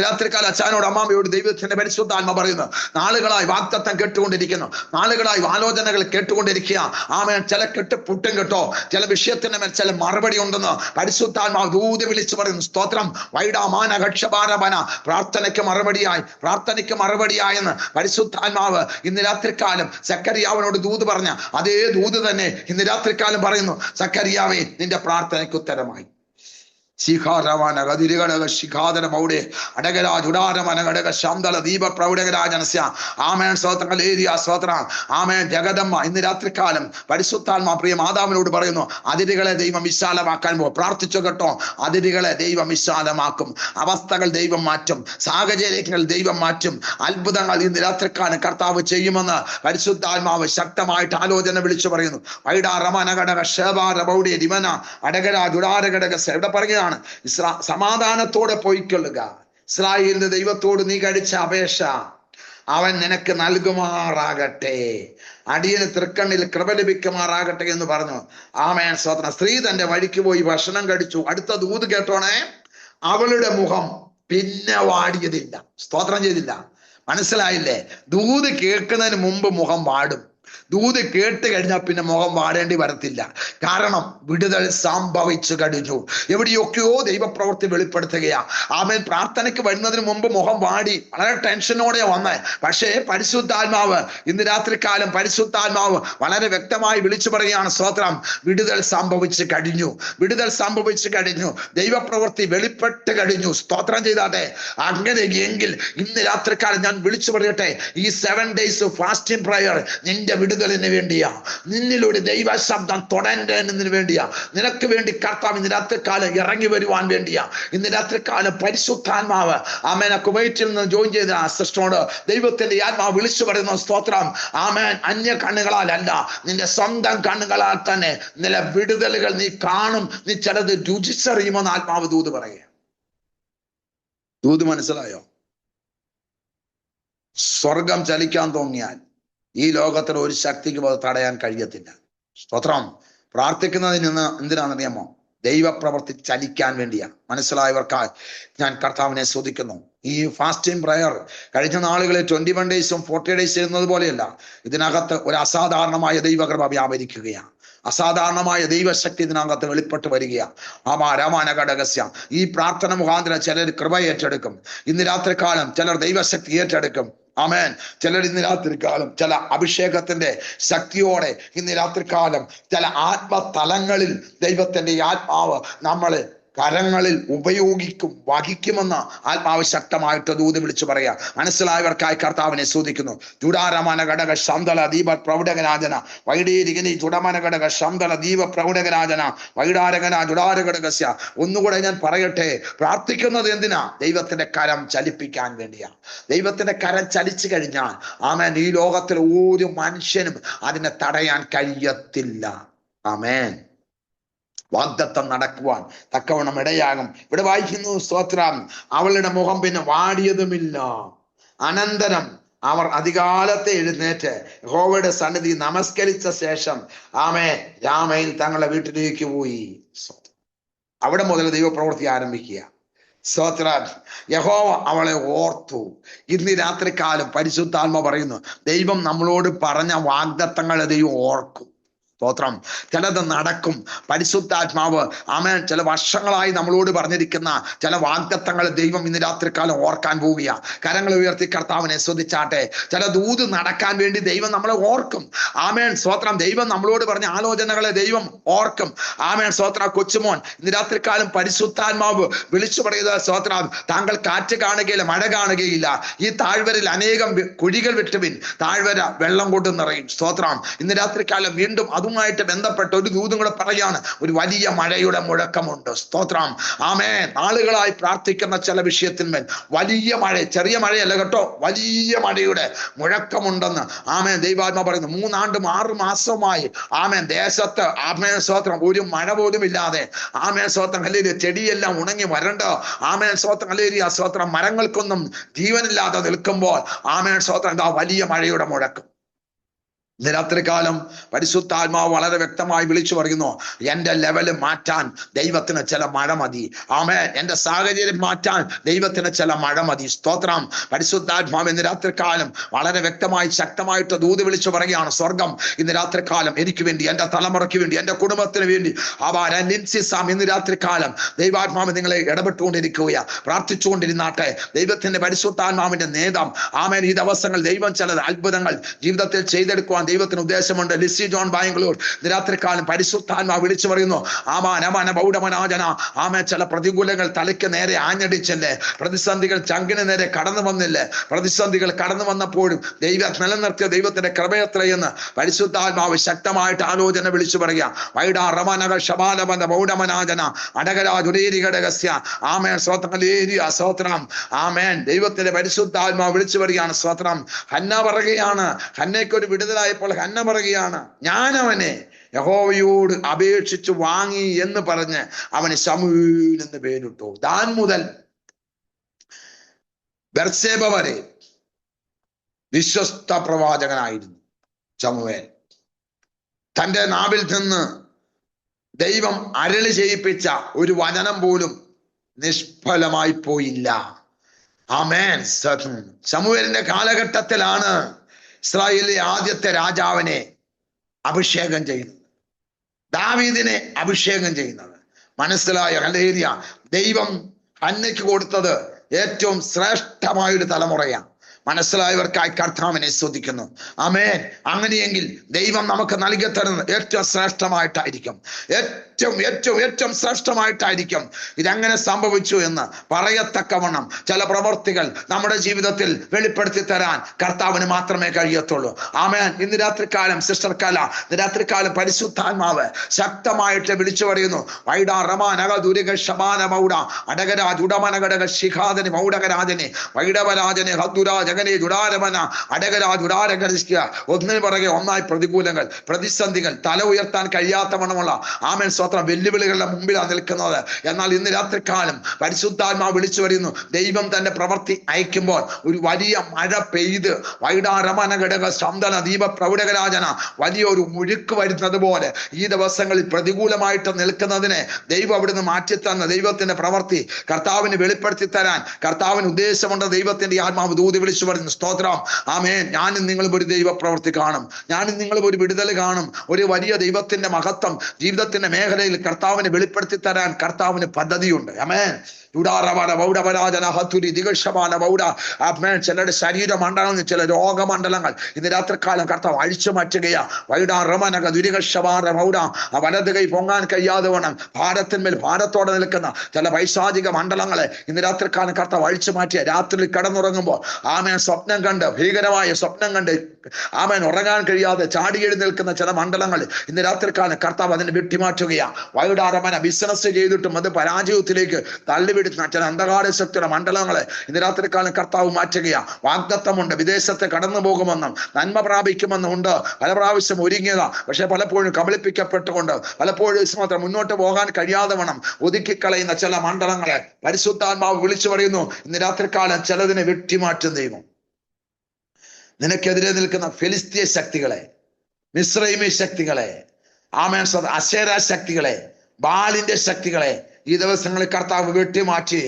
Speaker 1: രാത്രികാല അച്ഛനോട് അമ്മാമ്മയോട് ദൈവത്തിന്റെ പരിശുദ്ധാത്മ പറയുന്നു, നാളുകളായി വാഗ്ദത്തം കേട്ടുകൊണ്ടിരിക്കുന്നു, നാളുകളായി ആലോചനകൾ കേട്ടുകൊണ്ടിരിക്കുക. ആമേൻ. ചില കെട്ട് പുട്ടും കേട്ടോ, ചില വിഷയത്തിന് മേൽ ചില മറുപടി ഉണ്ടെന്ന് പരിശുദ്ധാത്മാവ് ദൂത് വിളിച്ചു പറയുന്നു. സ്തോത്രം. വൈഡാമാനഘക്ഷപാരപന പ്രാർത്ഥനയ്ക്ക് മറുപടിയായെന്ന് പരിശുദ്ധാത്മാവ് ഇന്ന് രാത്രികാലം സക്കറിയാവിനോട് ദൂത് പറഞ്ഞ അതേ ദൂത് തന്നെ ഇന്ന് രാത്രികാലം പറയുന്നു. സക്കറിയാവേ, നിന്റെ പ്രാർത്ഥനയ്ക്ക് ഉത്തരമായി. ജഗദമ്മ ഇന്ന് രാത്രികാലം പരിശുദ്ധാത്മാ പ്രിയ മാതാവിനോട് പറയുന്നു, അതിരുകളെ ദൈവം വിശാലമാക്കാൻ പോകും. പ്രാർത്ഥിച്ചു കേട്ടോ, അതിരുകളെ ദൈവം വിശാലമാക്കും. അവസ്ഥകൾ ദൈവം മാറ്റും, സാഹചര്യങ്ങൾ ദൈവം മാറ്റും. അത്ഭുതങ്ങൾ ഇന്ന് രാത്രികാലം കർത്താവ് ചെയ്യുമെന്ന് പരിശുദ്ധാത്മാവ് ശക്തമായിട്ട് ആലോചന വിളിച്ചു പറയുന്നു. ഇവിടെ പറയുകയാണ്, സമാധാനത്തോടെ പോയിക്കൊള്ളുക. ഇസ്രായേലിന്റെ ദൈവത്തോട് നീ കഴിച്ച അപേക്ഷ അവൻ നിനക്ക് നൽകുമാറാകട്ടെ, അടിയന് തൃക്കണ്ണിൽ കൃപ ലഭിക്കുമാറാകട്ടെ എന്ന് പറഞ്ഞു. ആമേൻ സ്തോത്രം. സ്ത്രീ തന്റെ വഴിക്ക് പോയി ഭക്ഷണം കഴിച്ചു. അടുത്ത ദൂത് കേട്ടോണേ, അവളുടെ മുഖം പിന്നെ വാടിയതില്ല. സ്തോത്രം ചെയ്തില്ല. മനസ്സിലായില്ലേ? ദൂത് കേൾക്കുന്നതിന് മുമ്പ് മുഖം വാടും. ദൂത് കേട്ട് കഴിഞ്ഞാൽ പിന്നെ മുഖം വാടേണ്ടി വരത്തില്ല. കാരണം വിടുതൽ സംഭവിച്ചു കഴിഞ്ഞു. എവിടെയൊക്കെയോ ദൈവപ്രവൃത്തി വെളിപ്പെടുത്തുകയാ. ആമേൻ. പ്രാർത്ഥനയ്ക്ക് വരുന്നതിന് മുമ്പ് മുഖം വാടി വളരെ ടെൻഷനോടെ വന്ന്, പക്ഷേ പരിശുദ്ധാത്മാവ് ഇന്ന് രാത്രികാലം പരിശുദ്ധാത്മാവ് വളരെ വ്യക്തമായി വിളിച്ചു പറയുകയാണ്. സ്തോത്രം. വിടുതൽ സംഭവിച്ചു കഴിഞ്ഞു, വിടുതൽ സംഭവിച്ചു കഴിഞ്ഞു, ദൈവപ്രവൃത്തി വെളിപ്പെട്ട് കഴിഞ്ഞു. സ്തോത്രം ചെയ്താട്ടെ. അങ്ങനെ എങ്കിൽ ഇന്ന് രാത്രികാലം ഞാൻ വിളിച്ചു പറയട്ടെ, ഈ 7 days ഫാസ്റ്റിംഗ് പ്രയർ നിന്റെ വിടുതലിന് വേണ്ടിയാ, നിന്നിലൂടെ ദൈവ ശബ്ദം തൊടേണ്ടതിന് വേണ്ടിയാ, നിനക്ക് വേണ്ടി കർത്താവ് ഇന്ന് രാത്രികാലം ഇറങ്ങി വരുവാൻ വേണ്ടിയാ. ഇന്ന് രാത്രികാലം പരിശുദ്ധാത്മാവ് ആമേൻ കുവൈറ്റിൽ നിന്ന് ജോയിൻ ചെയ്ത സിസ്റ്ററോട് ദൈവത്തിന്റെ ആത്മാവ് വിളിച്ചു പറയുന്ന സ്തോത്രം. ആമേൻ. അന്യ കണ്ണുകളാലല്ല, നിന്റെ സ്വന്തം കണ്ണുകളാൽ തന്നെ നില വിടുതലുകൾ നീ കാണും. നീ ചിലത് രുചിച്ചറിയുമെന്ന് ആത്മാവ് ദൂത് പറയുക. ദൂത് മനസ്സിലായോ? സ്വർഗം ചലിക്കാൻ തോന്നിയാൽ ഈ ലോകത്തിൽ ഒരു ശക്തിക്ക് തടയാൻ കഴിയത്തില്ല. സ്തോത്രം. പ്രാർത്ഥിക്കുന്നതിൽ നിന്ന് എന്തിനാണെന്നറിയാമോ? ദൈവപ്രവൃത്തി ചലിക്കാൻ വേണ്ടിയാണ്. മനസ്സിലായവർക്കായി ഞാൻ കർത്താവിനെ സ്തുതിക്കുന്നു. ഈ ഫാസ്റ്റിംഗ് പ്രയർ കഴിഞ്ഞ നാളുകളിൽ 21 days 40 days ചെയ്യുന്നത് പോലെയല്ല. ഇതിനകത്ത് ഒരു അസാധാരണമായ ദൈവകൃപ വ്യാപരിക്കുകയാണ്. അസാധാരണമായ ദൈവശക്തി ഇതിനകത്ത് വെളിപ്പെട്ട് വരികയാണ്. രാമാനഘടകസ്യ ഈ പ്രാർത്ഥന മുഖാന്തരം ചിലർ കൃപ ഏറ്റെടുക്കും. ഇന്ന് രാത്രികാലം ചിലർ ദൈവശക്തി ഏറ്റെടുക്കും. ആമേൻ. ചിലർ ഇന്ന് രാത്രികാലം ചില അഭിഷേകത്തിന്റെ ശക്തിയോടെ ഇന്ന് രാത്രികാലം ചില ആത്മതലങ്ങളിൽ ദൈവത്തിന്റെ ആത്മാവ് നമ്മളെ കരങ്ങളിൽ വഹിക്കുമെന്ന് ആത്മാവ് ശക്തമായിട്ട് ദൂത് വിളിച്ചു പറയാ. മനസ്സിലായവർക്കായി കർത്താവിനെ സ്തുതിക്കുന്നു. ചുടാരമന ഘടക ശന്തല ദീപ പ്രൗഢകരാജന വൈഡീരികനി ചുടമന ഘടക ശന്തല ദീപ പ്രൗഢകരാജന വൈഡാരകന ചുടാരഘടകസ്യ. ഒന്നുകൂടെ ഞാൻ പറയട്ടെ, പ്രാർത്ഥിക്കുന്നത് എന്തിനാ? ദൈവത്തിന്റെ കരം ചലിപ്പിക്കാൻ വേണ്ടിയാ. ദൈവത്തിന്റെ കരം ചലിച്ചു കഴിഞ്ഞാൽ ആമേൻ, ഈ ലോകത്തിൽ ഒരു മനുഷ്യനും അതിനെ തടയാൻ കഴിയത്തില്ല. ആമേൻ. വാഗ്ദത്തം നടക്കുവാൻ തക്കവണ്ണം ഇടയാകും. ഇവിടെ വായിക്കുന്നു, സ്തോത്രം, അവളുടെ മുഖം പിന്നെ വാടിയതുമില്ല. അനന്തരം അവർ അധികാലത്തെ എഴുന്നേറ്റ് യഹോവയുടെ സന്നിധി നമസ്കരിച്ച ശേഷം രാമയിൽ തങ്ങളുടെ വീട്ടിലേക്ക് പോയി. അവിടെ മുതൽ ദൈവപ്രവൃത്തി ആരംഭിക്കുക. സ്തോത്രം. യഹോവ അവളെ ഓർത്തു. ഇന്ന് രാത്രികാലം പരിശുദ്ധാത്മ പറയുന്നു, ദൈവം നമ്മളോട് പറഞ്ഞ വാഗ്ദത്തങ്ങളെ ദൈവം ഓർക്കും. സ്തോത്രം. ചിലത് നടക്കും. പരിശുദ്ധാത്മാവ് ആമേൻ ചില വർഷങ്ങളായി നമ്മളോട് പറഞ്ഞിരിക്കുന്ന ചില വാഗ്ദത്തങ്ങൾ ദൈവം ഇന്ന് രാത്രികാലം ഓർക്കാൻ പോവുക. കരങ്ങൾ ഉയർത്തി കർത്താവിനെ സ്തുതിച്ചാട്ടെ. ചില ദൂത് നടക്കാൻ വേണ്ടി ദൈവം നമ്മളെ ഓർക്കും. ആമേൻ. സ്തോത്രം. ദൈവം നമ്മളോട് പറഞ്ഞ ആലോചനകളെ ദൈവം ഓർക്കും. ആമേൻ. സ്തോത്രം. കൊച്ചുമോൻ, ഇന്ന് രാത്രികാലം പരിശുദ്ധാത്മാവ് വിളിച്ചു പറയുന്നത്, സ്തോത്രം, താങ്കൾ കാറ്റ് കാണുകയില്ല, മഴ കാണുകയില്ല. ഈ താഴ്വരയിൽ അനേകം കുഴികൾ വിട്ടുവിൻ, താഴ്വര വെള്ളം കൊണ്ട് നിറയും. സ്തോത്രം. ഇന്ന് രാത്രികാലം വീണ്ടും അതുമായിട്ട് ബന്ധപ്പെട്ട ഒരു ദൂതും കൂടെ പറയാണ്. ഒരു വലിയ മഴയുടെ മുഴക്കമുണ്ട്. സ്തോത്രം. ആമേൻ. നാളുകളായി പ്രാർത്ഥിക്കുന്ന ചില വിഷയത്തിന്മേൽ വലിയ മഴ, ചെറിയ മഴയല്ല കേട്ടോ, വലിയ മഴയുടെ മുഴക്കമുണ്ടെന്ന് ആമേൻ ദൈവാത്മാ പറയുന്നു. 3 ആണ്ടും 6 മാസവുമായി ആമേൻ ദേശത്ത് ആമേൻ സ്തോത്രം ഒരു മഴ പോലും ഇല്ലാതെ ആമേൻ സ്തോത്രം ഹല്ലേലൂയ ചെടിയെല്ലാം ഉണങ്ങി വരണ്ട ആമേൻ സ്തോത്രം ഹല്ലേലൂയ സ്തോത്രം മരങ്ങൾക്കൊന്നും ജീവനില്ലാതെ നിൽക്കുമ്പോൾ ആമേൻ സ്തോത്രം എന്താ വലിയ മഴയുടെ മുഴക്കം. ഇന്ന് രാത്രികാലം പരിശുദ്ധാത്മാവ് വളരെ വ്യക്തമായി വിളിച്ചു പറയുന്നു, എന്റെ ലെവല് മാറ്റാൻ ദൈവത്തിന് ചില മഴ മതി. ആമേൻ. എന്റെ സാഹചര്യം മാറ്റാൻ ദൈവത്തിന് ചില മഴ മതി. സ്തോത്രം. പരിശുദ്ധാത്മാവ് ഇന്ന് രാത്രികാലം വളരെ വ്യക്തമായി ശക്തമായിട്ട് ദൂത് വിളിച്ചു പറയുകയാണ്. സ്വർഗം ഇന്ന് രാത്രികാലം എനിക്ക് വേണ്ടി, എന്റെ തലമുറയ്ക്ക് വേണ്ടി, എന്റെ കുടുംബത്തിന് വേണ്ടി ഇന്ന് രാത്രികാലം ദൈവാത്മാവ് നിങ്ങളെ ഇടപെട്ടുകൊണ്ടിരിക്കുകയാ. പ്രാർത്ഥിച്ചുകൊണ്ടിരുന്നാട്ടെ. ദൈവത്തിന്റെ പരിശുദ്ധാത്മാവിന്റെ നേതം ആമേൻ ഈ ദിവസങ്ങൾ ദൈവം ചില അത്ഭുതങ്ങൾ ജീവിതത്തിൽ ചെയ്തെടുക്കുവാൻ ദൈവത്തിന് ഉദ്ദേശമുണ്ട്. ലിസി ജോൺ ബാംഗ്ലൂർ രാത്രികാലം പരിശുദ്ധാത്മാവ് വിളിച്ചു പറയുന്നു, ചില പ്രതികൂലങ്ങൾ തലയ്ക്ക് നേരെ ആഞ്ഞടിച്ചല്ലേ, പ്രതിസന്ധികൾ ചങ്കിന് നേരെ കടന്നു വന്നില്ലേ, പ്രതിസന്ധികൾ കടന്നു വന്നപ്പോഴും ദൈവം നിലനിർത്തിയ ദൈവത്തിന്റെ കൃപയത്രയെന്ന് പരിശുദ്ധാത്മാവ് ശക്തമായിട്ട് ആലോചന വിളിച്ചു പറയുക. വൈഡാ റമനക ശബാലബന്ധ ബൗഡമനാജന അടകരാജുരേരികടകസ്യ ആമേൻ സ്വതന്ത്രേരിയ സ്വത്രം. ആമേൻ. ദൈവത്തിന്റെ പരിശുദ്ധാത്മാവ് വിളിച്ചു പറയുകയാണ്. സ്വത്രം. ഹന്ന പറയുകയാണ്, ഹന്നയ്ക്ക് ഒരു വിടുതലായപ്പോൾ ഹന്ന പറയുകയാണ്, ഞാൻ അവനെ യഹോവയോട് അപേക്ഷിച്ചു വാങ്ങി എന്ന് പറഞ്ഞ് അവന് ശമൂവേൽ എന്ന് പേരിട്ടു. ദാൻ മുതൽ ബെർശേബ വരെ വിശ്വസ്ത പ്രവാചകനായിരുന്നു ശമൂവേൽ. തന്റെ നാവിൽ നിന്ന് ദൈവം അരുളി ചെയ്യിപ്പിച്ച ഒരു വചനം പോലും നിഷ്ഫലമായി പോയില്ല. ആമേൻ. ശമൂവേലിന്റെ കാലഘട്ടത്തിലാണ് ഇസ്രായേലിലെ ആദ്യത്തെ രാജാവിനെ അഭിഷേകം ചെയ്യുന്നത്, ദാവീദിനെ അഭിഷേകം ചെയ്യുന്നത്. മനസ്സിലായ ഹല്ലേലൂയ. ദൈവം ഹന്നയ്ക്ക് കൊടുത്തത് ഏറ്റവും ശ്രേഷ്ഠമായൊരു തലമുറയാണ്. മനസ്സിലായവർക്കായി കർത്താവിനെ സ്തുതിക്കുന്നു. ആമേൻ. അങ്ങനെയെങ്കിൽ ദൈവം നമുക്ക് നൽകി തരുന്നത് ഏറ്റവും ശ്രേഷ്ഠമായിട്ടായിരിക്കും, ഏറ്റവും ശ്രേഷ്ഠമായിട്ടായിരിക്കും. ഇതെങ്ങനെ സംഭവിച്ചു എന്ന് പറയത്തക്കവണ്ണം ചില പ്രവൃത്തികൾ നമ്മുടെ ജീവിതത്തിൽ വെളിപ്പെടുത്തി തരാൻ കർത്താവിന് മാത്രമേ കഴിയത്തുള്ളൂ. ആമേൻ. ഇന്ന് രാത്രികാലം സിസ്റ്റർ കല, ഇന്ന് രാത്രികാലം പരിശുദ്ധാത്മാവ് ശക്തമായിട്ട് വിളിച്ചു പറയുന്നു, വൈഡാ റമാനക ദുരിക ശമാന മൗഡ അടകരാജ് ഉടമനഘടക ശിഖാദനി മൗഡകരാജനെ വൈഡവരാജനെ ഹദ്ദുരാജ ജഗനെ ജുഡാരമന അടകരാജ് ഉടാരകരിക്കുക. ഒന്നിനു പുറകെ ഒന്നായി പ്രതികൂലങ്ങൾ, പ്രതിസന്ധികൾ, തല ഉയർത്താൻ കഴിയാത്ത വണ്ണമുള്ള ആമേൻ സ്വത്രം വെല്ലുവിളികളുടെ മുമ്പിലാണ് നിൽക്കുന്നത്. എന്നാൽ ഇന്ന് രാത്രികാലം പരിശുദ്ധാത്മാവ് വിളിച്ചു വരുന്നു, ദൈവം തന്റെ പ്രവൃത്തി അയക്കുമ്പോൾ ഒരു വലിയ മഴ പെയ്ത് വൈഡാരമന ഘടക ശബ്ദന ദീപ പ്രൗഢകരാജന വലിയൊരു മുഴുക്ക് വരുന്നത് പോലെ ഈ ദിവസങ്ങളിൽ പ്രതികൂലമായിട്ട് നിൽക്കുന്നതിനെ ദൈവം അവിടുന്ന് മാറ്റിത്തന്ന ദൈവത്തിന്റെ പ്രവൃത്തി കർത്താവിന് വെളിപ്പെടുത്തി തരാൻ കർത്താവിന് ഉദ്ദേശമുണ്ട്. ദൈവത്തിന്റെ ആത്മാവ് ദൂതി വിളിച്ചു പറയുന്നു. സ്തോത്രം. ആമേൻ. ഞാനും നിങ്ങളും ഒരു ദൈവ പ്രവൃത്തി കാണും, ഞാനും നിങ്ങളും ഒരു വിടുതൽ കാണും. ഒരു വലിയ ദൈവത്തിന്റെ മഹത്വം ജീവിതത്തിന്റെ മേഖലയിൽ കർത്താവിനെ വെളിപ്പെടുത്തി തരാൻ കർത്താവിന് പദ്ധതിയുണ്ട്. ആമേൻ. ചിലരുടെ ശരീരമണ്ഡലങ്ങൾ, ചില രോഗമണ്ഡലങ്ങൾ ഇന്ന് രാത്രികാലം കർത്താവ് അഴിച്ചു മാറ്റുകയാ. വലത് കൈ പൊങ്ങാൻ കഴിയാതെ വേണം ഭാരത്തിന്മേൽ ഭാരത്തോടെ നിൽക്കുന്ന ചില പൈശാചിക മണ്ഡലങ്ങളെ ഇന്ന് രാത്രികാലം കർത്താവ് അഴിച്ചു മാറ്റിയ. രാത്രി കിടന്നുറങ്ങുമ്പോൾ ആമേൻ സ്വപ്നം കണ്ട്, ഭീകരമായ സ്വപ്നം കണ്ട് ആമേൻ ഉറങ്ങാൻ കഴിയാതെ ചാടി എഴുന്നേൽക്കുന്ന ചില മണ്ഡലങ്ങൾ ഇന്ന് രാത്രികാലം കർത്താവ് അതിനെ വെട്ടിമാറ്റുകയാ. വൈഡാരമന ബിസിനസ് ചെയ്തിട്ടും അത് പരാജയത്തിലേക്ക് തള്ളിവിടുന്ന ചില അന്ധകാര ശക്തിയുടെ മണ്ഡലങ്ങളെ ഇന്ന് രാത്രികാലം കർത്താവ് മാറ്റുകയാ. വാഗ്ദത്തമുണ്ട്, വിദേശത്ത് കടന്നു പോകുമെന്നും നന്മ പ്രാപിക്കുമെന്നും ഉണ്ട്. പല പ്രാവശ്യം ഒരുങ്ങിയതാ, പക്ഷെ പലപ്പോഴും കബളിപ്പിക്കപ്പെട്ടുകൊണ്ട് പലപ്പോഴും മാത്രം മുന്നോട്ട് പോകാൻ കഴിയാതെ വേണം ഒതുക്കിക്കളയുന്ന ചില മണ്ഡലങ്ങളെ പരിശുദ്ധാത്മാവ് വിളിച്ചു പറയുന്നു, ഇന്ന് രാത്രികാലം ചിലതിനെ വെട്ടിമാറ്റും ദൈവം. നിനക്കെതിരെ നിൽക്കുന്ന ഫെലിസ്തീയ ശക്തികളെ, മിസ്രൈമി ശക്തികളെ, ആമേൻ അശേര ശക്തികളെ, ബാലിന്റെ ശക്തികളെ ഈ ദിവസങ്ങളിൽ കർത്താവ് വെട്ടിമാറ്റി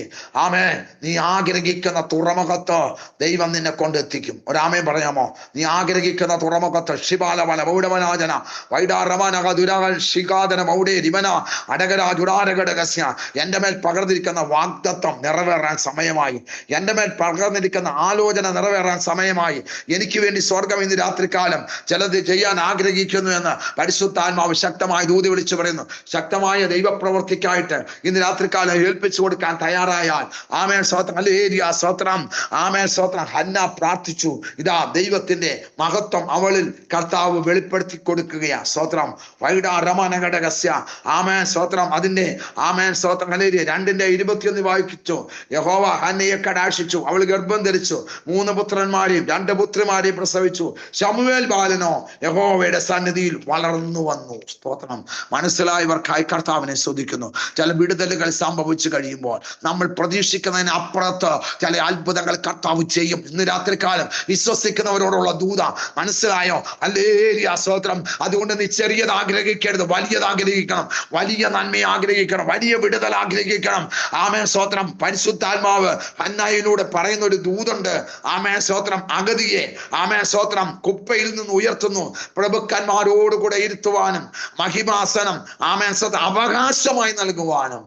Speaker 1: ആമേൻ നീ ആഗ്രഹിക്കുന്ന തുറമുഖത്ത് ദൈവം നിന്നെ കൊണ്ടെത്തിക്കും. ഒരാമേൻ പറയാമോ? നീ ആഗ്രഹിക്കുന്ന തുറമുഖത്ത് ശിബാലവല മൗഢവനാജന വൈഡാറമനക ദുരാൽ ശിഖാദന മൗഢേ രിമന അടകരാജുടാരഘടകസ്യ. എൻ്റെ മേൽ പകർന്നിരിക്കുന്ന വാഗ്ദത്തം നിറവേറാൻ സമയമായി. എൻ്റെ മേൽ പകർന്നിരിക്കുന്ന ആലോചന നിറവേറാൻ സമയമായി. എനിക്ക് വേണ്ടി സ്വർഗം ഇന്ന് രാത്രികാലം ചിലത് ചെയ്യാൻ ആഗ്രഹിക്കുന്നു എന്ന് പരിശുദ്ധാത്മാവ് ശക്തമായി ദൂതി വിളിച്ചു പറയുന്നു. ശക്തമായ ദൈവപ്രവൃത്തിക്കായിട്ട് ഇന്ന് രാത്രികാലം ഏൽപ്പിച്ചു കൊടുക്കാൻ തയ്യാറായാൽ ആമേൻ സ്തോത്രം, ഹല്ലേലൂയ സ്തോത്രം, ആമേൻ സ്തോത്രം. ഹന്ന പ്രാർത്ഥിച്ചു, ഇതാ ദൈവത്തിന്റെ മഹത്വം അവളിൽ കർത്താവ് വെളിപ്പെടുത്തി കൊടുക്കുകയാ. സ്തോത്രം. വൈഡാരമനഘടകസ്യ ആമേൻ സ്തോത്രം. അതിന്റെ ആമേൻ സ്തോത്രം ഹല്ലേലൂയ 2:21 വായിച്ചു. യഹോവ ഹന്നയെ കടാക്ഷിച്ചു, അവൾ ഗർഭം ധരിച്ചു, 3 പുത്രന്മാരെയും 2 പുത്രിമാരെയും പ്രസവിച്ചു. ശമൂവേൽ ബാലനോ യഹോവയുടെ സന്നിധിയിൽ വളർന്നു വന്നു. സ്തോത്രം. മനസ്സിലായവർക്കായി കർത്താവിനെ സ്തുതിക്കുന്നു. ചില വിടുതലുകൾ സംഭവിച്ചു കഴിയുമ്പോൾ നമ്മൾ പ്രതീക്ഷിക്കുന്നതിന് അപ്പുറത്ത് ചില അത്ഭുതങ്ങൾ കർത്താവ് ചെയ്യും. ഇന്ന് രാത്രികാലം വിശ്വസിക്കുന്നവരോടുള്ള ദൂത. മനസ്സിലായോ? ഹല്ലേലൂയ സ്തോത്രം. അതുകൊണ്ട് നീ ചെറിയത് ആഗ്രഹിക്കരുത്, വലിയത് ആഗ്രഹിക്കണം, വലിയ നന്മയെ ആഗ്രഹിക്കണം, വലിയ വിടുതൽ ആഗ്രഹിക്കണം. ആമേൻ സ്തോത്രം. പരിശുദ്ധാത്മാവ് ഹന്നയിലൂടെ പറയുന്ന ഒരു ദൂതുണ്ട്. ആമേൻ സ്തോത്രം. അഗതിയെ ആമേൻ സ്തോത്രം കുപ്പയിൽ നിന്ന് ഉയർത്തുന്നു, പ്രഭുക്കന്മാരോടുകൂടെ ഇരുത്തുവാനും മഹിമാസനം ആമേൻ സ്തോത്രം അവകാശമായി നൽകുവാനും,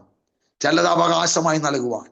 Speaker 1: ചിലത് അവകാശമായി നൽകുവാൻ.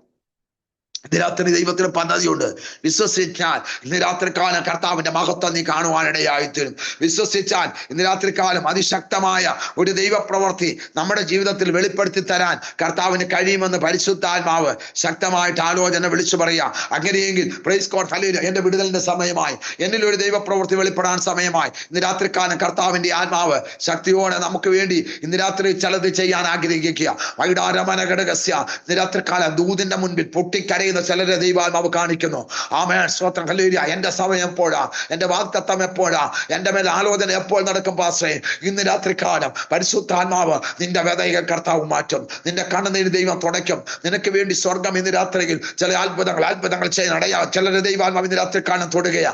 Speaker 1: ഇന്ന് രാത്രി ദൈവത്തിന് പദ്ധതിയുണ്ട്. വിശ്വസിച്ചാൽ ഇന്ന് രാത്രികാലം കർത്താവിന്റെ മഹത്വം നീ കാണുവാനിടയായിത്തീരും. വിശ്വസിച്ചാൽ ഇന്ന് രാത്രികാലം അതിശക്തമായ ഒരു ദൈവപ്രവൃത്തി നമ്മുടെ ജീവിതത്തിൽ വെളിപ്പെടുത്തി തരാൻ കർത്താവിന് കഴിയുമെന്ന് പരിശുദ്ധാത്മാവ് ശക്തമായിട്ട് ആലോചന വിളിച്ചു പറയാ. അങ്ങനെയെങ്കിൽ പ്രൈസ് ഗോഡ് ഹല്ലേലൂയ, എന്റെ വിടുതലിന്റെ സമയമായി, എന്നിൽ ഒരു ദൈവപ്രവൃത്തി വെളിപ്പെടാൻ സമയമായി. ഇന്ന് രാത്രികാലം കർത്താവിന്റെ ആത്മാവ് ശക്തിയോടെ നമുക്ക് വേണ്ടി ഇന്ന് രാത്രി ചിലത് ചെയ്യാൻ ആഗ്രഹിക്കുക. വൈഡാരമനഘടകസ്യ. ഇന്ന് രാത്രികാലം ദൂതിന്റെ മുൻപിൽ പൊട്ടിക്കരയുന്ന ചിലരെ ദൈവാത്മാവ് കാണിക്കുന്നു. ആമേൻ സ്തോത്രം ഹല്ലേലൂയ. എന്റെ സമയം എപ്പോഴാ? എന്റെ വാഗ്ദത്തം എപ്പോഴാ? എന്റെ മേൽ ആലോചന എപ്പോൾ നടക്കും പാസ്റ്ററേ? ഇന്ന് രാത്രികാലം പരിശുദ്ധാത്മാവ് നിന്റെ വേദനകൾ കർത്താവ് മാറ്റും, നിന്റെ കണ്ണുനീര് ദൈവം തുടയ്ക്കും. നിനക്ക് വേണ്ടി സ്വർഗം ഇന്ന് രാത്രിയിൽ ചില അത്ഭുതങ്ങൾ ചെയ്യാൻ അടയാ. ചിലരെ ദൈവാത്മാവ് ഇന്ന് രാത്രികാലം തൊടുകയാ.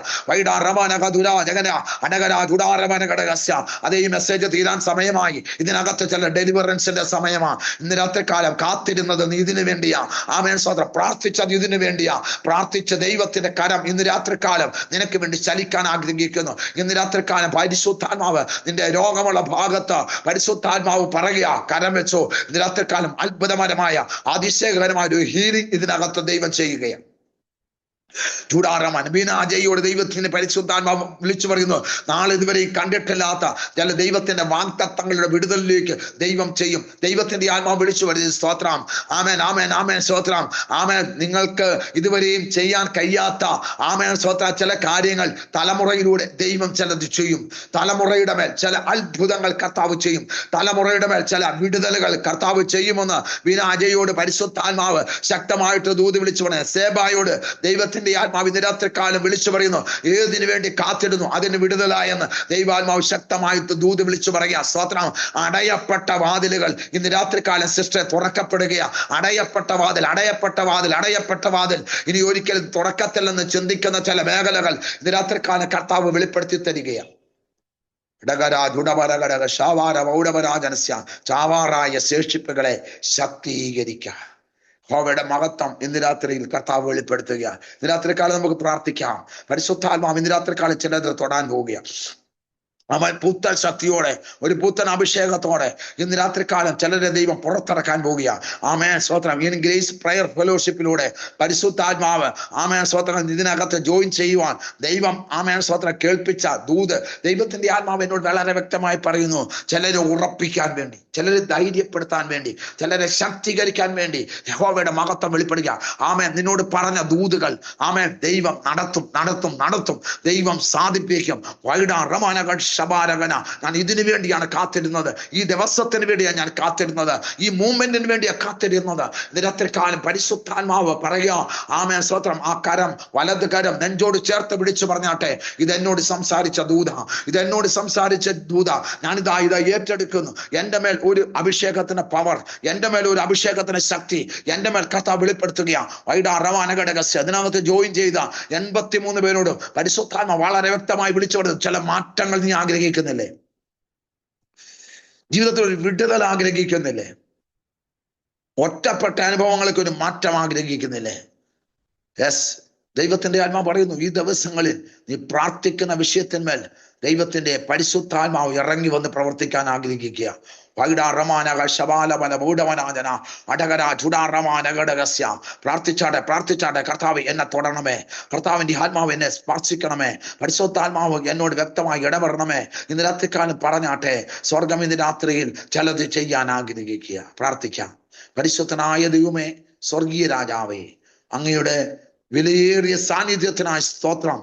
Speaker 1: അതേ ഈ മെസ്സേജ് തീരാൻ സമയമായി. ഇതിനകത്ത് ചില ഡെലിവറൻസിന്റെ സമയമാണ്. ഇന്ന് രാത്രികാലം കാത്തിരുന്നത് നീ ഇതിനു വേണ്ടിയാ. ആമേൻ സ്തോത്രം. പ്രാർത്ഥിച്ചത് ഇതിനു വേണ്ടിയാ. പ്രാർത്ഥിച്ച ദൈവത്തിന്റെ കരം ഇന്ന് രാത്രികാലം നിനക്ക് വേണ്ടി ചലിക്കാൻ ആഗ്രഹിക്കുന്നു. ഇന്ന് രാത്രികാലം പരിശുദ്ധാത്മാവ് നിന്റെ രോഗമുള്ള ഭാഗത്ത് പരിശുദ്ധാത്മാവ് പറയുക, കരം വെച്ചോ. ഇന്ന് രാത്രികാലം അത്ഭുതകരമായ അതിശയകരമായ ഒരു ഹീലിംഗ് ഇതിനകത്ത് ദൈവം ചെയ്യുകയാണ്. ചൂടാറാൻ ബീനാജയോട് ദൈവത്തിന് പരിശുദ്ധാത്മാവ് വിളിച്ചു പറയുന്നു, നാളെ ഇതുവരെ കണ്ടിട്ടില്ലാത്ത ചില ദൈവത്തിന്റെ വാഗ്ദത്തങ്ങളുടെ വിടുതലിലേക്ക് ദൈവം ചെയ്യും. ദൈവത്തിന്റെ ആത്മാവ് വിളിച്ചു വരുന്നത്. സ്തോത്രം. ആമേൻ ആമേൻ ആമേൻ സ്തോത്രം. ആമേൻ. നിങ്ങൾക്ക് ഇതുവരെയും ചെയ്യാൻ കഴിയാത്ത ആമേൻ സ്തോത്രം ചില കാര്യങ്ങൾ തലമുറയിലൂടെ ദൈവം ചിലത് ചെയ്യും. തലമുറയുടെ മേൽ ചില അത്ഭുതങ്ങൾ കർത്താവ് ചെയ്യും. തലമുറയുടെ മേൽ ചില വിടുതലുകൾ കർത്താവ് ചെയ്യുമെന്ന് ബീനാജയോട് പരിശുദ്ധാത്മാവ് ശക്തമായിട്ട് ദൂത് വിളിച്ചു പറഞ്ഞു. സേബായോട് ദൈവത്തിന്റെ ആത്മാവ് ഇന്ന് രാത്രികാലം വിളിച്ചു പറയുന്നു, ഏതിനു വേണ്ടി കാത്തിടുന്നു അതിന് വിടുതലായെന്ന് ദൈവാത്മാവ് ശക്തമായിട്ട് ദൂത് വിളിച്ചു പറയുക. സ്തോത്രം. അടയപ്പെട്ട വാതിലുകൾ ഇന്ന് രാത്രികാലം സിസ്റ്റർ തുറക്കപ്പെടുകയാ. അടയപ്പെട്ട വാതിൽ ഇനി ഒരിക്കലും തുറക്കത്തില്ലെന്ന് ചിന്തിക്കുന്ന ചില മേഖലകൾ ഇന്ന് രാത്രികാലം കർത്താവ് വെളിപ്പെടുത്തി തരികയാണ്. ചാവാറായ ശേഷിപ്പുകളെ ശക്തീകരിക്കുക. യഹോവയുടെ മഹത്വം ഇന്ന് രാത്രിയിൽ കർത്താവ് വെളിപ്പെടുത്തുക. ഇന്ന് രാത്രികാലം നമുക്ക് പ്രാർത്ഥിക്കാം. പരിശുദ്ധാത്മാവ് ഇന്ന് രാത്രികാലം ചിലത് തൊടാൻ പോവുകയാണ്. അവൻ പുത്തൻ ശക്തിയോടെ, ഒരു പുത്തൻ അഭിഷേകത്തോടെ ഇന്ന് രാത്രികാലം ചിലരെ ദൈവം പുറത്തിറക്കാൻ പോകുക. ആമേൻ സ്തോത്രം. ഇൻ ഗ്രേസ് പ്രയർ ഫെലോഷിപ്പിലൂടെ പരിശുദ്ധാത്മാവ് ആമേൻ സ്തോത്രം ഇതിനകത്ത് ജോയിൻ ചെയ്യുവാൻ ദൈവം ആമേൻ സ്തോത്രം കേൾപ്പിച്ച ദൂത് ദൈവത്തിന്റെ ആത്മാവ് എന്നോട് വളരെ വ്യക്തമായി പറയുന്നു. ചിലരെ ഉറപ്പിക്കാൻ വേണ്ടി, ചിലരെ ധൈര്യപ്പെടുത്താൻ വേണ്ടി, ചിലരെ ശക്തീകരിക്കാൻ വേണ്ടി യഹോവയുടെ മഹത്വം വെളിപ്പെടുക. ആമേൻ നിന്നോട് പറഞ്ഞ ദൂതുകൾ ആമേൻ ദൈവം നടത്തും. ദൈവം സാധിപ്പിക്കും. ഞാൻ ഇതിനു വേണ്ടിയാണ് കാത്തിരുന്നത്. ഈ ദിവസത്തിന് വേണ്ടിയാണ് ഞാൻ കാത്തിരുന്നത്. ഈ മൂവ്മെന്റിന് വേണ്ടിയാണ് കാത്തിരുന്നത്. രാത്രികാലം പരിശുദ്ധാത്മാവ് പറയുക, ആമേൻ സ്തോത്രം, ആ കരം, വലത് കരം നെഞ്ചോട് ചേർത്ത് പിടിച്ചു പറഞ്ഞാട്ടെ, ഇതെന്നോട് സംസാരിച്ച ദൂത, ഞാനിതാ ഏറ്റെടുക്കുന്നു. എൻ്റെ മേൽ ഒരു അഭിഷേകത്തിന് പവർ, എൻ്റെ മേൽ ഒരു അഭിഷേകത്തിന് ശക്തി എൻ്റെ മേൽ കർത്താവ് വെളിപ്പെടുത്തുകയാണ്. അതിനകത്ത് ജോയിൻ ചെയ്ത 83 പേരോട് പരിശുദ്ധാത്മ വളരെ വ്യക്തമായി വിളിച്ചു കൊടുത്തു. ചില മാറ്റങ്ങൾ നീ ആഗ്രഹിക്കുന്നില്ലേ? ജീവിതത്തിൽ ഒരു വിടുതൽ ആഗ്രഹിക്കുന്നില്ലേ? ഒറ്റപ്പെട്ട അനുഭവങ്ങൾക്ക് ഒരു മാറ്റം ആഗ്രഹിക്കുന്നില്ലേ? യെസ്, ദൈവത്തിന്റെ ആത്മാവ് പറയുന്നു, ഈ ദിവസങ്ങളിൽ നീ പ്രാർത്ഥിക്കുന്ന വിഷയത്തിന്മേൽ ദൈവത്തിന്റെ പരിശുദ്ധാത്മാവ് ഇറങ്ങി വന്ന് പ്രവർത്തിക്കാൻ ആഗ്രഹിക്കുക. പ്രാർത്ഥിച്ചാട്ടെ, കർത്താവ് എന്നെ തൊടണമേ, കർത്താവിന്റെ ആത്മാവ് എന്നെ സ്പർശിക്കണമേ, പരിശുദ്ധാത്മാവ് എന്നോട് വ്യക്തമായി ഇടപെടണമേ. ഇന്ന് രാത്രിക്കാലം പറഞ്ഞാട്ടെ, സ്വർഗം ഇന്ന് രാത്രിയിൽ ചിലത് ചെയ്യാൻ ആഗ്രഹിക്കുക. പ്രാർത്ഥിക്കാം. പരിശുദ്ധനായ ദൈവമേ, സ്വർഗീയ രാജാവേ, അങ്ങയുടെ വിലയേറിയ സാന്നിധ്യത്തിനായി സ്തോത്രം.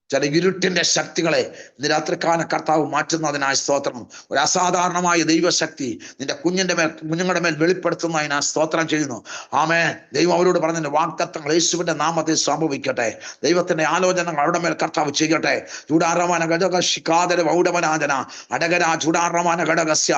Speaker 1: ചില ഇരുട്ടിന്റെ ശക്തികളെ ഇന്ന് രാത്രിക്കാലം കർത്താവ് മാറ്റുന്നതിനായി സ്തോത്രം. ഒരു അസാധാരണമായ ദൈവശക്തി നിന്റെ കുഞ്ഞുങ്ങളുടെ മേൽ വെളിപ്പെടുത്തുന്നതിനായി സ്തോത്രം ചെയ്യുന്നു. ആമേൻ. ദൈവം അവരോട് പറഞ്ഞ വാഗ്ദത്തങ്ങൾ യേശുവിന്റെ നാമത്തിൽ സംഭവിക്കട്ടെ. ദൈവത്തിന്റെ ആലോചനകൾ അവരുടെ മേൽ കർത്താവ് ചെയ്യട്ടെ. ചൂടാറമാന ഘടക ശിഖാദര വൗഡമനാജന അടകര ചൂടാറമാന ഘടകസ്യ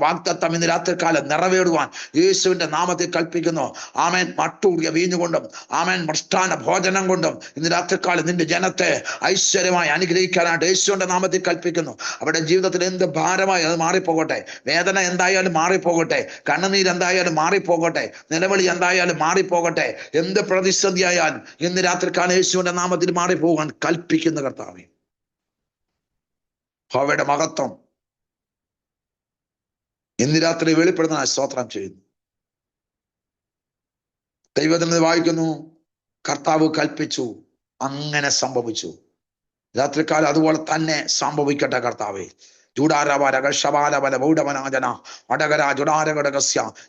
Speaker 1: വാഗ്ദത്തം ഇന്ന് രാത്രിക്കാലം നിറവേറുവാൻ യേശുവിന്റെ നാമത്തിൽ കൽപ്പിക്കുന്നു. ആമേൻ. മട്ടൂറിയ വീഞ്ഞുകൊണ്ടും ആമേൻ മൃഷ്ടാന ഭോജനം കൊണ്ടും ഇന്ന് രാത്രിക്കാലം നിന്റെ ജനത്തെ ഐശ്വര്യമായി അനുഗ്രഹിക്കാനായിട്ട് യേശുവിന്റെ നാമത്തിൽ കൽപ്പിക്കുന്നു. അവരുടെ ജീവിതത്തിൽ എന്ത് ഭാരമായി അത് മാറിപ്പോകട്ടെ. വേദന എന്തായാലും മാറിപ്പോകട്ടെ. കണ്ണുനീര് എന്തായാലും മാറിപ്പോകട്ടെ. നിലവിളി എന്തായാലും മാറിപ്പോകട്ടെ. എന്ത് പ്രതിസന്ധി ആയാലും ഇന്ന് രാത്രിക്കാലം യേശുവിന്റെ നാമത്തിൽ മാറിപ്പോകാൻ കൽപ്പിക്കുന്ന കർത്താവേ, അവയുടെ മഹത്വം ഇന്ന് രാത്രി വെളിപ്പെടുന്ന സ്തോത്രം ചെയ്യുന്നു. ദൈവത്തിൽ വായിക്കുന്നു, കർത്താവ് കൽപ്പിച്ചു, അങ്ങനെ സംഭവിച്ചു. രാത്രികാലം അതുപോലെ തന്നെ സംഭവിക്കട്ടെ കർത്താവേ.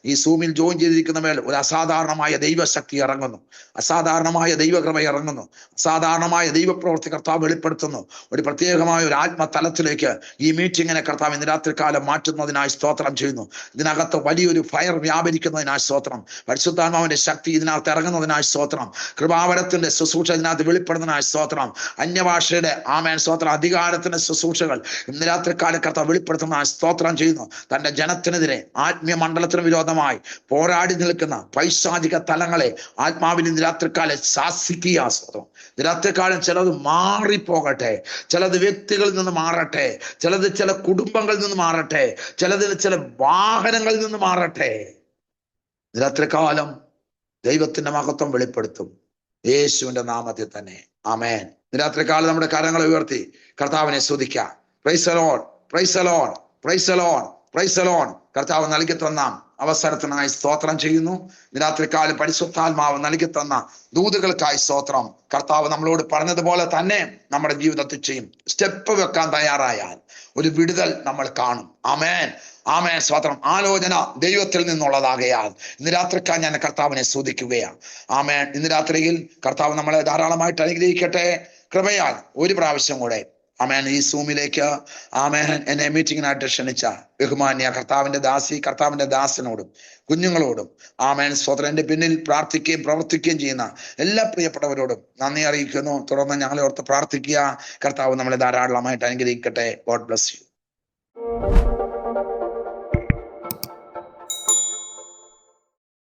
Speaker 1: ഈ സൂമിൽ ജോയിൻ ചെയ്തിരിക്കുന്ന മേൽ ഒരു അസാധാരണമായ ദൈവശക്തി ഇറങ്ങുന്നു, അസാധാരണമായ ദൈവകൃപ ഇറങ്ങുന്നു, അസാധാരണമായ ദൈവപ്രവൃത്തി കർത്താവ് വെളിപ്പെടുത്തുന്നു. ഒരു പ്രത്യേകമായ ഒരു ആത്മതലത്തിലേക്ക് ഈ മീറ്റിങ്ങിനെ കർത്താവ് ഇന്ന് രാത്രികാലം മാറ്റുന്നതിനായി സ്തോത്രം ചെയ്യുന്നു. ഇതിനകത്ത് വലിയൊരു ഫയർ വ്യാപരിക്കുന്നതിനായി സ്തോത്രം. പരിശുദ്ധാത്മാവിന്റെ ശക്തി ഇതിനകത്ത് ഇറങ്ങുന്നതിനായി സ്തോത്രം. കൃപാവരത്തിന്റെ ശുശ്രൂഷ ഇതിനകത്ത് വെളിപ്പെടുന്നതിനായി സ്തോത്രം. അന്യഭാഷയുടെ ആമേൻ സ്തോത്രം അധികാരത്തിന്റെ ശുശ്രൂഷകൾ ഇന്ന് രാത്രികാലം കർത്താവ് വെളിപ്പെടുത്തുന്ന സ്തോത്രം ചെയ്യുന്നു. തന്റെ ജനത്തിനെതിരെ ആത്മീയ മണ്ഡലത്തിന് വിരോധമായി പോരാടി നിൽക്കുന്ന പൈശാചിക തലങ്ങളെ ആത്മാവിൽ ഇന്ന് രാത്രികാലം ശാസിക്കുക. സ്തോത്രം. രാത്രികാലം ചിലത് മാറിപ്പോകട്ടെ, ചിലത് വ്യക്തികളിൽ നിന്ന് മാറട്ടെ, ചിലത് ചില കുടുംബങ്ങളിൽ നിന്ന് മാറട്ടെ, ചിലതിൽ ചില വാഹനങ്ങളിൽ നിന്ന് മാറട്ടെ. രാത്രികാലം ദൈവത്തിന്റെ മഹത്വം വെളിപ്പെടുത്തും യേശുവിന്റെ നാമത്തിൽ തന്നെ. ആമേൻ. രാത്രികാലം നമ്മുടെ കരങ്ങളെ ഉയർത്തി കർത്താവിനെ സ്തുതിക്കാം. Price the Lord, price the Lord, price the Lord, price the Lord. കർത്താവ് നൽകി തന്ന അവസരത്തിനായി സ്തോത്രം ചെയ്യുന്നു. രാത്രികാലം പരിശുദ്ധാത്മാവ് നൽകി തന്ന ദൂതുകൾക്കായി സ്തോത്രം. കർത്താവ് നമ്മളോട് പറഞ്ഞതുപോലെ തന്നെ നമ്മുടെ ജീവിതത്തിൽ ചെയ്യും. സ്റ്റെപ്പ് വെക്കാൻ തയ്യാറായാൽ ഒരു വിടുതൽ നമ്മൾ കാണും. ആമേൻ, ആമേൻ, സ്തോത്രം. ആലോചന ദൈവത്തിൽ നിന്നുള്ളതാകയാൽ ഇന്ന് രാത്രിക്കാൽ ഞാൻ കർത്താവിനെ സ്തുതിക്കുകയാണ്. ആമേൻ. ഇന്ന് രാത്രിയിൽ കർത്താവ് നമ്മളെ ധാരാളമായിട്ട് അനുഗ്രഹിക്കട്ടെ. കൃപയാൽ ഒരു പ്രാവശ്യം കൂടെ ആമേൻ ഈ സൂമിലേക്ക് ആമേൻ എന്നെ മീറ്റിങ്ങിനായിട്ട് ക്ഷണിച്ച ബഹുമാന്യ കർത്താവിന്റെ ദാസി, കർത്താവിന്റെ ദാസനോടും കുഞ്ഞുങ്ങളോടും ആമേൻ സ്തോത്രം. എൻ്റെ പിന്നിൽ പ്രാർത്ഥിക്കുകയും പ്രവർത്തിക്കുകയും ചെയ്യുന്ന എല്ലാ പ്രിയപ്പെട്ടവരോടും നന്ദി അറിയിക്കുന്നു. തുടർന്ന് ഞങ്ങളെ ഓർത്ത് പ്രാർത്ഥിക്കുക. കർത്താവ് നമ്മളെ ധാരാളമായിട്ട് അനുഗ്രഹിക്കട്ടെ. God bless you.